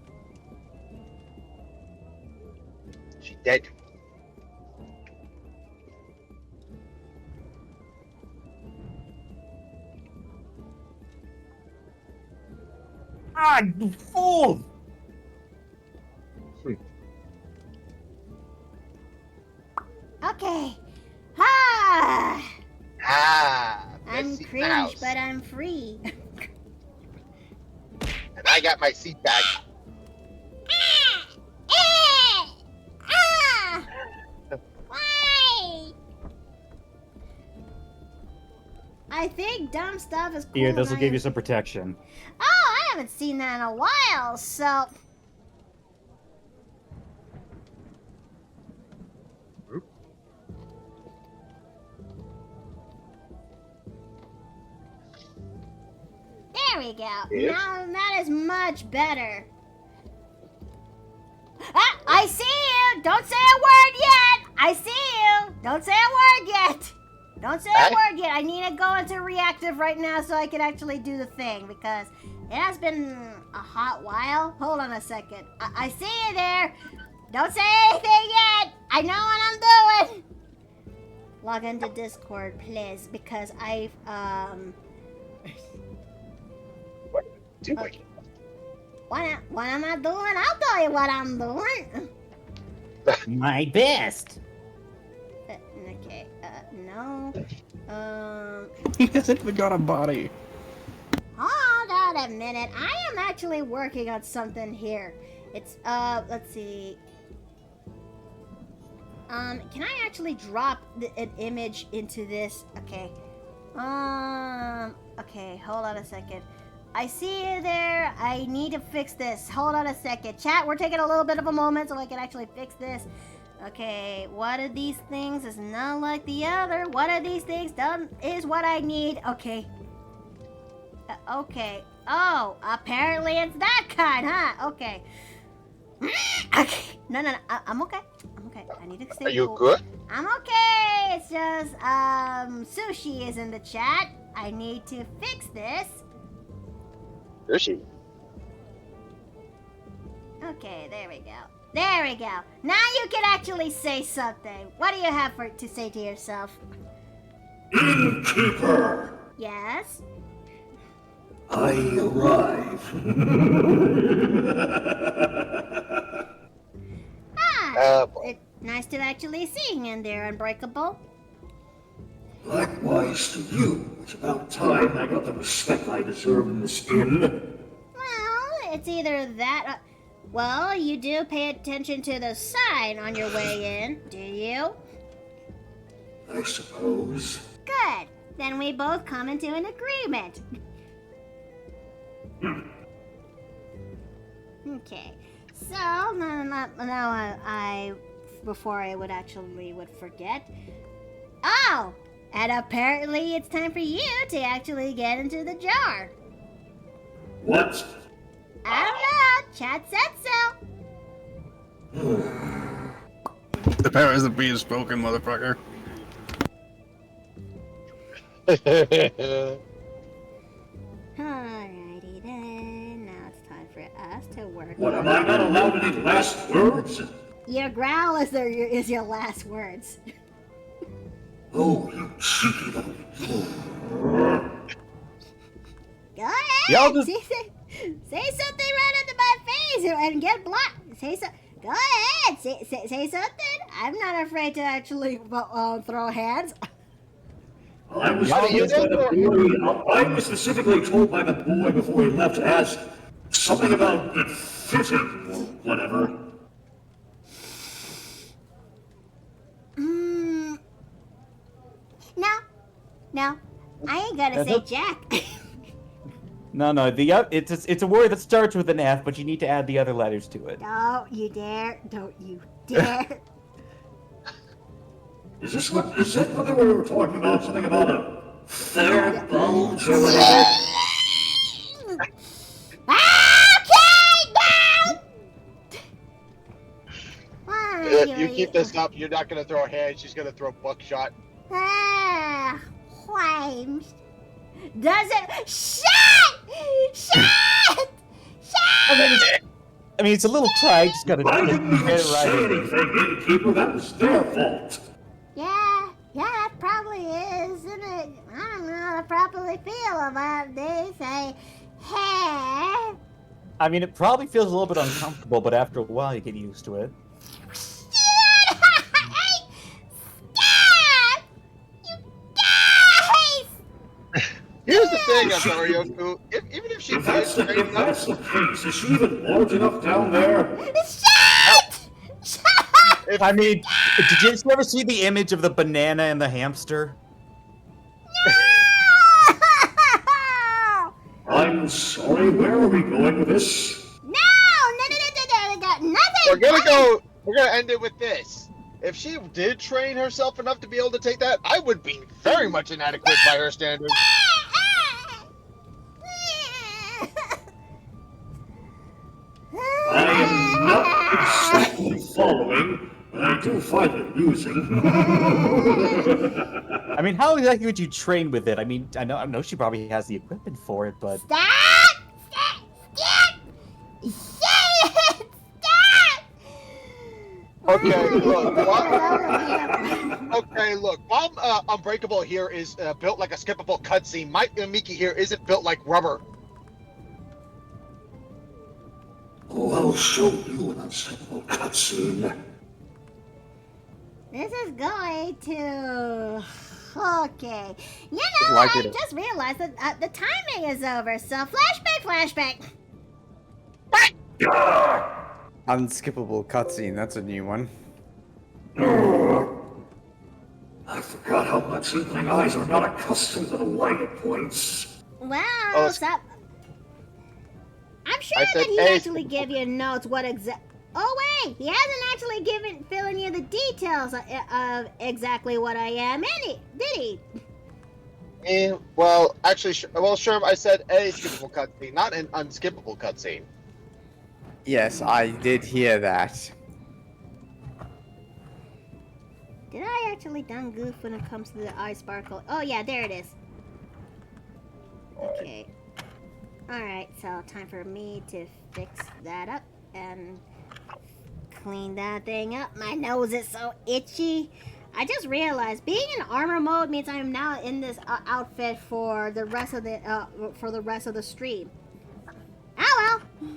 She dead. Ah, you fool! Okay. I'm Messy cringe, mouse. but I'm free. And I got my seat back. Why? I think dumb stuff is cool. Here, this will and give I- you some protection. Oh, I haven't seen that in a while, so. There we go. Yes. Now that is much better. Ah, I see you. Don't say a word yet. I see you. Don't say a word yet. Don't say a Hey. word yet. I need to go into reactive right now so I can actually do the thing because it has been a hot while. Hold on a second. I see you there. Don't say anything yet. I know what I'm doing. Log into Discord, please, because I've Doing. Okay. What am I doing? I'll tell you what I'm doing. My best! Okay, no. He hasn't even got a body. Hold on a minute. I am actually working on something here. It's, let's see. Can I actually drop an image into this? Okay. Okay, hold on a second. I see you there. I need to fix this. Hold on a second. Chat, we're taking a little bit of a moment so I can actually fix this. Okay, one of these things is not like the other. One of these things done is what I need. Okay. Okay. Oh, apparently it's that kind, huh? Okay. Okay. No. I'm okay. I'm okay. I need to stay Are you cool. good? I'm okay. It's just, Sushi is in the chat. I need to fix this. Is she? Okay, there we go. There we go. Now you can actually say something. What do you have to say to yourself? Innkeeper, Yes? I arrive. It's nice to actually see you in there, Unbreakable. Likewise to you. It's about time I got the respect I deserve in this inn. Well, it's either that. Well, you do pay attention to the sign on your way in, do you? I suppose. Good. Then we both come into an agreement. Okay. So now I before I would forget. Oh, and apparently it's time for you to actually get into the jar. What? I don't know. Chat said so. The powers that be is spoken, motherfucker. Alrighty then. Now it's time for us to work. What, am I not allowed any last words? Your growl is your last words. Oh, you cheeky little fool. Go ahead. Y'all just- Say something right into my face and get blocked. Go ahead. Say something. I'm not afraid to actually throw hands. I was How do you told by the know? boy, I was specifically told by the boy before he left to ask something about it fitting or whatever. No. I ain't gonna say Jack. No, it's a word that starts with an F, but you need to add the other letters to it. Don't you dare. Don't you dare. Is that what they were talking about? Something about a Fair bulge or whatever. You keep this up, you're not gonna throw hands, she's gonna throw buckshot. Flames. Does it? Shut! Shut! I mean, it's a little tight. Just gotta I get didn't even it say right. anything, innkeeper. That was their fault. Yeah, that probably is, isn't it? I don't know how to properly feel about this. Hey. I mean, it probably feels a little bit uncomfortable, but after a while, you get used to it. Stop! You guys! Here's the thing, Azarioku. Even if she If that's did train up, the case, is she even large enough down there? Shut! Shut! I mean, did you ever see the image of the banana and the hamster? I'm sorry, where are we going with this? No, nothing. we're gonna end it with this. If she did train herself enough to be able to take that, I would be very much inadequate by her standards. I am not exactly following, but I do find it amusing. I mean, how exactly would you train with it? I mean, I know she probably has the equipment for it, but Stop! Stop! Okay, look. While Unbreakable here is built like a skippable cutscene, Miki here isn't built like rubber. Oh, I'll show you an unskippable cutscene. This is going to... Okay. You know, Like I it. just realized that the timing is over, so flashback. Unskippable cutscene, that's a new one. I forgot how much Inkling eyes are not accustomed to the light it points. Well, Oh, stop. I'm sure I said that he A. actually gave you notes what exact... Oh, wait! He hasn't actually filling you the details of exactly what I am, did he? Well, actually, sure, I said a skippable cutscene, not an unskippable cutscene. Yes, I did hear that. Did I actually done goof when it comes to the eye sparkle? Oh, yeah, there it is. Okay. Alright, so time for me to fix that up and clean that thing up. My nose is so itchy. I just realized being in armor mode means I am now in this outfit for the rest of the stream. Oh well.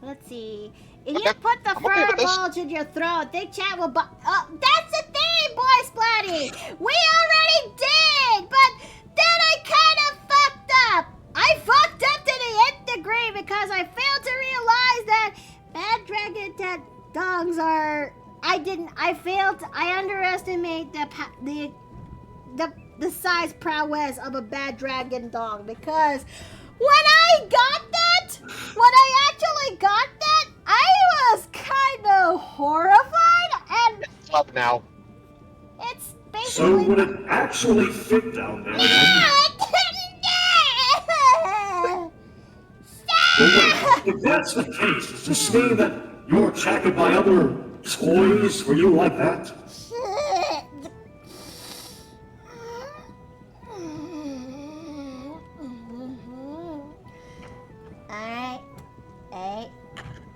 Let's see. If you put the fur bulge in your throat, think chat will that's the thing, boy Splatty! We already did! But then I kind of fucked up! I fucked up to the nth degree because I failed to realize that bad dragon dongs are... I underestimate the size prowess of a bad dragon dong because when I actually got that, I was kind of horrified, and It's up now. it's So basically... would it actually fit down there? then? Well, wait, if that's the case, does this mean that you're attacked by other toys for you like that? Alright.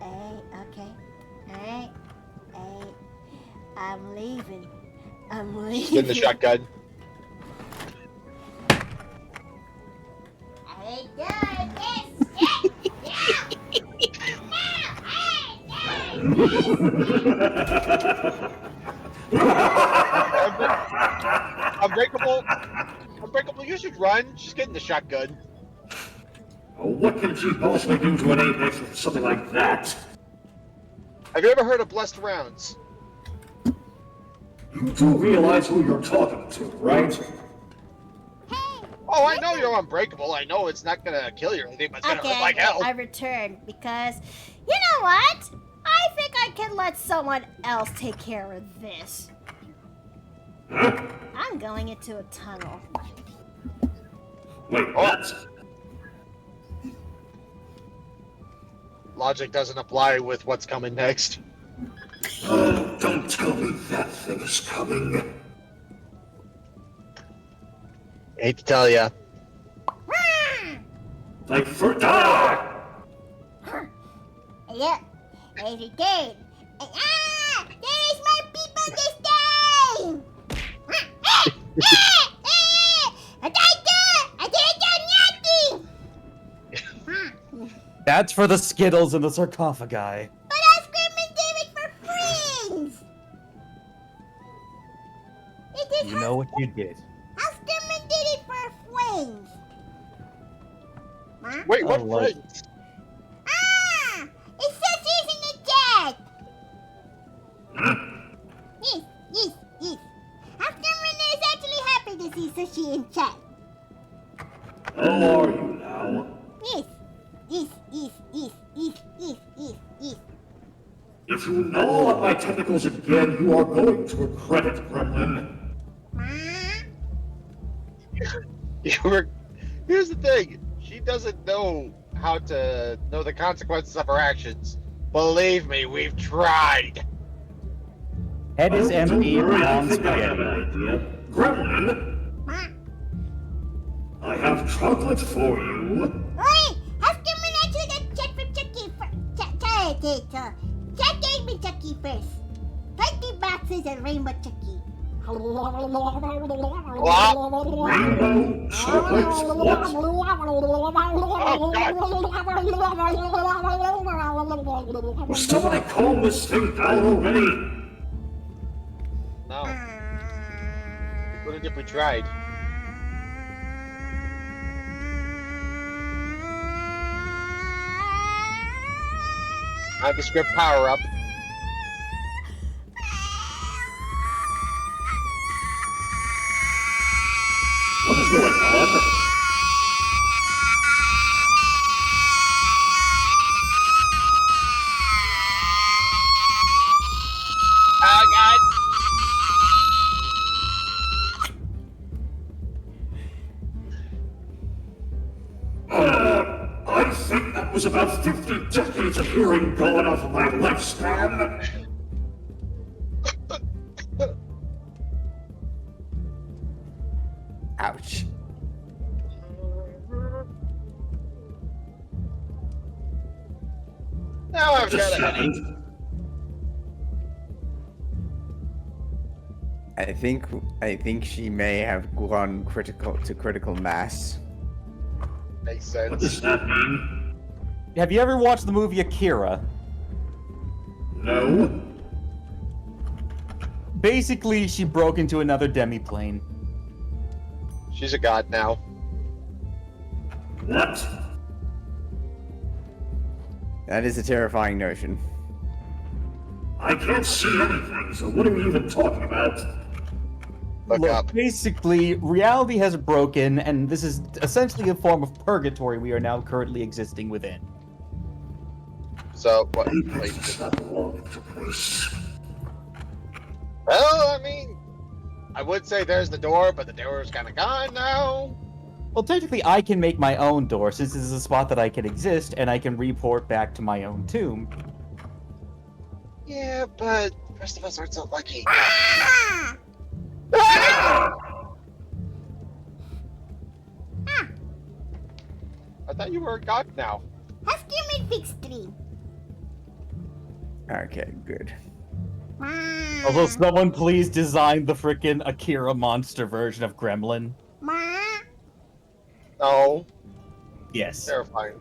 Okay. Alright. I'm leaving. Get the shotgun. I ain't doing Unbreakable, you should run. She's getting the shotgun. What can she possibly do to an apex with something like that? Have you ever heard of blessed rounds? You do realize who you're talking to, right? Oh, I know you're unbreakable. I know it's not gonna kill you or anything, but it's gonna hurt like hell. I returned because, you know what? I think I can let someone else take care of this. Huh? I'm going into a tunnel. Wait, what? Logic doesn't apply with what's coming next. Oh, don't tell me that thing is coming. I hate to tell ya. Like for Look, I returned. There's more people this time! I didn't do nothing! That's for the Skittles and the sarcophagi. But Oscarman gave it for friends! It is You know what you did. Oscarman did it for friends! Huh? Wait, what I love it. friends? It says he's in the chat! Yes. Oscarman is actually happy to see Sushi in chat. How are you now? Yes. If you know of my tentacles again, you are going to regret it, Gremlin. Here's the thing. She doesn't know how to know the consequences of her actions. Believe me, we've tried. Head is Oh, empty, don't worry, I non think I have an spaghetti. idea. Gremlin, I have chocolate for you. Oi! Oscarman actually got check from Chucky first. Check gave me Chucky first. 20 boxes of Rainbow Chucky. Rainbow chocolates, what? Will somebody calm this thing down already? No. We couldn't if we tried. Nondescript power up. What is going on? Oh god! I think that was about 50 decades of hearing gone off of my lifespan. Ouch. Now I've Just got a headache. saying. I think she may have gone critical mass. Makes What does sense. that mean? Have you ever watched the movie Akira? No? Basically, she broke into another demiplane. She's a god now. What? That is a terrifying notion. I can't see anything, so what are we even talking about? Look up. Basically, reality has broken, and this is essentially a form of purgatory we are now currently existing within. So, what? Wait. It's not long to place. Well, I mean, I would say there's the door, but the door is kind of gone now. Well, technically, I can make my own door, since this is a spot that I can exist, and I can report back to my own tomb. Yeah, but the rest of us aren't so lucky. I thought you were a god now. Oscarman fixed 3. Okay, good. Although someone please design the frickin' Akira monster version of Gremlin. No, Yes. terrifying.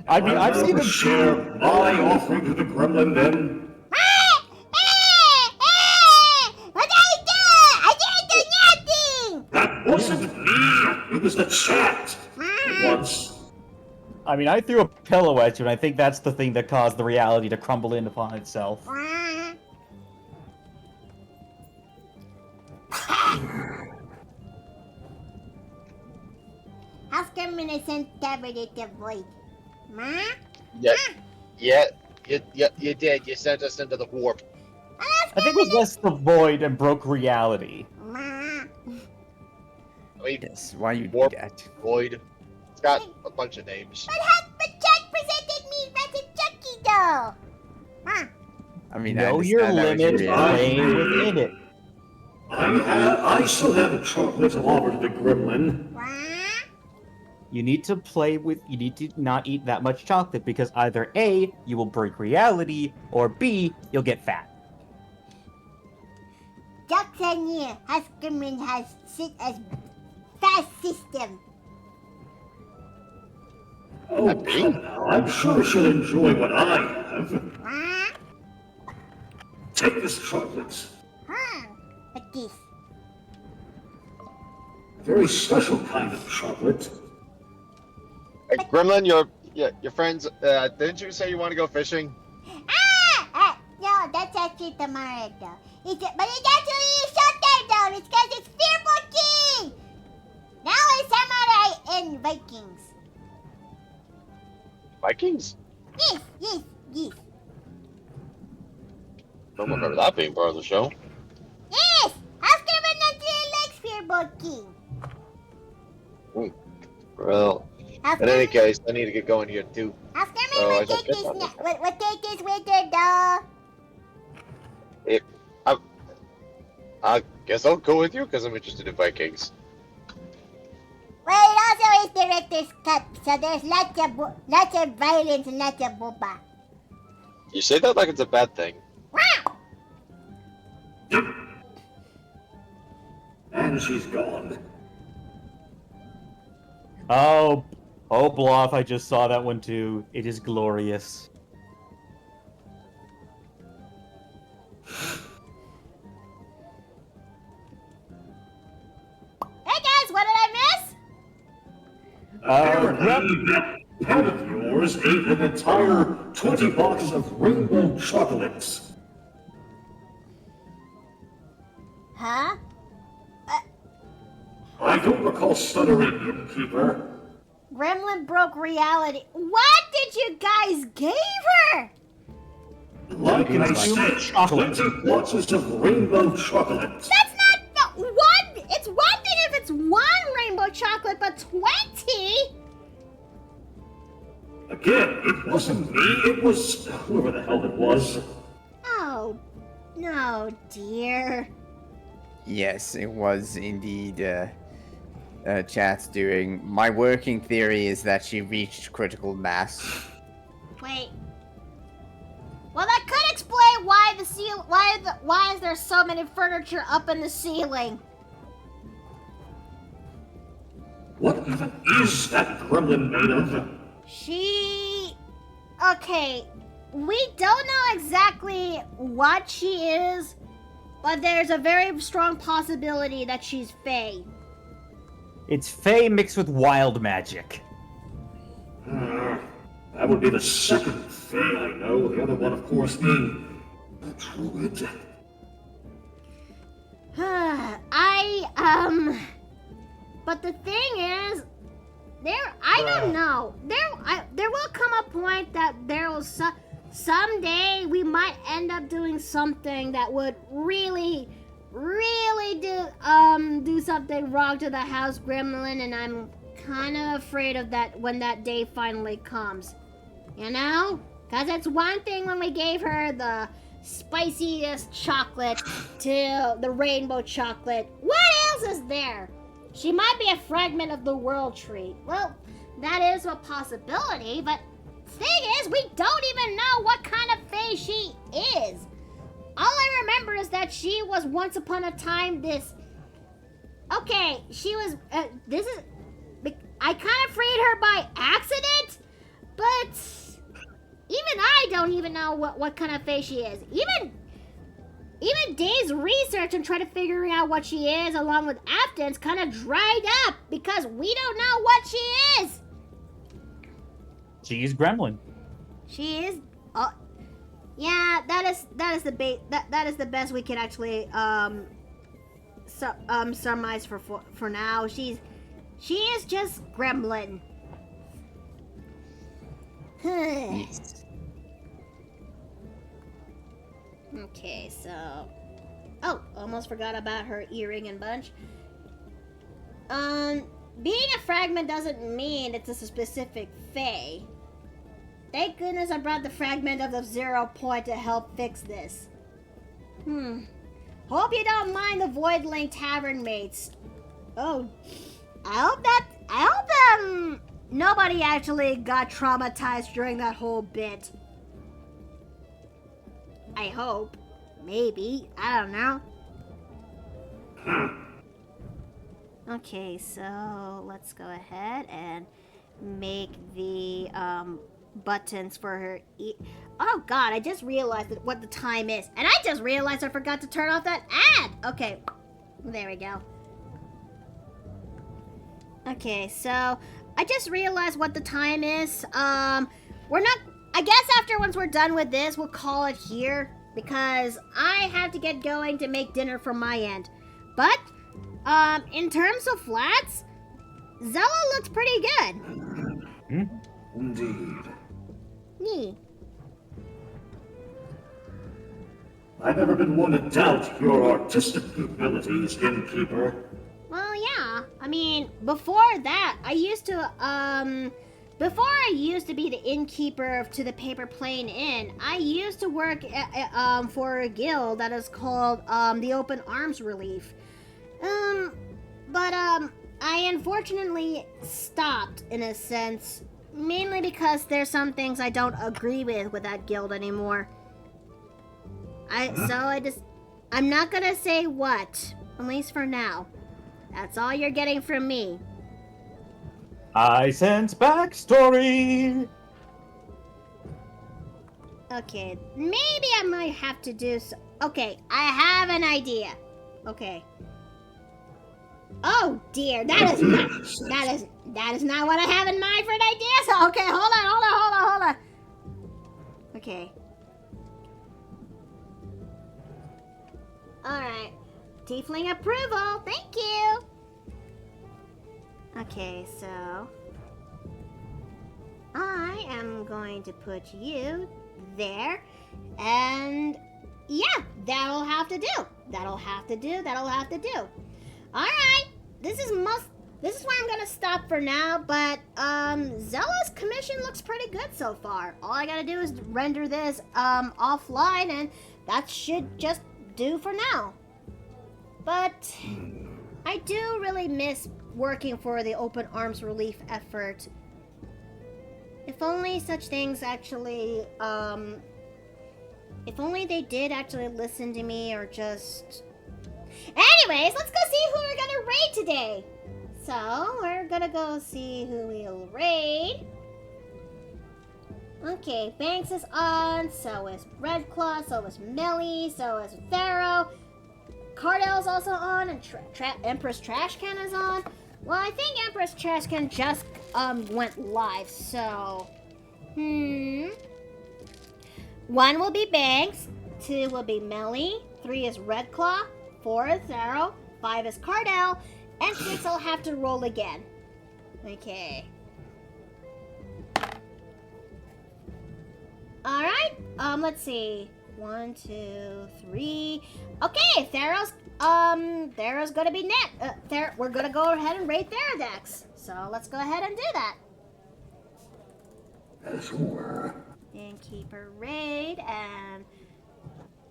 I mean, I've seen to the share my offering to the gremlin then. What I do? I didn't do nothing! That wasn't me. It was the chat. Once. I mean, I threw a pillow at you, and I think that's the thing that caused the reality to crumble in upon itself. Oscarman is endeavored to avoid. Yeah, you did. You sent us into the warp. And I think it was less the void and broke reality. Wait, Yes, why you do Warp. that? Void. It's got a bunch of names. But Jack presented me as a Chucky doll. I mean, I Know your understand that was limit, your playing reaction. within it. I still have a chocolate to offer to the gremlin. You need to play with. You need to not eat that much chocolate because either A, you will break reality, or B, you'll get fat. Ducks are near. Huskerman has as fast system. Oh, come now. I'm sure she'll enjoy what I have. Take this chocolate. What's this? Very special kind of chocolate. Hey, Gremlin, your friends. Didn't you say you want to go fishing? No, that's actually tomorrow though. But it's actually a showtime though. It's because it's Fearful King. Now it's Samurai and Vikings. Vikings? Yes. Don't remember that being part of the show. Yes! Huskerman actually likes Fearful King. Well, in any case, I need to get going here too. Huskerman Oh, I will got take kids his on this we'll take his with her though. I guess I'll go with you because I'm interested in Vikings. Well, it also is director's cut, so there's lots of violence and lots of booba. You say that like it's a bad thing. And she's gone. Oh, Bluff, I just saw that one too. It is glorious. Hey guys, what did I miss? Apparently, that pet of yours ate an entire 20 boxes of rainbow chocolates. Huh? I don't recall stuttering, innkeeper. Gremlin broke reality. What did you guys give her? Like I said, 20 boxes of rainbow chocolates. That's not one. It's one thing if it's one rainbow chocolate, but 20? Again, it wasn't me, it was whoever the hell it was. Oh, no, dear. Yes, it was indeed Chat's doing. My working theory is that she reached critical mass. Wait. Well, that could explain why why is there so many furniture up in the ceiling? What even is that gremlin made of? Okay, we don't know exactly what she is, but there's a very strong possibility that she's Fae. It's Fae mixed with wild magic. That would be the second Fae I know, the other one, of course, being a druid. But the thing is, I don't know. There will come a point that there will someday we might end up doing something that would really do something wrong to the house gremlin, and I'm kind of afraid of that when that day finally comes. You know? Because it's one thing when we gave her the spiciest chocolate to the rainbow chocolate. What else is there? She might be a fragment of the world tree. Well, that is a possibility, but the thing is, we don't even know what kind of fae she is. All I remember is that she was once upon a time this... Okay, she was... I kind of freed her by accident, but... Even I don't even know what kind of fae she is. Even Dave's research and trying to figure out what she is, along with Afton's, kind of dried up because we don't know what she is. She is Gremlin. She is. Yeah, that is the best we can actually surmise for now. She is just Gremlin. Yes. Okay, so... Oh, almost forgot about her earring and bunch. Being a fragment doesn't mean it's a specific Fae. Thank goodness I brought the fragment of the 0 point to help fix this. Hope you don't mind the Voidling Tavern mates. Oh, I hope nobody actually got traumatized during that whole bit. I hope. Maybe. I don't know. Okay, so let's go ahead and make the buttons for her. Oh God, I just realized what the time is. And I just realized I forgot to turn off that ad. Okay, there we go. Okay, so I just realized what the time is. We're not, I guess once we're done with this, we'll call it here. Because I have to get going to make dinner from my end. But, in terms of flats, Zella looks pretty good. Indeed. Yeah. I've never been one to doubt your artistic abilities, innkeeper. Well, yeah. I mean, before that, I used to be the innkeeper to the Paper Plane Inn, I used to work for a guild that is called the Open Arms Relief. But I unfortunately stopped in a sense, mainly because there's some things I don't agree with that guild anymore. I'm not gonna say what, at least for now. That's all you're getting from me. I sense backstory. Okay, maybe I might have to do so. Okay, I have an idea. Okay. Oh dear, that is not what I have in mind for an idea. So okay, hold on. Okay. All right. Tiefling approval. Thank you. Okay, so I am going to put you there, and yeah, that'll have to do. All right, this is where I'm gonna stop for now. But Zella's commission looks pretty good so far. All I gotta do is render this offline, and that should just do for now. But I do really miss working for the Open Arms Relief effort. If only such things actually, if only they did actually listen to me or just... Anyways, let's go see who we're gonna raid today. So, we're gonna go see who we'll raid. Okay, Banks is on, so is Redclaw, so is Melly, so is Pharaoh. Cardell's also on, and Empress Trashcan is on. Well, I think Empress Trashcan just went live, so... 1 will be Banks, 2 will be Melly, 3 is Redclaw, 4 is Pharaoh, 5 is Cardell, and 6 I'll have to roll again. Okay. Alright, let's see. 1, 2, 3. Okay, Pharaoh's gonna be net. We're gonna go ahead and raid Theradex. So let's go ahead and do that. Innkeeper raid, and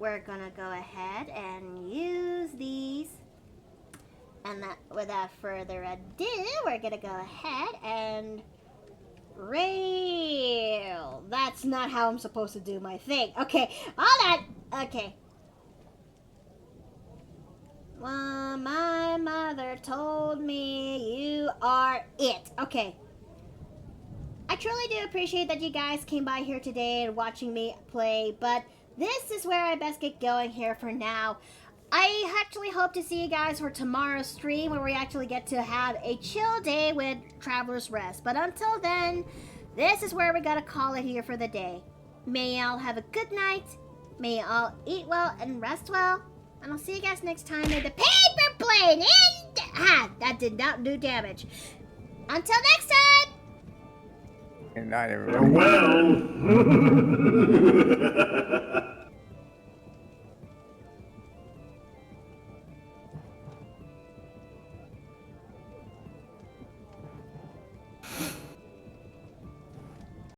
we're gonna go ahead and use these. And without further ado, we're gonna go ahead and rail. That's not how I'm supposed to do my thing. Okay, all that. Okay. Well, my mother told me you are it. Okay. I truly do appreciate that you guys came by here today and watching me play, but this is where I best get going here for now. I actually hope to see you guys for tomorrow's stream where we actually get to have a chill day with Traveler's Rest. But until then, this is where we gotta call it here for the day. May y'all have a good night. May y'all eat well and rest well. And I'll see you guys next time in the Paper Plane Inn. That did not do damage. Until next time. Good night, everybody. Farewell.